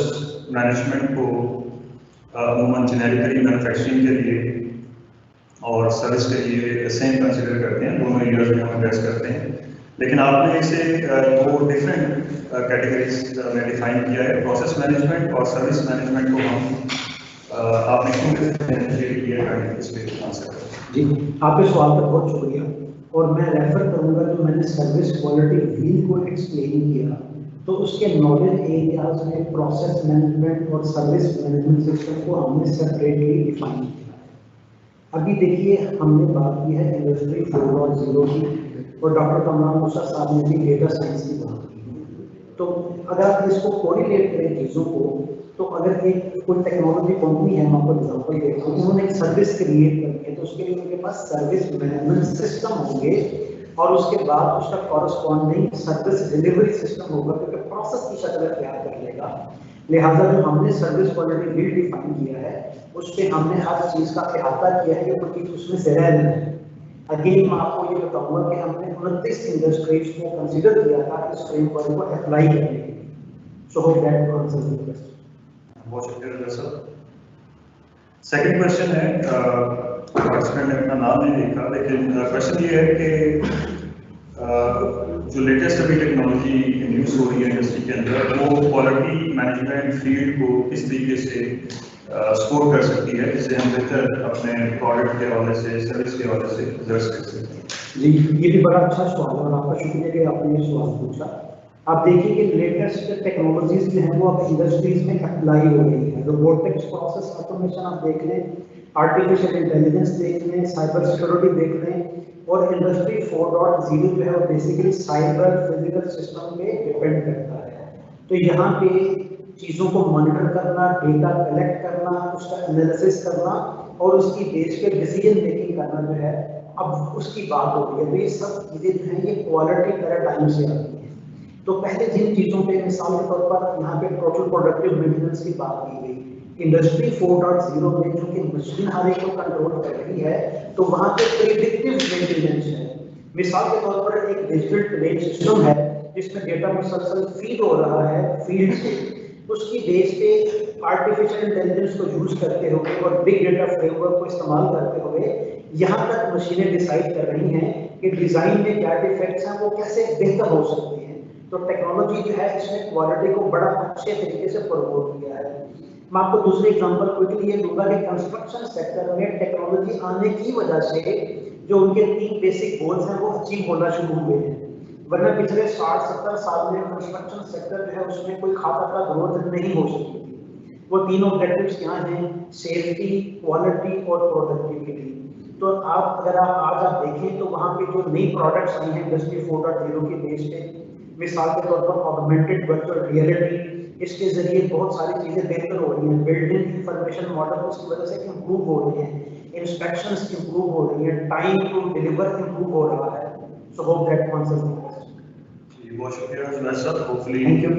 Speaker 5: मैनेजमेंट को अमूमन जेनेरिकली मैन्युफैक्चरिंग के लिए और सर्विस के लिए सेम कंसिडर करते हैं, दोनों एरियाज में हम एड्रेस करते हैं, लेकिन आपने इसे दो डिफरेंट कैटेगरीज में डिफाइन किया है, प्रोसेस मैनेजमेंट और सर्विस मैनेजमेंट को हम आपने क्यों डिफरेंशिएट किया है, इस पे आंसर करें।
Speaker 1: जी, आपके सवाल का बहुत शुक्रिया और मैं रेफर करूंगा जो मैंने सर्विस क्वालिटी व्हील को एक्सप्लेन किया तो उसके नॉलेज एरियाज में प्रोसेस मैनेजमेंट और सर्विस मैनेजमेंट सिस्टम को हमने सेपरेटली डिफाइन किया। अभी देखिए हमने बात की है इंडस्ट्री 4.0 की और डॉक्टर कमरान मूसा साहब ने भी डेटा साइंस की बात की। तो अगर आप इसको कोरिलेट करें चीज़ों को, तो अगर एक कोई टेक्नोलॉजी कंपनी है, मैं आपको एग्जांपल देता हूँ, उन्होंने एक सर्विस क्रिएट करनी है तो उसके लिए उनके पास सर्विस मैनेजमेंट सिस्टम होंगे और उसके बाद उसका कॉरस्पॉन्डिंग सर्विस डिलीवरी सिस्टम होगा, क्योंकि प्रोसेस की शक्ल तैयार कर लेगा। लिहाजा जो हमने सर्विस क्वालिटी व्हील डिफाइन किया है उस पर हमने हर चीज़ का अहाता किया है कि कोई चीज़ उसमें से रह नहीं है। अगेन मैं आपको ये बताऊंगा कि हमने 29 इंडस्ट्रीज को कंसीडर किया था इस फ्रेमवर्क को अप्लाई करने के लिए। So hope that answers the question.
Speaker 5: बहुत शुक्रिया सर। सेकंड क्वेश्चन है, पार्टिसिपेंट ने अपना नाम नहीं लिखा, लेकिन क्वेश्चन ये है कि जो लेटेस्ट अभी टेक्नोलॉजी यूज हो रही है इंडस्ट्री के अंदर, वो क्वालिटी मैनेजमेंट फील्ड को किस तरीके से सपोर्ट कर सकती है, जिससे हम बेहतर अपने प्रोडक्ट के हवाले से, सर्विस के हवाले से रिजल्ट्स कर सकते हैं।
Speaker 1: जी, ये भी बड़ा अच्छा सवाल है और आपका शुक्रिया कि आपने ये सवाल पूछा। आप देखिए कि लेटेस्ट टेक्नोलॉजीज जो हैं वो अब इंडस्ट्रीज में अप्लाई हो रही है। रोबोटिक्स, प्रोसेस ऑटोमेशन आप देख लें, आर्टिफिशियल इंटेलिजेंस देख लें, साइबर सिक्योरिटी देख लें, और इंडस्ट्री 4.0 जो है वो बेसिकली साइबर फिजिकल सिस्टम पे डिपेंड करता है। तो यहाँ पे चीज़ों को मॉनिटर करना, डेटा कलेक्ट करना, उसका एनालिसिस करना और उसकी बेस पे डिसीजन मेकिंग करना जो है अब उसकी बात हो रही है। तो ये सब चीज़ें जो हैं ये क्वालिटी पैराडाइम से आती हैं। तो पहले जिन चीज़ों पे मिसाल के तौर पर यहाँ पे टोटल प्रोडक्टिव मेंटेनेंस की बात की गई, इंडस्ट्री 4.0 में चूंकि मशीन हर एक को कंट्रोल कर रही है तो वहाँ पे प्रेडिक्टिव मेंटेनेंस है। मिसाल के तौर पर एक डिजिटल ट्रेन सिस्टम है जिसमें डेटा मुसलसल फीड हो रहा है फील्ड से, उसकी बेस पे आर्टिफिशियल इंटेलिजेंस को यूज करते हुए और बिग डेटा फ्रेमवर्क को इस्तेमाल करते हुए यहाँ तक मशीनें डिसाइड कर रही हैं कि डिजाइन में क्या डिफेक्ट्स हैं, वो कैसे बेहतर हो सकते हैं। तो टेक्नोलॉजी जो है इसने क्वालिटी को बड़ा अच्छे तरीके से प्रमोट किया है। मैं आपको दूसरी एग्जांपल क्विकली ये दूंगा कि कंस्ट्रक्शन सेक्टर में टेक्नोलॉजी आने की वजह से जो उनके 3 बेसिक गोल्स हैं वो अचीव होना शुरू हुए हैं। वरना पिछले 60-70 साल में कंस्ट्रक्शन सेक्टर जो है उसमें कोई खाता ग्रोथ नहीं हो सकती। वो तीनों ऑब्जेक्टिव्स यहाँ हैं, सेफ्टी, क्वालिटी और प्रोडक्टिविटी। तो अगर आप आज देखें तो वहाँ पे जो नई प्रोडक्ट्स आई हैं इंडस्ट्री 4.0 के बेस पे, मिसाल के तौर पर ऑगमेंटेड वर्चुअल रियलिटी, इसके जरिए बहुत सारी चीजें बेहतर हो रही हैं। बिल्डिंग इंफॉर्मेशन मॉडल उसकी वजह से इम्प्रूव हो रही हैं, इंस्पेक्शंस इम्प्रूव हो रही हैं, टाइम टू डिलीवर इम्प्रूव हो रहा है। So hope that answers the question.
Speaker 5: बहुत शुक्रिया Junaid sir, hopefully
Speaker 1: thank you.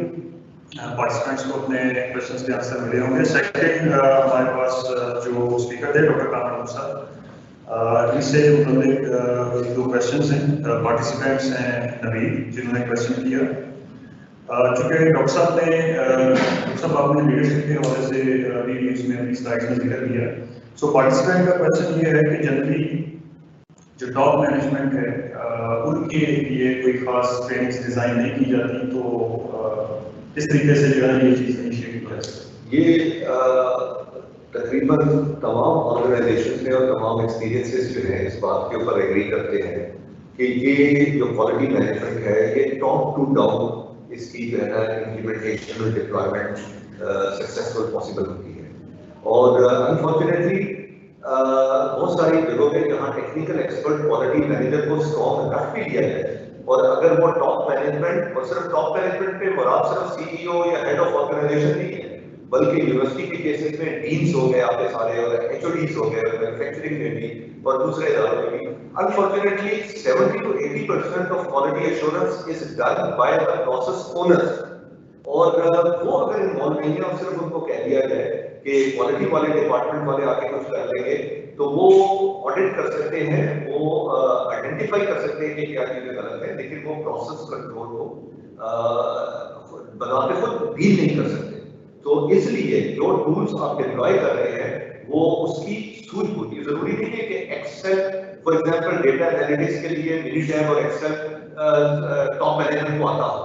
Speaker 5: Participants को अपने क्वेश्चंस के आंसर मिले होंगे। सेकंड हमारे पास जो स्पीकर थे डॉक्टर कामरान साहब, इनसे मुताबिक 2 क्वेश्चंस हैं। पार्टिसिपेंट्स हैं नवीद जिन्होंने क्वेश्चन किया, चूंकि डॉक्टर साहब आपने लीडरशिप के हवाले से अभी न्यूज़ में अपनी स्लाइड्स में जिक्र किया। सो पार्टिसिपेंट का क्वेश्चन ये है कि जनरली जो टॉप मैनेजमेंट है उनके लिए कोई खास ट्रेनिंग्स डिजाइन नहीं की जाती, तो किस तरीके से जो है ये चीज इनिशिएट किया जाए?
Speaker 2: ये तकरीबन तमाम ऑर्गेनाइजेशन में और तमाम एक्सपीरियंसेस जो है इस बात के ऊपर एग्री करते हैं कि ये जो क्वालिटी मैनेजमेंट है ये टॉप टू डाउन इसकी जो है ना इम्प्लीमेंटेशन और डिप्लॉयमेंट सक्सेसफुल पॉसिबल होती है। और अनफॉर्चुनेटली बहुत सारी जगहों पे जहाँ टेक्निकल एक्सपर्ट क्वालिटी मैनेजर को स्ट्रॉन्ग रख भी लिया है, और अगर वो टॉप मैनेजमेंट, और सिर्फ टॉप मैनेजमेंट पे मुराद सिर्फ सीईओ या हेड ऑफ ऑर्गेनाइजेशन नहीं है, बल्कि यूनिवर्सिटी के केसेस में डीन्स हो गए आपके सारे, और एचओडीज हो गए मैन्युफैक्चरिंग में भी और दूसरे इदारों में भी। Unfortunately 70 to 80% of quality assurance is done by the process owners, और वो अगर इन्वॉल्व नहीं है और सिर्फ उनको कह दिया जाए कि क्वालिटी वाले डिपार्टमेंट वाले आके कुछ कर लेंगे, तो वो ऑडिट कर सकते हैं, वो आइडेंटिफाई कर सकते हैं कि क्या चीजें गलत है, लेकिन वो प्रोसेस कंट्रोल को बनाते खुद डील नहीं कर सकते। तो इसलिए जो टूल्स आप डिप्लॉय कर रहे हैं वो उसकी सूझबूझ, जरूरी नहीं है कि Excel for example data analytics के लिए मिनीटैब और एक्सेल टॉप मैनेजमेंट को आता हो,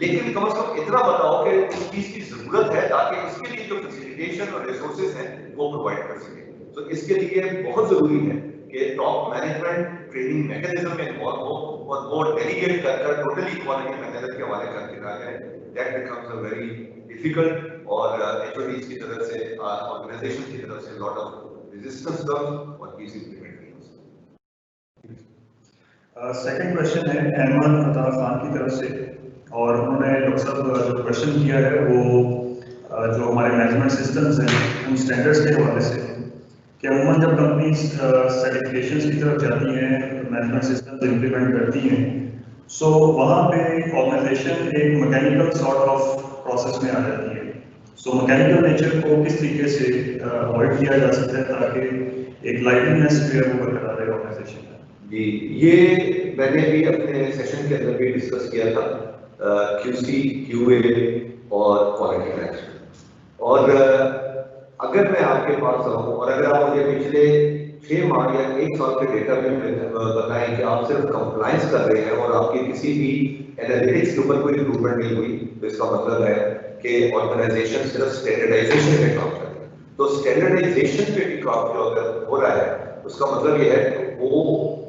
Speaker 2: लेकिन कम से कम इतना बताओ कि उस चीज की जरूरत है ताकि उसके लिए जो फैसिलिटेशन और रिसोर्सेज हैं वो प्रोवाइड कर सके। तो इसके लिए बहुत जरूरी है कि टॉप मैनेजमेंट ट्रेनिंग मैकेनिज्म में इन्वॉल्व हो और वो डेलीगेट कर टोटली क्वालिटी मैनेजर के हवाले करके ना जाए। That becomes a very difficult, और एचओडीज की तरफ से ऑर्गेनाइजेशन की तरफ से लॉट ऑफ रेजिस्टेंस कम्स और चीज इंप्लीमेंट नहीं हो सकती।
Speaker 5: सेकंड क्वेश्चन है अहमद अता खान की तरफ से, और उन्होंने डॉक्टर साहब जो क्वेश्चन किया है वो जो हमारे मैनेजमेंट सिस्टम्स हैं उन स्टैंडर्ड्स के हवाले से, कि अमूमन जब कंपनीज सर्टिफिकेशंस की तरफ जाती हैं, मैनेजमेंट सिस्टम्स इम्प्लीमेंट करती हैं, सो वहाँ पे ऑर्गेनाइजेशन एक मैकेनिकल सॉर्ट ऑफ प्रोसेस में आ जाती है। सो मैकेनिकल नेचर को किस तरीके से अवॉइड किया जा सकता है ताकि एक लाइवलीनेस जो है वो बरकरार रहे ऑर्गेनाइजेशन में?
Speaker 2: जी, ये मैंने भी अपने सेशन के अंदर भी डिस्कस किया था, क्यूसी, क्यूए और क्वालिटी मैनेजमेंट। और अगर मैं आपके पास आऊँ और अगर आप मुझे पिछले 6 माह या 1 साल के डेटा में बताएं कि आप सिर्फ कंप्लायंस कर रहे हैं और आपकी किसी भी एनालिटिक्स के ऊपर कोई इम्प्रूवमेंट नहीं हुई, तो इसका मतलब है कि ऑर्गेनाइजेशन सिर्फ स्टैंडर्डाइजेशन पे काम कर रही है। तो स्टैंडर्डाइजेशन पे भी काम जो अगर हो रहा है उसका मतलब ये है कि वो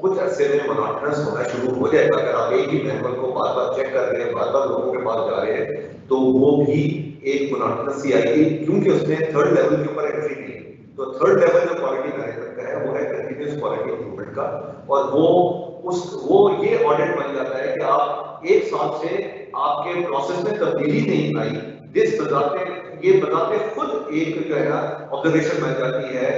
Speaker 2: कुछ अरसे में मोनोटोनस होना शुरू हो जाएगा। अगर आप एक ही मैनुअल को बार बार चेक कर रहे हैं, बार बार लोगों के पास जा रहे हैं, तो वो भी एक मोनोटोनस ही आएगी, क्योंकि उसमें थर्ड लेवल के ऊपर एंट्री नहीं है। तो थर्ड लेवल जो क्वालिटी मैनेजमेंट का है वो है कंटीन्यूअस क्वालिटी इंप्रूवमेंट का, और वो ये ऑडिट बन जाता है कि आप 1 साल से आपके प्रोसेस में तब्दीली नहीं आई, ये बताते खुद एक जो है ना ऑब्जर्वेशन बन जाती है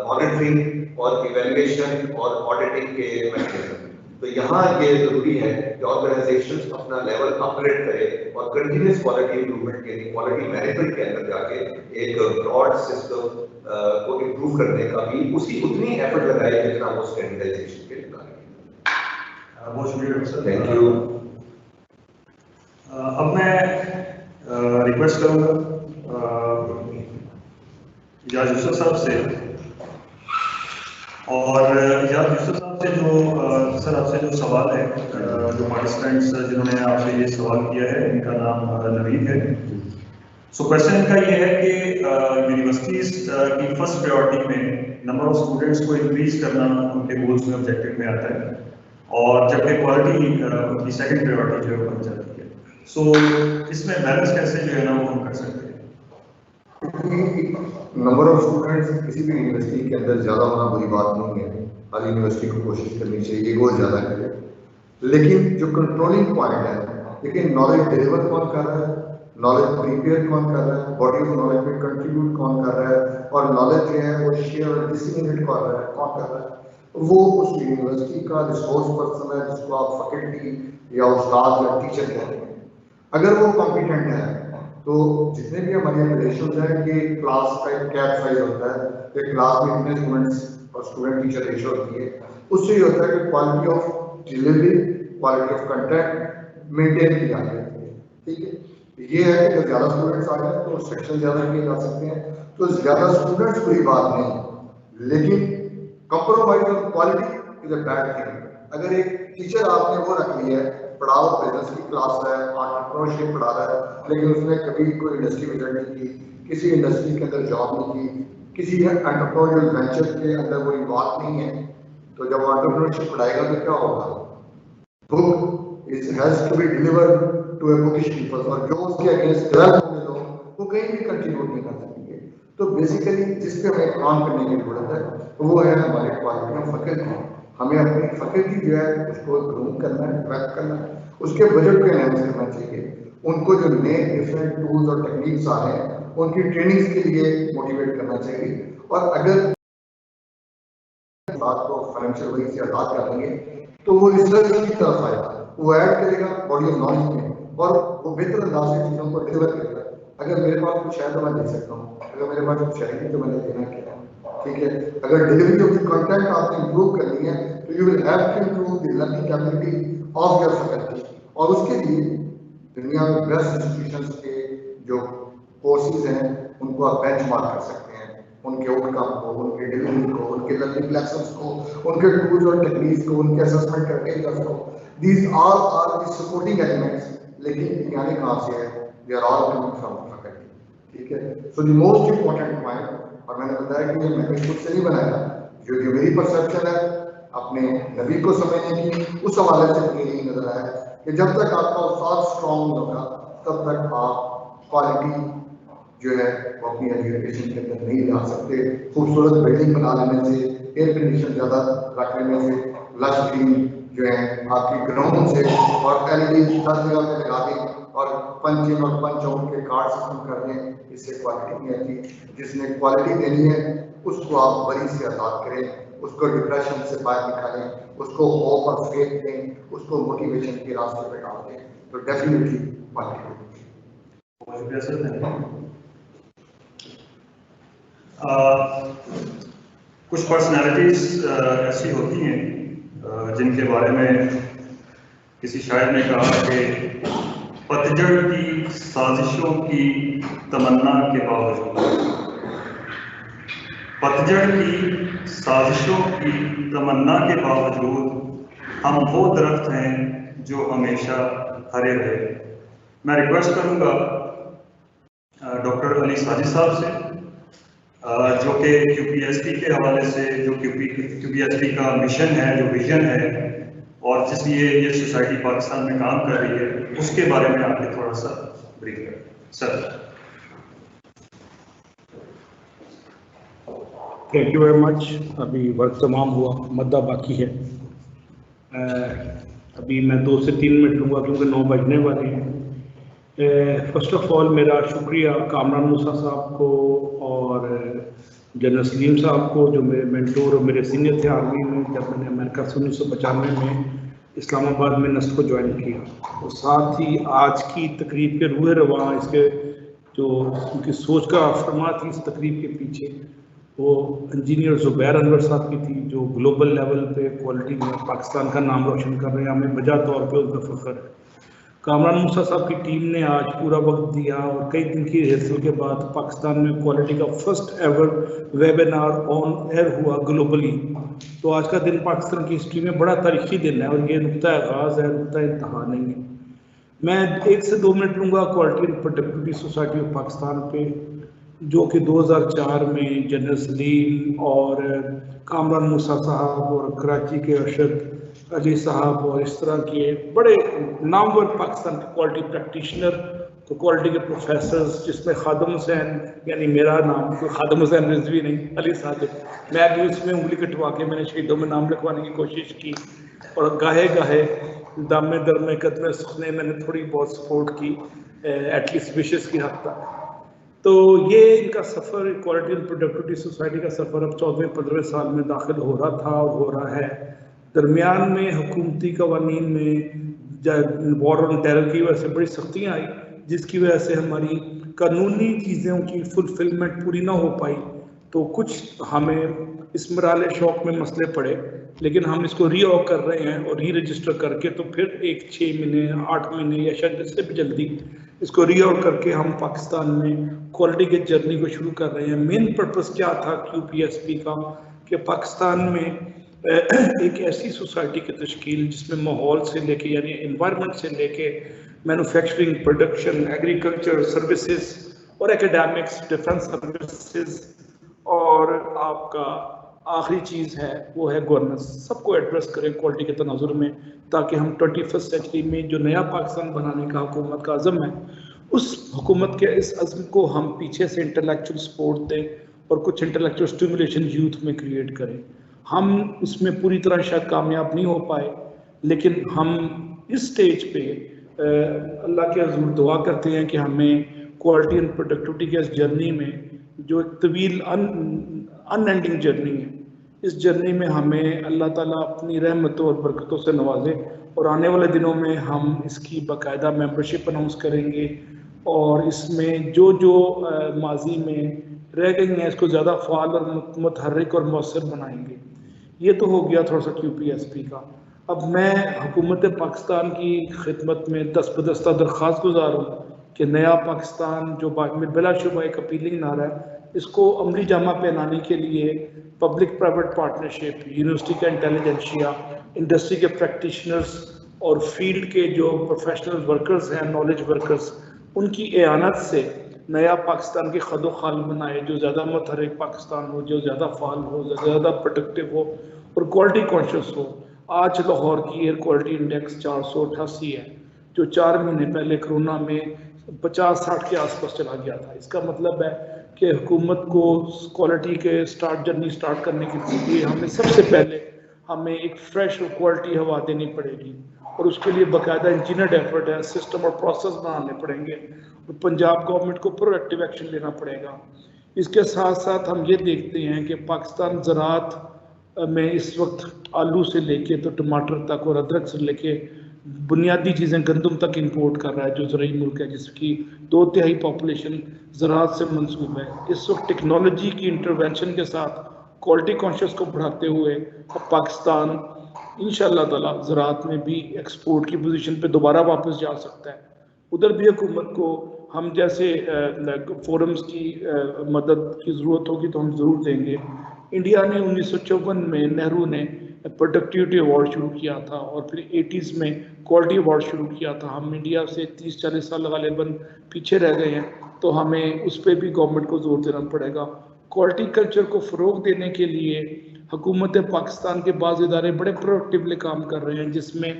Speaker 2: मॉनिटरिंग और इवैल्यूएशन और ऑडिटिंग के मैकेनिज्म। तो यहाँ ये जरूरी है कि ऑर्गेनाइजेशंस अपना लेवल अपग्रेड करें और कंटिन्यूअस क्वालिटी इंप्रूवमेंट के लिए क्वालिटी मैनेजमेंट के अंदर जाके एक ब्रॉड सिस्टम को इंप्रूव करने का भी उतनी एफर्ट लगाए जितना वो स्टैंडर्डाइजेशन के लिए लगाए।
Speaker 5: बहुत शुक्रिया डॉक्टर साहब,
Speaker 2: थैंक यू।
Speaker 5: अब मैं रिक्वेस्ट करूंगा इजाज यूसुफ साहब से, और इजाज यूसुफ साहब से जो सर आपसे जो सवाल है, जो पार्टिसिपेंट्स जिन्होंने आपसे ये सवाल किया है इनका नाम नवीद है। सो क्वेश्चन इनका ये है कि यूनिवर्सिटीज की फर्स्ट प्रायोरिटी में नंबर ऑफ स्टूडेंट्स को इंक्रीज करना उनके गोल्स में ऑब्जेक्टिव में आता है, और जबकि क्वालिटी उनकी सेकंड प्रायोरिटी जो है बन जाती है। सो इसमें बैलेंस कैसे जो है ना वो हम कर सकते हैं?
Speaker 4: नंबर ऑफ स्टूडेंट्स किसी भी यूनिवर्सिटी के अंदर ज़्यादा होना बुरी बात नहीं है, हर यूनिवर्सिटी को कोशिश करनी चाहिए वो ज़्यादा करे, लेकिन जो कंट्रोलिंग पॉइंट है, लेकिन नॉलेज डिलीवर कौन कर रहा है, नॉलेज प्रिपेयर कौन कर रहा है, बॉडी ऑफ नॉलेज में कंट्रीब्यूट कौन कर रहा है, और नॉलेज जो है वो शेयर और डिसिमिनेट कौन कर रहा है, वो उस यूनिवर्सिटी का रिसोर्स पर्सन है जिसको आप फैकल्टी या उस्ताद या टीचर कहते हैं। अगर वो कॉम्पिटेंट है तो जितने भी हमारे रिलेशन हैं कि क्लास का एक कैप साइज होता है कि क्लास में इतने स्टूडेंट्स और स्टूडेंट टीचर रेशियो होती है, उससे ये होता है कि quality of delivery, quality of content maintain की जाती है। ठीक है, ये है कि जब ज़्यादा स्टूडेंट्स आ जाए तो सेक्शन ज़्यादा किए जा सकते हैं, तो ज़्यादा स्टूडेंट्स कोई बात नहीं, लेकिन compromise on quality is a bad thing. अगर एक टीचर आपने वो रख लिया है, पढ़ाओ बिजनेस की क्लास है, एंटरप्रेन्योरशिप पढ़ा रहा है, लेकिन उसने कभी कोई इंडस्ट्री विजिट नहीं की, किसी इंडस्ट्री के अंदर जॉब नहीं की, किसी एंटरप्रेन्योरियल वेंचर के अंदर वो इन्वॉल्व नहीं है, तो जब एंटरप्रेन्योरशिप पढ़ाएगा तो क्या होगा? Book is has to be delivered to a bookish people, और जो उसके अगेंस्ट डेवलप होने लोग वो कहीं भी कंट्रीब्यूट नहीं कर सकेंगे। तो बेसिकली जिस पे हमें काम करने की जरूरत है वो है हमारे क्वालिटी ऑफ फैकल्टी। हमें अपनी फैकल्टी जो है उसको ग्रूम करना है, डेवलप करना है, उसके बजट को एनहांस करना चाहिए, उनको जो नए डिफरेंट टूल्स और टेक्निक्स आ रहे हैं उनकी ट्रेनिंग्स के लिए मोटिवेट करना चाहिए। और अगर बात को फाइनेंशियल वही से आजाद कर देंगे तो वो रिसर्च की तरफ आएगा, वो ऐड करेगा बॉडी ऑफ नॉलेज में, और वो बेहतर अंदाज से चीज़ों को डिलीवर करेगा। अगर मेरे पास कुछ है तो मैं दे सकता हूँ, अगर मेरे पास कुछ है नहीं तो मैंने देना क्या है। ठीक है, अगर डिलीवरी ऑफ द कंटेंट आपने इंप्रूव करनी है तो you will have to improve the learning capability of your faculty, और उसके लिए दुनिया में बेस्ट इंस्टीट्यूशंस के जो कोर्सेज हैं उनको आप बेंचमार्क कर सकते हैं, उनके आउटकम को, उनके डिलीवरी को, उनके लर्निंग लेसन्स को, उनके टूल्स और टेक्निक्स को, उनके असेसमेंट क्राइटेरिया को। These all are the supporting elements, लेकिन यानी कहाँ से है? They are all coming from faculty. ठीक है, so the most important point, और मैंने बताया कि ये मैंने खुद से नहीं बनाया, जो मेरी परसेप्शन है अपने नबी को समझने की, उस हवाले से मुझे यही नजर आया कि जब तक आपका उस्ताद स्ट्रॉन्ग होगा तब तक आप क्वालिटी जो है वो अपनी एजुकेशन के अंदर नहीं ला सकते। खूबसूरत बिल्डिंग बना लेने से, एयर कंडीशन ज़्यादा रख लेने से, लश ग्रीन जो है आपकी ग्राउंड से, और एलईडी हर जगह पे लगा दें और पंच इन और पंच आउट के कार्ड सिस्टम कर दें, इससे क्वालिटी नहीं आती। जिसने क्वालिटी देनी है उसको आप बड़ी से आज़ाद करें, उसको डिप्रेशन से बाहर निकालें, उसको होप और फेथ दें, उसको मोटिवेशन के रास्ते पे डाल दें, तो डेफिनेटली क्वालिटी।
Speaker 5: कुछ पर्सनालिटीज ऐसी होती हैं जिनके बारे में किसी शायर ने कहा कि पतझड़ की साजिशों की तमन्ना के बावजूद, पतझड़ की साजिशों की तमन्ना के बावजूद हम वो दरख्त हैं जो हमेशा हरे रहे। मैं रिक्वेस्ट करूंगा डॉक्टर अली साजिद साहब से, जो कि QPSP के हवाले से, जो QPSP का मिशन है, जो विजन है, और जिस लिए ये सोसाइटी पाकिस्तान में काम कर रही है, उसके बारे में आपने थोड़ा सा ब्रीफ करें sir.
Speaker 1: Thank you very much. अभी वर्क तमाम हुआ, मद्दा बाकी है। अभी मैं 2 से 3 मिनट लूँगा क्योंकि 9 बजने वाले हैं। फर्स्ट ऑफ ऑल मेरा शुक्रिया कामरान मूसा साहब को और जनरल सलीम साहब को, जो मेरे मेंटोर और मेरे सीनियर थे आर्मी में जब मैंने अमेरिका से 1995 में इस्लामाबाद में नस्ल को ज्वाइन किया। और साथ ही आज की तकरीब के रूह रवां, इसके जो उनकी सोच का फरमा थी इस तकरीब के पीछे, वो इंजीनियर ज़ुबैर अनवर साहब की थी, जो ग्लोबल लेवल पे क्वालिटी में पाकिस्तान का नाम रोशन कर रहे हैं। हमें वजह तौर पे उन पर फख्र है। कामरान मूसा साहब की टीम ने आज पूरा वक्त दिया और कई दिन की रिहर्सल के बाद पाकिस्तान में क्वालिटी का first ever webinar on air हुआ ग्लोबली। तो आज का दिन पाकिस्तान की हिस्ट्री में बड़ा तारीखी दिन है और ये नुक्ता आगाज़ है, नुक्ता इंतहा नहीं है। मैं 1 से 2 मिनट लूँगा quality and productivity society of Pakistan पे, जो कि 2004 में जनरल सलीम और कामरान मूसा साहब और कराची के अरशद
Speaker 6: अली साहब और इस तरह के बड़े नामवर पाकिस्तान के क्वालिटी प्रैक्टिशनर, तो क्वालिटी के प्रोफेसर्स, जिसमें खादम हुसैन, यानी मेरा नाम कोई खादम हुसैन रिजवी नहीं, अली साहब, मैं भी उसमें उंगली कटवा के मैंने शहीदों में नाम लिखवाने की कोशिश की, और गाहे गाहे दामे दरमे कदमे सुखने मैंने थोड़ी बहुत सपोर्ट की, एटलीस्ट विशेष की हद तक। तो ये इनका सफ़र, इक्वालिटी एंड प्रोडक्टिविटी सोसाइटी का सफ़र अब 14वें-15वें साल में दाखिल हो रहा था और हो रहा है। दरमियान में हुकूमती कवानीन में वॉर ऑन टेरर की वजह से बड़ी सख्तियाँ आई, जिसकी वजह से हमारी कानूनी चीज़ों की फुलफिलमेंट पूरी ना हो पाई, तो कुछ हमें इस मराले शौक में मसले पड़े, लेकिन हम इसको रीऑक कर रहे हैं और री रजिस्टर करके तो फिर एक 6 महीने 8 महीने या शायद इससे भी जल्दी इसको रीऑक करके हम पाकिस्तान में क्वालिटी के जर्नी को शुरू कर रहे हैं। मेन पर्पस क्या था QPSP का, कि पाकिस्तान में एक ऐसी सोसाइटी की तश्कील जिसमें माहौल से लेके, यानी एनवायरनमेंट से लेके, मैन्युफैक्चरिंग, प्रोडक्शन, एग्रीकल्चर, सर्विसेज और एकेडमिक्स, डिफेंस सर्विसेज, और आपका आखिरी चीज़ है वो है गवर्नेंस, सबको एड्रेस करें क्वालिटी के तनाजुर में, ताकि हम 21st सेंचुरी में जो नया पाकिस्तान बनाने का हुकूमत का अज़म है, उस हुकूमत के इस अज़्म को हम पीछे से इंटेलेक्चुअल सपोर्ट दें और कुछ इंटेलेक्चुअल स्टिमुलेशन यूथ में क्रिएट करें। हम उसमें पूरी तरह शायद कामयाब नहीं हो पाए, लेकिन हम इस स्टेज पे अल्लाह के हज़ूर दुआ करते हैं कि हमें क्वालिटी एंड प्रोडक्टिविटी के इस जर्नी में, जो तवील अनएंडिंग जर्नी है, इस जर्नी में हमें अल्लाह ताला अपनी रहमतों और बरकतों से नवाजे, और आने वाले दिनों में हम इसकी बाकायदा मेंबरशिप अनाउंस करेंगे, और इसमें जो जो माजी में रह गई हैं इसको ज़्यादा फ़ाल और मुतहर्रिक और मौसर बनाएंगे। ये तो हो गया थोड़ा सा QPSP का। अब मैं हुकूमत पाकिस्तान की खिदमत में दस्तबदस्ता दरख्वास्त गुजार हूँ कि नया पाकिस्तान जो बिलाशुबा एक अपीलिंग नारा है, इसको अमली जामा पहनाने के लिए पब्लिक प्राइवेट पार्टनरशिप, यूनिवर्सिटी का इंटेलिजेंशिया, इंडस्ट्री के प्रैक्टिशनर्स और फील्ड के जो प्रोफेशनल वर्कर्स हैं, नॉलेज वर्कर्स, उनकी एआनत से नया पाकिस्तान की खदो खाल बनाए, जो ज़्यादा मुतहर्रिक पाकिस्तान हो, जो ज़्यादा फाल हो, ज़्यादा प्रोडक्टिव हो और क्वालिटी कॉन्शियस हो। आज लाहौर की एयर क्वालिटी इंडेक्स 488 है, जो 4 महीने पहले कोरोना में 50-60 के आसपास चला गया था। इसका मतलब है कि हुकूमत को क्वालिटी के जर्नी स्टार्ट करने के लिए हमें सबसे पहले हमें एक फ्रेश और क्वालिटी हवा देनी पड़ेगी, और उसके लिए बाकायदा इंजीनियर्ड एफर्ट है, सिस्टम और प्रोसेस बनाने पड़ेंगे, और पंजाब गवर्नमेंट को प्रोएक्टिव एक्शन लेना पड़ेगा। इसके साथ साथ हम ये देखते हैं कि पाकिस्तान ज़राअत में इस वक्त आलू से लेके तो टमाटर तक और अदरक से लेके बुनियादी चीज़ें गंदम तक इंपोर्ट कर रहा है, जो ज़रूरी मुल्क है जिसकी 2/3 पॉपुलेशन ज़राअत से मंसूब है। इस वक्त टेक्नोलॉजी की इंटरवेंशन के साथ क्वालिटी कॉन्शियस को बढ़ाते हुए अब पाकिस्तान इंशाअल्लाह ताला ज़राअत में भी एक्सपोर्ट की पोजीशन पे दोबारा वापस जा सकता है। उधर भी हुकूमत को हम जैसे फोरम्स की मदद की ज़रूरत होगी तो हम ज़रूर देंगे। इंडिया ने 1954 में नेहरू ने प्रोडक्टिविटी अवार्ड शुरू किया था, और फिर 80s में क्वालिटी अवार्ड शुरू किया था। हम इंडिया से 30-40 साल गालिबन पीछे रह गए हैं, तो हमें उस पर भी गवर्नमेंट को जोर देना पड़ेगा। क्वालिटी कल्चर को फ़रोग देने के लिए हुकूमत पाकिस्तान के बाज़ इदारे बड़े प्रोएक्टिवली काम कर रहे हैं, जिसमें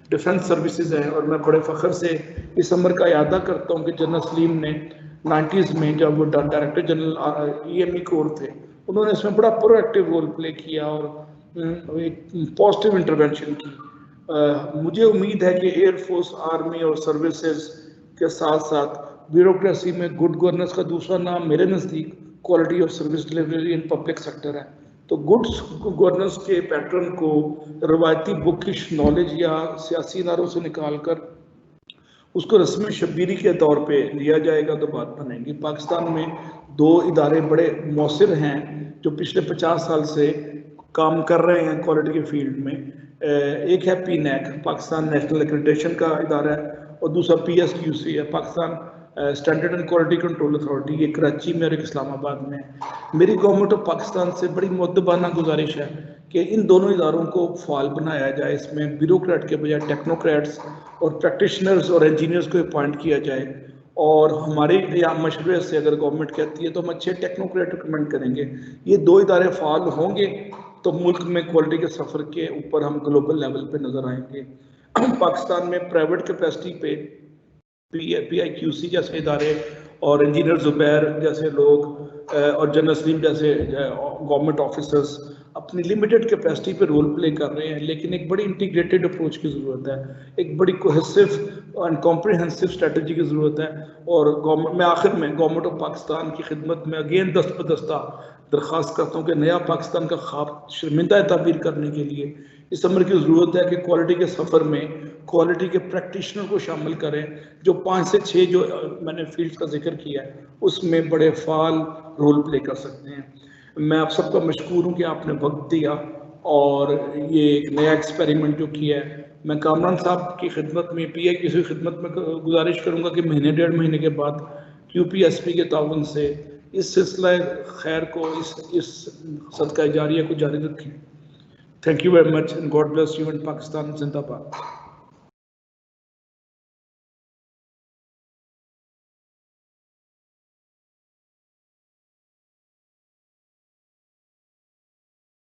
Speaker 6: डिफेंस सर्विसेज हैं। और मैं बड़े फ़ख्र से इस अमर का यादा करता हूँ कि जनरल सलीम ने 90s में, जब वो डायरेक्टर जनरल EME कोर थे, उन्होंने इसमें बड़ा प्रोएक्टिव रोल प्ले किया और एक पॉजिटिव इंटरवेंशन की। मुझे उम्मीद है कि एयरफोर्स, आर्मी और सर्विसेज के साथ साथ ब्यूरोक्रेसी में गुड गवर्नेंस का दूसरा नाम मेरे नज़दीक quality of service delivery in public sector है। तो गुड गवर्नेंस के पैटर्न को रवायती बुकिश नॉलेज या सियासी नारों से निकाल कर उसको रस्मी शब्बीरी के तौर पे लिया जाएगा तो बात बनेगी। पाकिस्तान में 2 इदारे बड़े मौसर हैं जो पिछले 50 साल से काम कर रहे हैं क्वालिटी के फील्ड में। एक है PNAC, पाकिस्तान नेशनल एक्रेडिटेशन का इदारा है, और दूसरा PSQC है, Pakistan standard and quality control authority. ये कराची में और एक इस्लामाबाद में। मेरी गवर्नमेंट ऑफ पाकिस्तान से बड़ी मुद्दबाना गुजारिश है कि इन दोनों इदारों को फाल बनाया जाए, इसमें ब्यूरोक्रेट के बजाय टेक्नोक्रेट्स और प्रैक्टिशनर्स और इंजीनियर्स को अपॉइंट किया जाए। और हमारे यहाँ मशवरे से अगर गवर्नमेंट कहती है तो हम अच्छे टेक्नोक्रेट रिकमेंड करेंगे। ये 2 इदारे फाल होंगे तो मुल्क में क्वालिटी के सफ़र के ऊपर हम ग्लोबल लेवल पे नज़र आएंगे। पाकिस्तान में प्राइवेट कैपेसिटी पे PIQC जैसे इदारे और इंजीनियर ज़ुबैर जैसे लोग और जनरल सलीम जैसे गवर्नमेंट ऑफिसर्स अपनी लिमिटेड कैपेसिटी पे रोल प्ले कर रहे हैं, लेकिन एक बड़ी इंटीग्रेटेड अप्रोच की ज़रूरत है, एक बड़ी कोहेसिव एंड कॉम्प्रिहेंसिव स्ट्रेटजी की ज़रूरत है। और गवर्नमेंट में आखिर में गवर्नमेंट ऑफ पाकिस्तान की खिदमत में अगेन दस्त बदस्ता दरख्वास्त करता हूँ कि नया पाकिस्तान का ख्वाब शर्मिंदा ताबीर करने के लिए इस अमर की ज़रूरत है कि क्वालिटी के सफ़र में क्वालिटी के प्रैक्टिशनर को शामिल करें, जो 5 से 6 जो मैंने फील्ड का जिक्र किया है उसमें बड़े फाल रोल प्ले कर सकते हैं। मैं आप सबका मशकूर हूँ कि आपने वक्त दिया और ये एक नया एक्सपेरिमेंट जो किया है। मैं कामरान साहब की खिदमत में PIQC की खिदमत में गुजारिश करूँगा कि महीने 1.5 महीने के बाद QPSP के ताउन से इस सिलसिला खैर को इस सदका जारिया को जारी रखें। Thank you very much and God bless you and Pakistan जिंदाबाद।